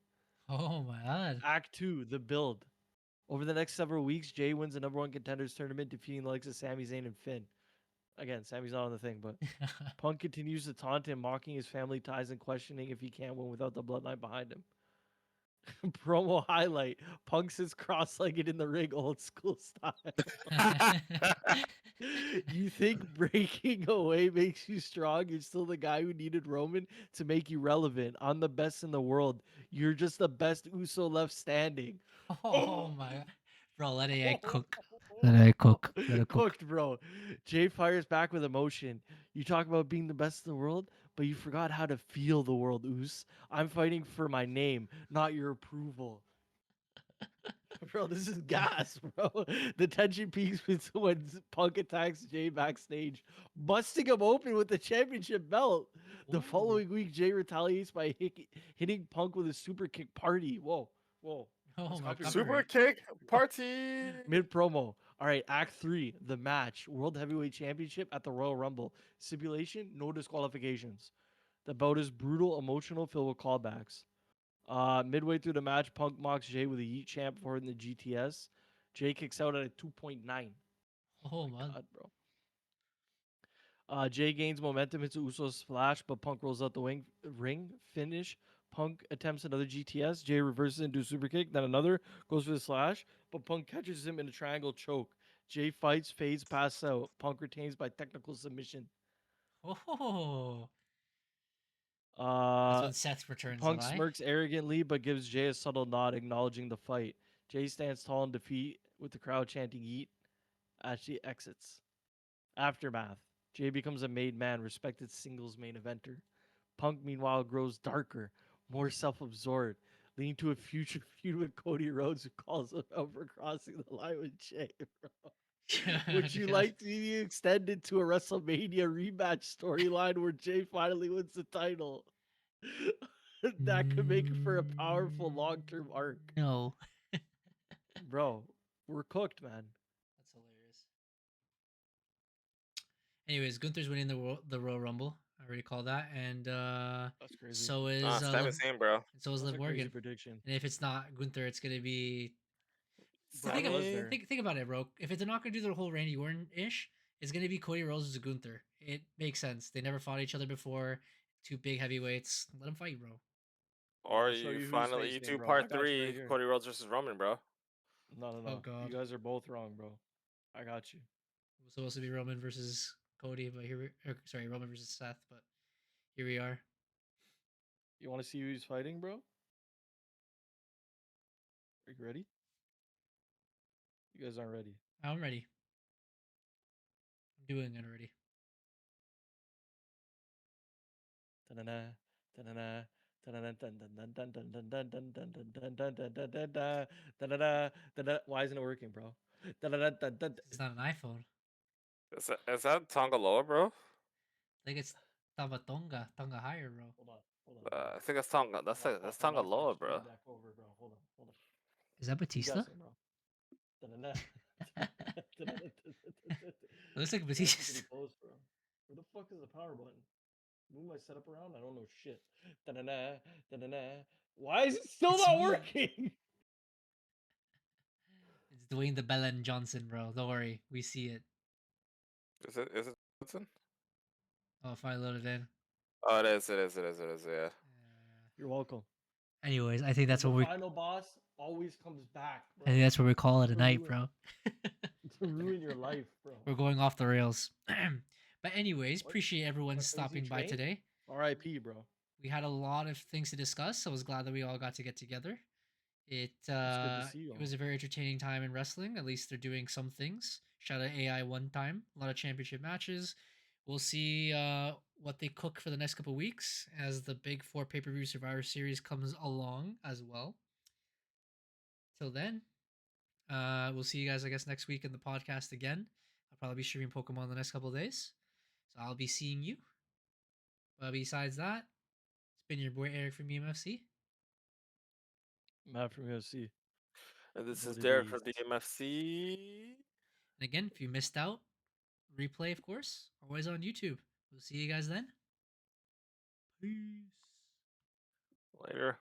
Speaker 2: Oh my God.
Speaker 3: Act 2, the build. Over the next several weeks, Jay wins the number one contenders tournament, defeating the likes of Sami Zayn and Finn. Again, Sammy's not on the thing, but Punk continues to taunt him, mocking his family ties and questioning if he can't win without the bloodline behind him. Promo highlight: Punk sits cross-legged in the ring, old school style. You think breaking away makes you strong? You're still the guy who needed Roman to make you relevant. I'm the best in the world. You're just the best Uso left standing.
Speaker 2: Oh my, bro, let AI cook. Let AI cook. Let it cook.
Speaker 3: Cooked, bro. Jay fires back with emotion. You talk about being the best in the world, but you forgot how to feel the world, Us. I'm fighting for my name, not your approval. Bro, this is gas, bro. The tension peaks when Punk attacks Jay backstage, busting him open with the championship belt. The
Speaker 2: Ooh.
Speaker 3: following week, Jay retaliates by hitting Punk with a super kick party. Whoa.
Speaker 2: Oh
Speaker 3: That's
Speaker 2: my
Speaker 3: copyright.
Speaker 1: Super
Speaker 2: copyright.
Speaker 1: kick party.
Speaker 3: Mid promo. All right, Act 3, the match, World Heavyweight Championship at the Royal Rumble. Stipulation: no disqualifications. The bout is brutal, emotional, filled with callbacks. Midway through the match, Punk mocks Jay with a Yeet champ for in the GTS. Jay kicks out at a 2.9.
Speaker 2: Oh man.
Speaker 3: God, bro. Jay gains momentum into Uso's splash, but Punk rolls out the ring finish. Punk attempts another GTS. Jay reverses into a super kick, then another, goes for the slash, but Punk catches him in a triangle choke. Jay fights, fades, passes out. Punk retains by technical submission.
Speaker 2: Oh, that's
Speaker 3: Uh,
Speaker 2: when Seth returns.
Speaker 3: Punk
Speaker 2: That I.
Speaker 3: smirks arrogantly, but gives Jay a subtle nod, acknowledging the fight. Jay stands tall in defeat, with the crowd chanting "Yeet" as she exits. Aftermath. Jay becomes a made man, respected singles main eventer. Punk, meanwhile, grows darker, more self-absorbed, leading to a future feud with Cody Rhodes, who calls him out for crossing the line with Jay. Bro. Would you like to be extended to a WrestleMania rematch storyline where Jay finally wins the title? That could make for a powerful long-term arc.
Speaker 2: No.
Speaker 3: Bro, we're cooked, man.
Speaker 2: That's hilarious. Anyways, Gunther's winning the Royal Rumble. I already called that, and
Speaker 3: That's crazy.
Speaker 2: so is
Speaker 1: Sami Zayn, bro.
Speaker 2: so is
Speaker 3: That's
Speaker 2: Liv
Speaker 3: a crazy
Speaker 2: Morgan.
Speaker 3: prediction.
Speaker 2: And if it's not Gunther, it's gonna be.
Speaker 3: Brock
Speaker 1: Sami.
Speaker 3: Lesnar.
Speaker 2: Think about it, bro. If they're not gonna do the whole Randy Orton ish, it's gonna be Cody Rhodes versus Gunther. It makes sense. They never fought each other before. Two big heavyweights. Let them fight, bro.
Speaker 1: Or
Speaker 3: I'll show
Speaker 1: you
Speaker 3: you who's
Speaker 1: finally
Speaker 3: facing,
Speaker 1: do
Speaker 3: bro. I
Speaker 1: part
Speaker 3: got you right
Speaker 1: 3,
Speaker 3: here.
Speaker 1: Cody Rhodes versus Roman, bro.
Speaker 3: No.
Speaker 2: Oh, God.
Speaker 3: You guys are both wrong, bro. I got you.
Speaker 2: It was supposed to be Roman versus Cody, but sorry, Roman versus Seth, but here we are.
Speaker 3: You want to see who's fighting, bro? Are you ready? You guys aren't ready.
Speaker 2: I'm ready. I'm doing it already.
Speaker 3: Why isn't it working, bro?
Speaker 2: It's not an iPhone.
Speaker 1: Is that Tongaloa, bro?
Speaker 2: I think it's Tabatonga, Tonga higher, bro.
Speaker 3: Hold on.
Speaker 1: I think it's Tonga. That's Tongaloa, bro.
Speaker 3: Back over, bro. Hold on.
Speaker 2: Is that
Speaker 3: Keep
Speaker 2: Batista?
Speaker 3: guessing, bro.
Speaker 2: It looks like
Speaker 3: That's pretty
Speaker 2: Batista.
Speaker 3: close, bro. Where the fuck is the power button? Move my setup around? I don't know shit. Why is it still
Speaker 2: It's
Speaker 3: not
Speaker 2: me.
Speaker 3: working?
Speaker 2: It's Dwayne the Bellend Johnson, bro. Don't worry, we see it.
Speaker 1: Is it Johnson?
Speaker 2: Oh, if I load it in.
Speaker 1: Oh, it is, yeah.
Speaker 3: You're welcome.
Speaker 2: Anyways, I think that's
Speaker 3: the
Speaker 2: what we.
Speaker 3: final boss always comes back,
Speaker 2: I
Speaker 3: bro.
Speaker 2: think that's what we call it a
Speaker 3: To
Speaker 2: night,
Speaker 3: ruin-
Speaker 2: bro.
Speaker 3: To ruin your life, bro.
Speaker 2: We're going off the rails. But anyways,
Speaker 3: What?
Speaker 2: appreciate everyone
Speaker 3: On a crazy
Speaker 2: stopping by
Speaker 3: train?
Speaker 2: today.
Speaker 3: R.I.P., bro.
Speaker 2: We had a lot of things to discuss. I was glad that we all got to get together. It
Speaker 3: good to see you
Speaker 2: it was a very entertaining time in wrestling. At least they're doing some things. Shout out AI one time. A lot of championship matches. We'll see what they cook for the next couple weeks as the big 4 pay-per-view Survivor Series comes along as well. Till then, we'll see you guys, I guess, next week in the podcast again. I'll probably be streaming Pokemon the next couple of days. So I'll be seeing you. But besides that, it's been your boy Eric from EMFC.
Speaker 3: Matt from UFC.
Speaker 1: And this is
Speaker 3: Bloody
Speaker 1: Derek from
Speaker 3: beast.
Speaker 1: the MFC.
Speaker 2: And again, if you missed out, replay, of course, always on YouTube. We'll see you guys then. Peace.
Speaker 1: Later.